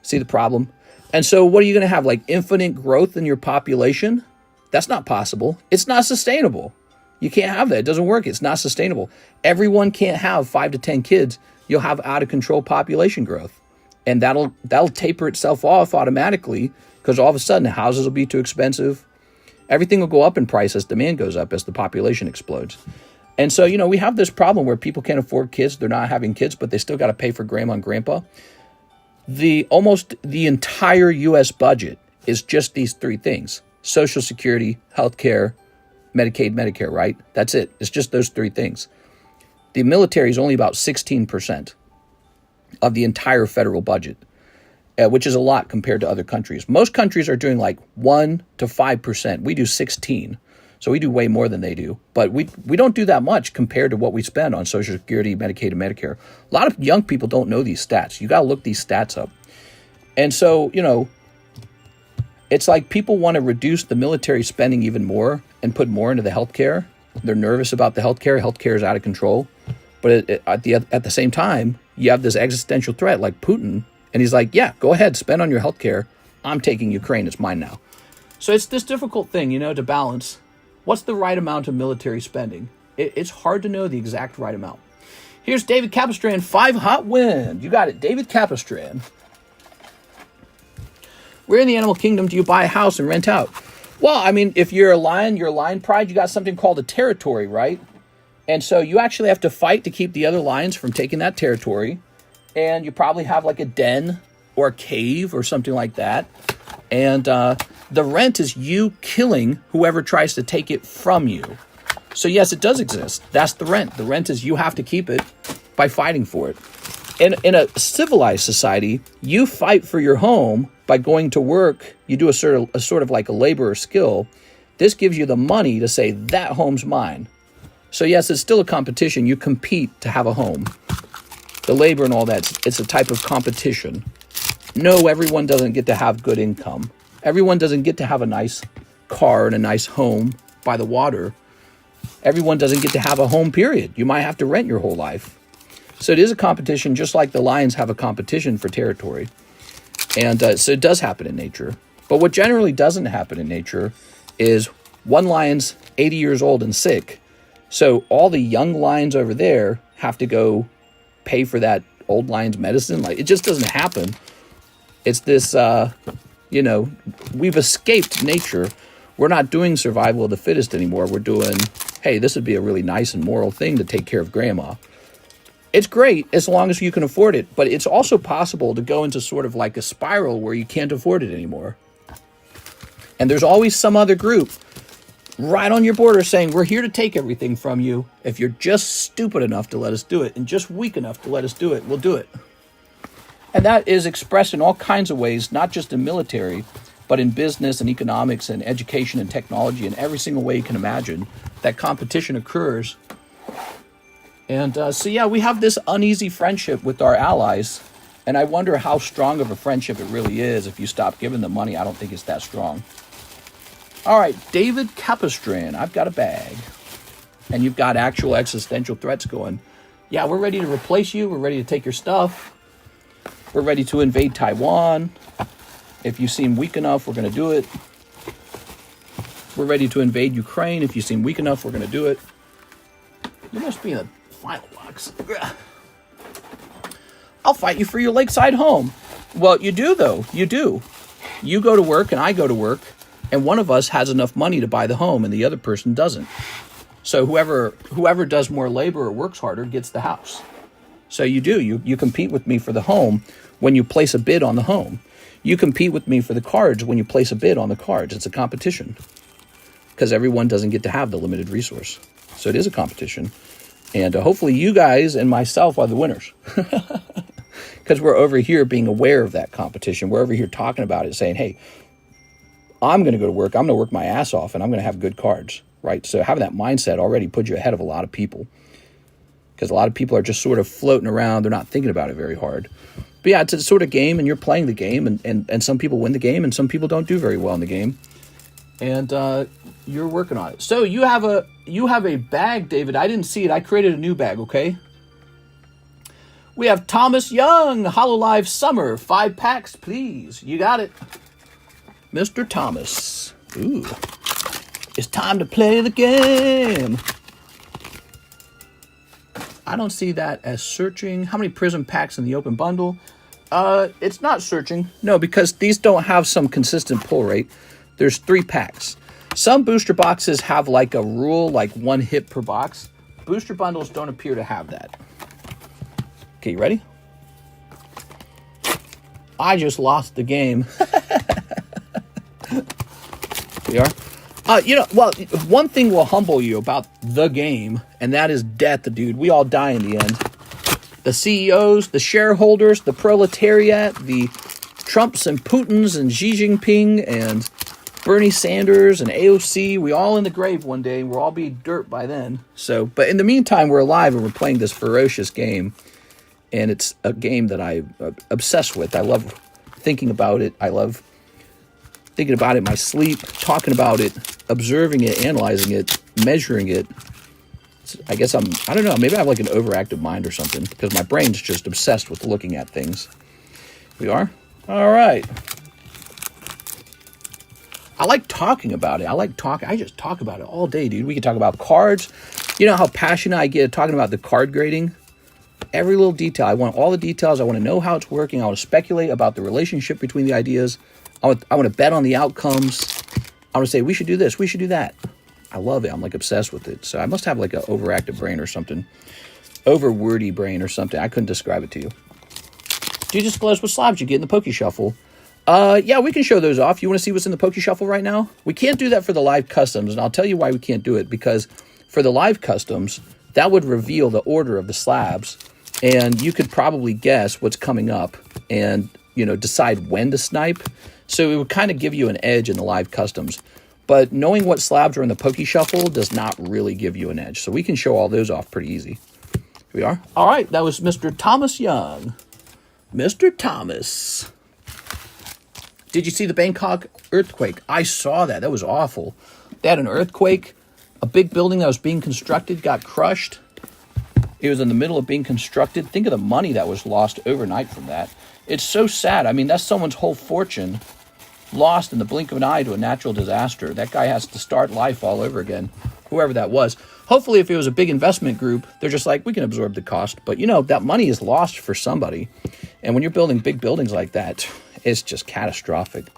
A: See the problem? And so what are you going to have, like infinite growth in your population? That's not possible. It's not sustainable. You can't have that. It doesn't work. It's not sustainable. Everyone can't have 5 to 10 kids. You'll have out of control population growth. And that'll taper itself off automatically, because all of a sudden the houses will be too expensive. Everything will go up in price as demand goes up, as the population explodes. And so, we have this problem where people can't afford kids. They're not having kids, but they still got to pay for grandma and grandpa. Almost the entire U.S. budget is just these 3 things: Social Security, healthcare, Medicaid, Medicare, right? That's it. It's just those 3 things. The military is only about 16% of the entire federal budget, which is a lot compared to other countries. Most countries are doing like 1 to 5%. We do 16. So we do way more than they do. But we don't do that much compared to what we spend on Social Security, Medicaid, and Medicare. A lot of young people don't know these stats. You got to look these stats up. And so, it's like people want to reduce the military spending even more and put more into the healthcare. They're nervous about the healthcare. Healthcare is out of control. But at the same time, you have this existential threat like Putin. And he's like, yeah, go ahead, spend on your healthcare. I'm taking Ukraine. It's mine now. So it's this difficult thing, to balance. What's the right amount of military spending? It's hard to know the exact right amount. Here's David Capistran, 5 hot wind. You got it, David Capistran. Where in the animal kingdom do you buy a house and rent out? Well, I mean, if you're a lion pride, you got something called a territory, right? And so you actually have to fight to keep the other lions from taking that territory. And you probably have like a den or a cave or something like that. And the rent is you killing whoever tries to take it from you. So yes, it does exist. That's the rent. The rent is you have to keep it by fighting for it. In a civilized society, you fight for your home by going to work. You do a sort of like a labor or skill. This gives you the money to say that home's mine. So yes, it's still a competition. You compete to have a home. The labor and all that, it's a type of competition. No, everyone doesn't get to have good income. Everyone doesn't get to have a nice car and a nice home by the water. Everyone doesn't get to have a home, period. You might have to rent your whole life. So it is a competition, just like the lions have a competition for territory. And so it does happen in nature. But what generally doesn't happen in nature is one lion's 80 years old and sick. So all the young lions over there have to go pay for that old lion's medicine. Like, it just doesn't happen. It's this, we've escaped nature. We're not doing survival of the fittest anymore. We're doing, hey, this would be a really nice and moral thing to take care of grandma. It's great as long as you can afford it, but it's also possible to go into sort of like a spiral where you can't afford it anymore. And there's always some other group right on your border saying, we're here to take everything from you. If you're just stupid enough to let us do it and just weak enough to let us do it, we'll do it. And that is expressed in all kinds of ways, not just in military, but in business and economics and education and technology, and every single way you can imagine that competition occurs. And so, yeah, we have this uneasy friendship with our allies. And I wonder how strong of a friendship it really is. If you stop giving them money, I don't think it's that strong. All right, David Capistran, I've got a bag. And you've got actual existential threats going. Yeah, we're ready to replace you. We're ready to take your stuff. We're ready to invade Taiwan. If you seem weak enough, we're going to do it. We're ready to invade Ukraine. If you seem weak enough, we're going to do it. You must be in the final box. I'll fight you for your lakeside home. Well, you do, though. You do. You go to work and I go to work, and one of us has enough money to buy the home and the other person doesn't. So whoever does more labor or works harder gets the house. So you do. You compete with me for the home when you place a bid on the home. You compete with me for the cards when you place a bid on the cards. It's a competition because everyone doesn't get to have the limited resource. So it is a competition. And hopefully you guys and myself are the winners. Because we're over here being aware of that competition. We're over here talking about it, saying, hey, I'm going to go to work. I'm going to work my ass off, and I'm going to have good cards, right? So having that mindset already puts you ahead of a lot of people. Because a lot of people are just sort of floating around. They're not thinking about it very hard. But yeah, it's a sort of game, and you're playing the game, and some people win the game, and some people don't do very well in the game. And you're working on it. So you have a bag, David. I didn't see it. I created a new bag, okay? We have Thomas Young, Hololive Summer. 5 packs, please. You got it. Mr. Thomas. Ooh. It's time to play the game. I don't see that as searching. How many Prism packs in the open bundle? It's not searching. No, because these don't have some consistent pull rate. There's 3 packs. Some booster boxes have like a rule, like 1 hit per box. Booster bundles don't appear to have that. Okay, you ready? I just lost the game. We are. Well, one thing will humble you about the game, and that is death, dude. We all die in the end. The CEOs, the shareholders, the proletariat, the Trumps and Putins and Xi Jinping and Bernie Sanders and AOC, we all in the grave one day. We'll all be dirt by then. So, but in the meantime, we're alive and we're playing this ferocious game. And it's a game that I'm obsessed with. I love thinking about it. I love thinking about it in my sleep, talking about it, observing it, analyzing it, measuring it. I guess I don't know, maybe I have like an overactive mind or something because my brain's just obsessed with looking at things. We are? All right. I like talking about it. I just talk about it all day, dude. We can talk about cards. You know how passionate I get talking about the card grading? Every little detail. I want all the details. I want to know how it's working. I want to speculate about the relationship between the ideas. I want to bet on the outcomes. I want to say, we should do this. We should do that. I love it. I'm like obsessed with it. So I must have like an overactive brain or something. Over wordy brain or something. I couldn't describe it to you. Do you disclose what slabs you get in the Poke Shuffle? Yeah, we can show those off. You want to see what's in the Poke Shuffle right now? We can't do that for the live customs. And I'll tell you why we can't do it. Because for the live customs, that would reveal the order of the slabs. And you could probably guess what's coming up and, decide when to snipe. So it would kind of give you an edge in the live customs. But knowing what slabs are in the Poke Shuffle does not really give you an edge. So we can show all those off pretty easy. Here we are. All right, that was Mr. Thomas Young. Mr. Thomas. Did you see the Bangkok earthquake? I saw that. That was awful. They had an earthquake. A big building that was being constructed got crushed. It was in the middle of being constructed. Think of the money that was lost overnight from that. It's so sad. I mean, that's someone's whole fortune lost in the blink of an eye to a natural disaster. That guy has to start life all over again, whoever that was. Hopefully, if it was a big investment group, they're just like, we can absorb the cost. But, that money is lost for somebody. And when you're building big buildings like that, it's just catastrophic.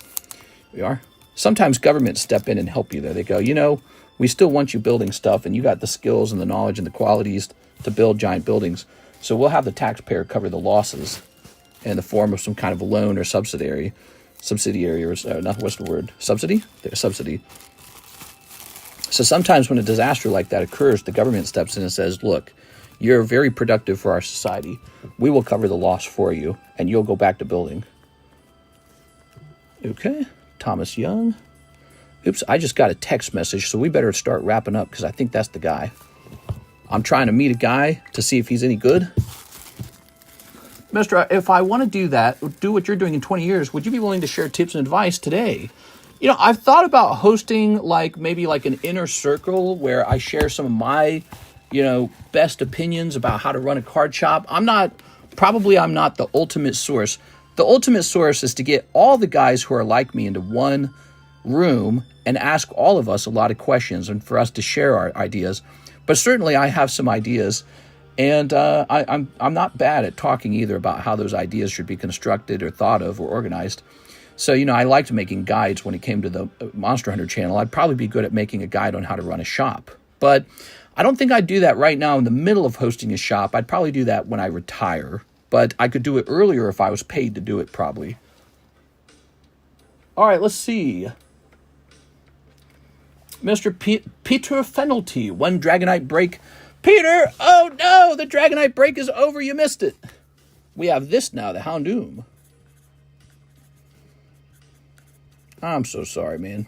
A: We are. Sometimes governments step in and help you there. They go, we still want you building stuff, and you got the skills and the knowledge and the qualities to build giant buildings. So we'll have the taxpayer cover the losses in the form of some kind of a loan or subsidiary, or what's the word? Subsidy? Subsidy. So sometimes when a disaster like that occurs, the government steps in and says, look, you're very productive for our society. We will cover the loss for you, and you'll go back to building. Okay, Thomas Young. Oops, I just got a text message, so we better start wrapping up because I think that's the guy. I'm trying to meet a guy to see if he's any good. Mister, if I want to do what you're doing in 20 years, would you be willing to share tips and advice today? I've thought about hosting maybe an inner circle where I share some of my, best opinions about how to run a card shop. I'm not the ultimate source. The ultimate source is to get all the guys who are like me into one room and ask all of us a lot of questions and for us to share our ideas. But certainly I have some ideas, And I'm not bad at talking either about how those ideas should be constructed or thought of or organized. So, you know, I liked making guides when it came to the Monster Hunter channel. I'd probably be good at making a guide on how to run a shop. But I don't think I'd do that right now in the middle of hosting a shop. I'd probably do that when I retire. But I could do it earlier if I was paid to do it, probably. All right, let's see. Mr. Peter Fenalty, one Dragonite break. Peter, oh no, the Dragonite break is over. You missed it. We have this now, the Houndoom. I'm so sorry, man.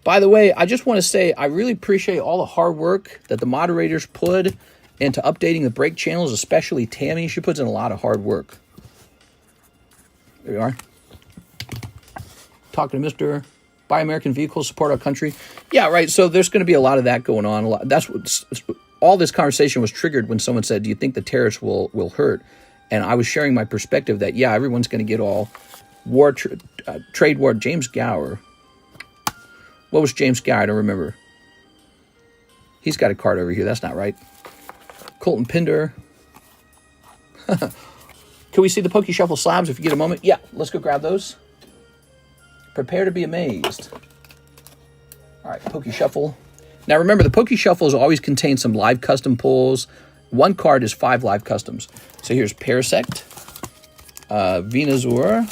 A: By the way, I just want to say I really appreciate all the hard work that the moderators put into updating the break channels, especially Tammy. She puts in a lot of hard work. There we are. Talking to Mr. Buy American Vehicles, Support Our Country. Yeah, right. So there's going to be a lot of that going on. That's what all this conversation was triggered when someone said, do you think the tariffs will hurt? And I was sharing my perspective that, yeah, everyone's going to get all trade war. James Gower. What was James Gower? I don't remember. He's got a card over here. That's not right. Colton Pinder. Can we see the Poke Shuffle slabs if you get a moment? Yeah, let's go grab those. Prepare to be amazed. All right, Poke Shuffle. Now remember, the Poke Shuffles always contain some live custom pulls. One card is 5 live customs. So here's Parasect, Venusaur,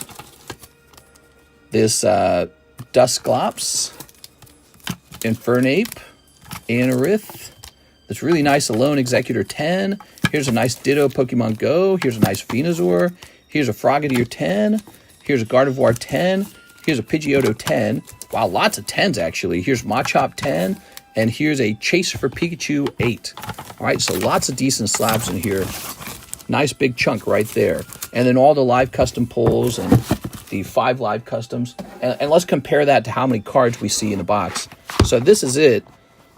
A: this Dusclops, Infernape, Anorith. That's really nice Alone Executor 10. Here's a nice Ditto Pokemon Go. Here's a nice Venusaur. Here's a Frogadier 10. Here's a Gardevoir 10. Here's a Pidgeotto 10. Wow, lots of 10s actually. Here's Machop 10. And here's a Chase for Pikachu 8. All right, so lots of decent slabs in here. Nice big chunk right there. And then all the live custom pulls and the 5 live customs. And let's compare that to how many cards we see in the box. So this is it.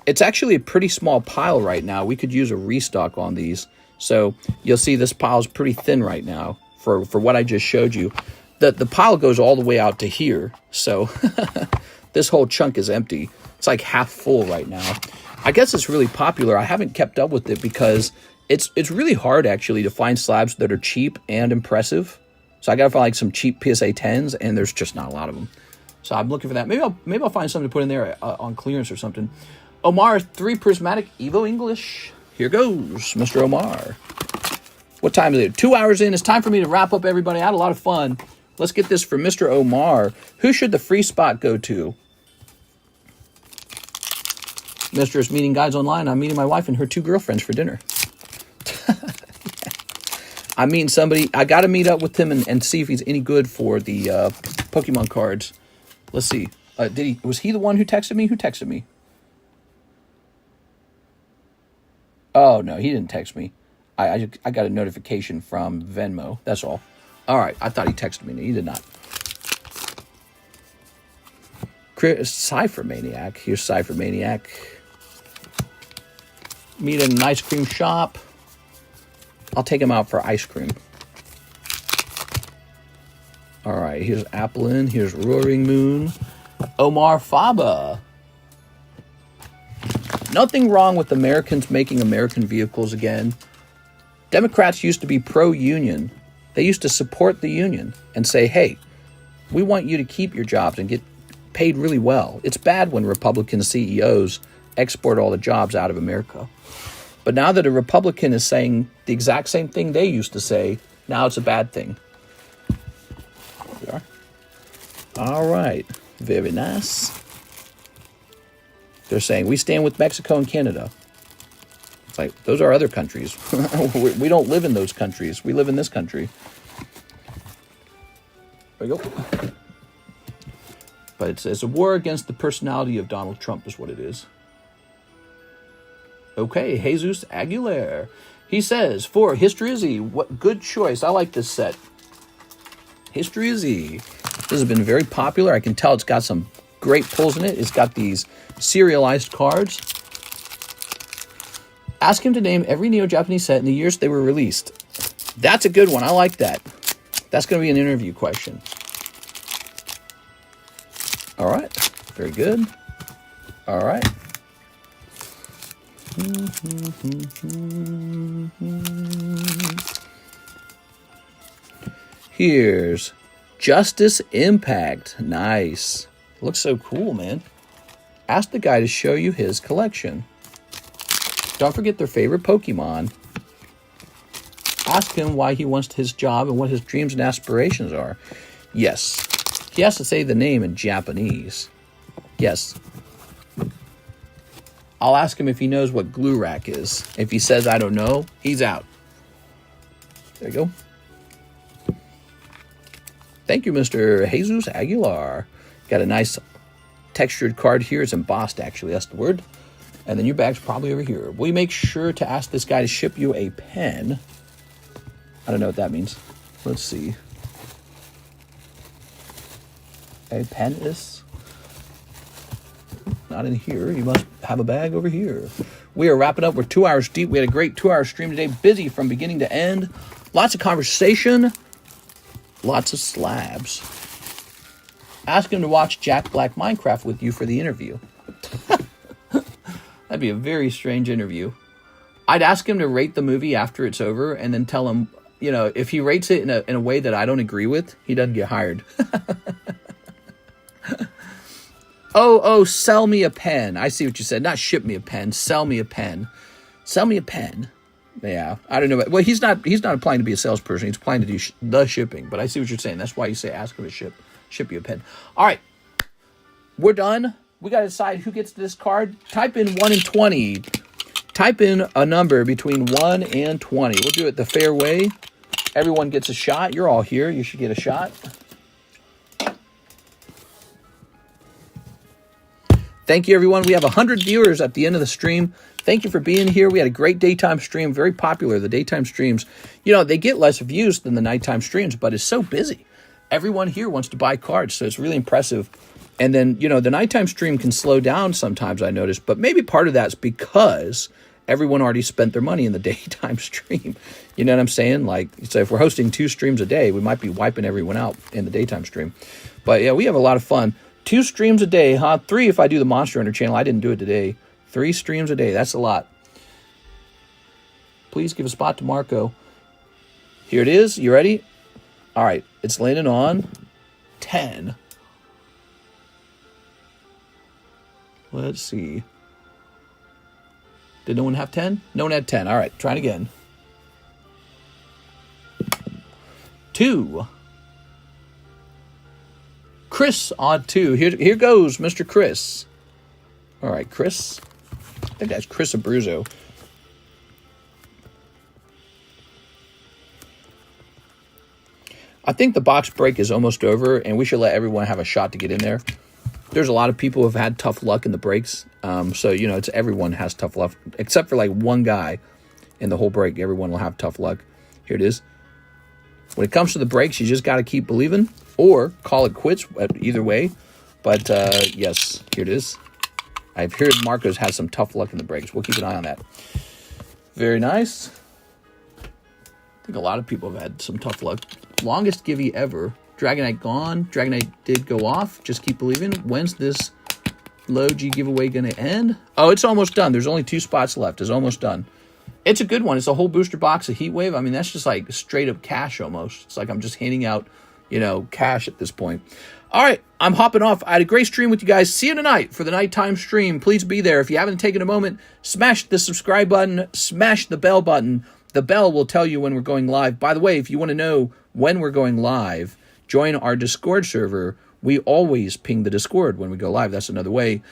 A: It's actually a pretty small pile right now. We could use a restock on these. So you'll see this pile is pretty thin right now for what I just showed you. The pile goes all the way out to here. So this whole chunk is empty. It's like half full right now. I guess it's really popular. I haven't kept up with it because it's really hard actually to find slabs that are cheap and impressive. So I got to find like some cheap PSA 10s, and there's just not a lot of them. So I'm looking for that. Maybe I'll find something to put in there on clearance or something. Omar 3 Prismatic Evo English. Here goes, Mr. Omar. What time is it? 2 hours in. It's time for me to wrap up, everybody. I had a lot of fun. Let's get this for Mr. Omar. Who should the free spot go to? Mr. is meeting guides online. I'm meeting my wife and her 2 girlfriends for dinner. I'm meeting somebody. I got to meet up with him and see if he's any good for the Pokemon cards. Let's see. Was he the one who texted me? Who texted me? Oh, no, he didn't text me. I got a notification from Venmo. That's all. All right, I thought he texted me. He did not. Cypher Maniac. Here's Cypher Maniac. Meet in an ice cream shop. I'll take him out for ice cream. All right, here's Applin. Here's Roaring Moon. Omar Faba. Nothing wrong with Americans making American vehicles again. Democrats used to be pro-union. They used to support the union and say, hey, we want you to keep your jobs and get paid really well. It's bad when Republican CEOs export all the jobs out of America. But now that a Republican is saying the exact same thing they used to say, now it's a bad thing. There we are. All right. Very nice. They're saying, we stand with Mexico and Canada. It's like, those are other countries. We don't live in those countries. We live in this country. There we go. But it's a war against the personality of Donald Trump is what it is. Okay, Jesus Aguilar. He says, for History, what good choice. I like this set. History. This has been very popular. I can tell it's got some great pulls in it. It's got these serialized cards. Ask him to name every Neo-Japanese set in the years they were released. That's a good one. I like that. That's going to be an interview question. All right. Very good. All right. Here's Justice Impact. Nice. Looks so cool, man. Ask the guy to show you his collection. Don't forget their favorite Pokemon. Ask him why he wants his job and what his dreams and aspirations are. Yes. He has to say the name in Japanese. Yes. I'll ask him if he knows what glue rack is. If he says, I don't know, he's out. There you go. Thank you, Mr. Jesus Aguilar. Got a nice textured card here. It's embossed, actually. That's the word. And then your bag's probably over here. Will you make sure to ask this guy to ship you a pen? I don't know what that means. Let's see. A pen is not in here. You must have a bag over here. We are wrapping up. We're 2 hours deep. We had a great 2-hour stream today. Busy from beginning to end. Lots of conversation. Lots of slabs. Ask him to watch Jack Black Minecraft with you for the interview. That'd be a very strange interview. I'd ask him to rate the movie after it's over and then tell him, you know, if he rates it in a way that I don't agree with, he doesn't get hired. Oh, sell me a pen. I see what you said. Not ship me a pen. Sell me a pen. Sell me a pen. Yeah, I don't know. Well, he's not applying to be a salesperson. He's applying to do the shipping. But I see what you're saying. That's why you say ask him to ship you a pen. All right, we're done. We got to decide who gets this card. Type in 1 and 20. Type in a number between 1 and 20. We'll do it the fair way. Everyone gets a shot. You're all here. You should get a shot. Thank you, everyone. We have 100 viewers at the end of the stream. Thank you for being here. We had a great daytime stream. Very popular. The daytime streams, you know, they get less views than the nighttime streams, but it's so busy. Everyone here wants to buy cards, so it's really impressive. And then, you know, the nighttime stream can slow down sometimes, I noticed, but maybe part of that's because everyone already spent their money in the daytime stream. You know what I'm saying? Like, so if we're hosting 2 streams a day, we might be wiping everyone out in the daytime stream. But yeah, we have a lot of fun. 2 streams a day, huh? 3 if I do the Monster Hunter channel. I didn't do it today. 3 streams a day. That's a lot. Please give a spot to Marco. Here it is. You ready? All right. It's landing on 10. Let's see. Did no one have 10? No one had 10. All right. Try it again. 2. Chris on 2. Here goes, Mr. Chris. All right, Chris. I think that's Chris Abruzzo. I think the box break is almost over, and we should let everyone have a shot to get in there. There's a lot of people who have had tough luck in the breaks. So, you know, everyone has tough luck, except for like one guy in the whole break. Everyone will have tough luck. Here it is. When it comes to the breaks, you just got to keep believing or call it quits either way. But, yes, here it is. I've heard Marco's had some tough luck in the breaks. We'll keep an eye on that. Very nice. I think a lot of people have had some tough luck. Longest givey ever. Dragonite gone. Dragonite did go off. Just keep believing. When's this low G giveaway going to end? Oh, it's almost done. There's only 2 spots left. It's almost done. It's a good one. It's a whole booster box of Heatwave. I mean, that's just like straight up cash almost. It's like I'm just handing out, you know, cash at this point. All right, I'm hopping off. I had a great stream with you guys. See you tonight for the nighttime stream. Please be there. If you haven't taken a moment, smash the subscribe button, smash the bell button. The bell will tell you when we're going live. By the way, if you want to know when we're going live, join our Discord server. We always ping the Discord when we go live. That's another way.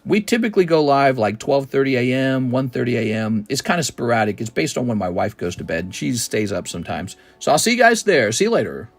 A: We typically go live like 12:30 a.m., 1:30 a.m. It's kind of sporadic. It's based on when my wife goes to bed. She stays up sometimes. So I'll see you guys there. See you later.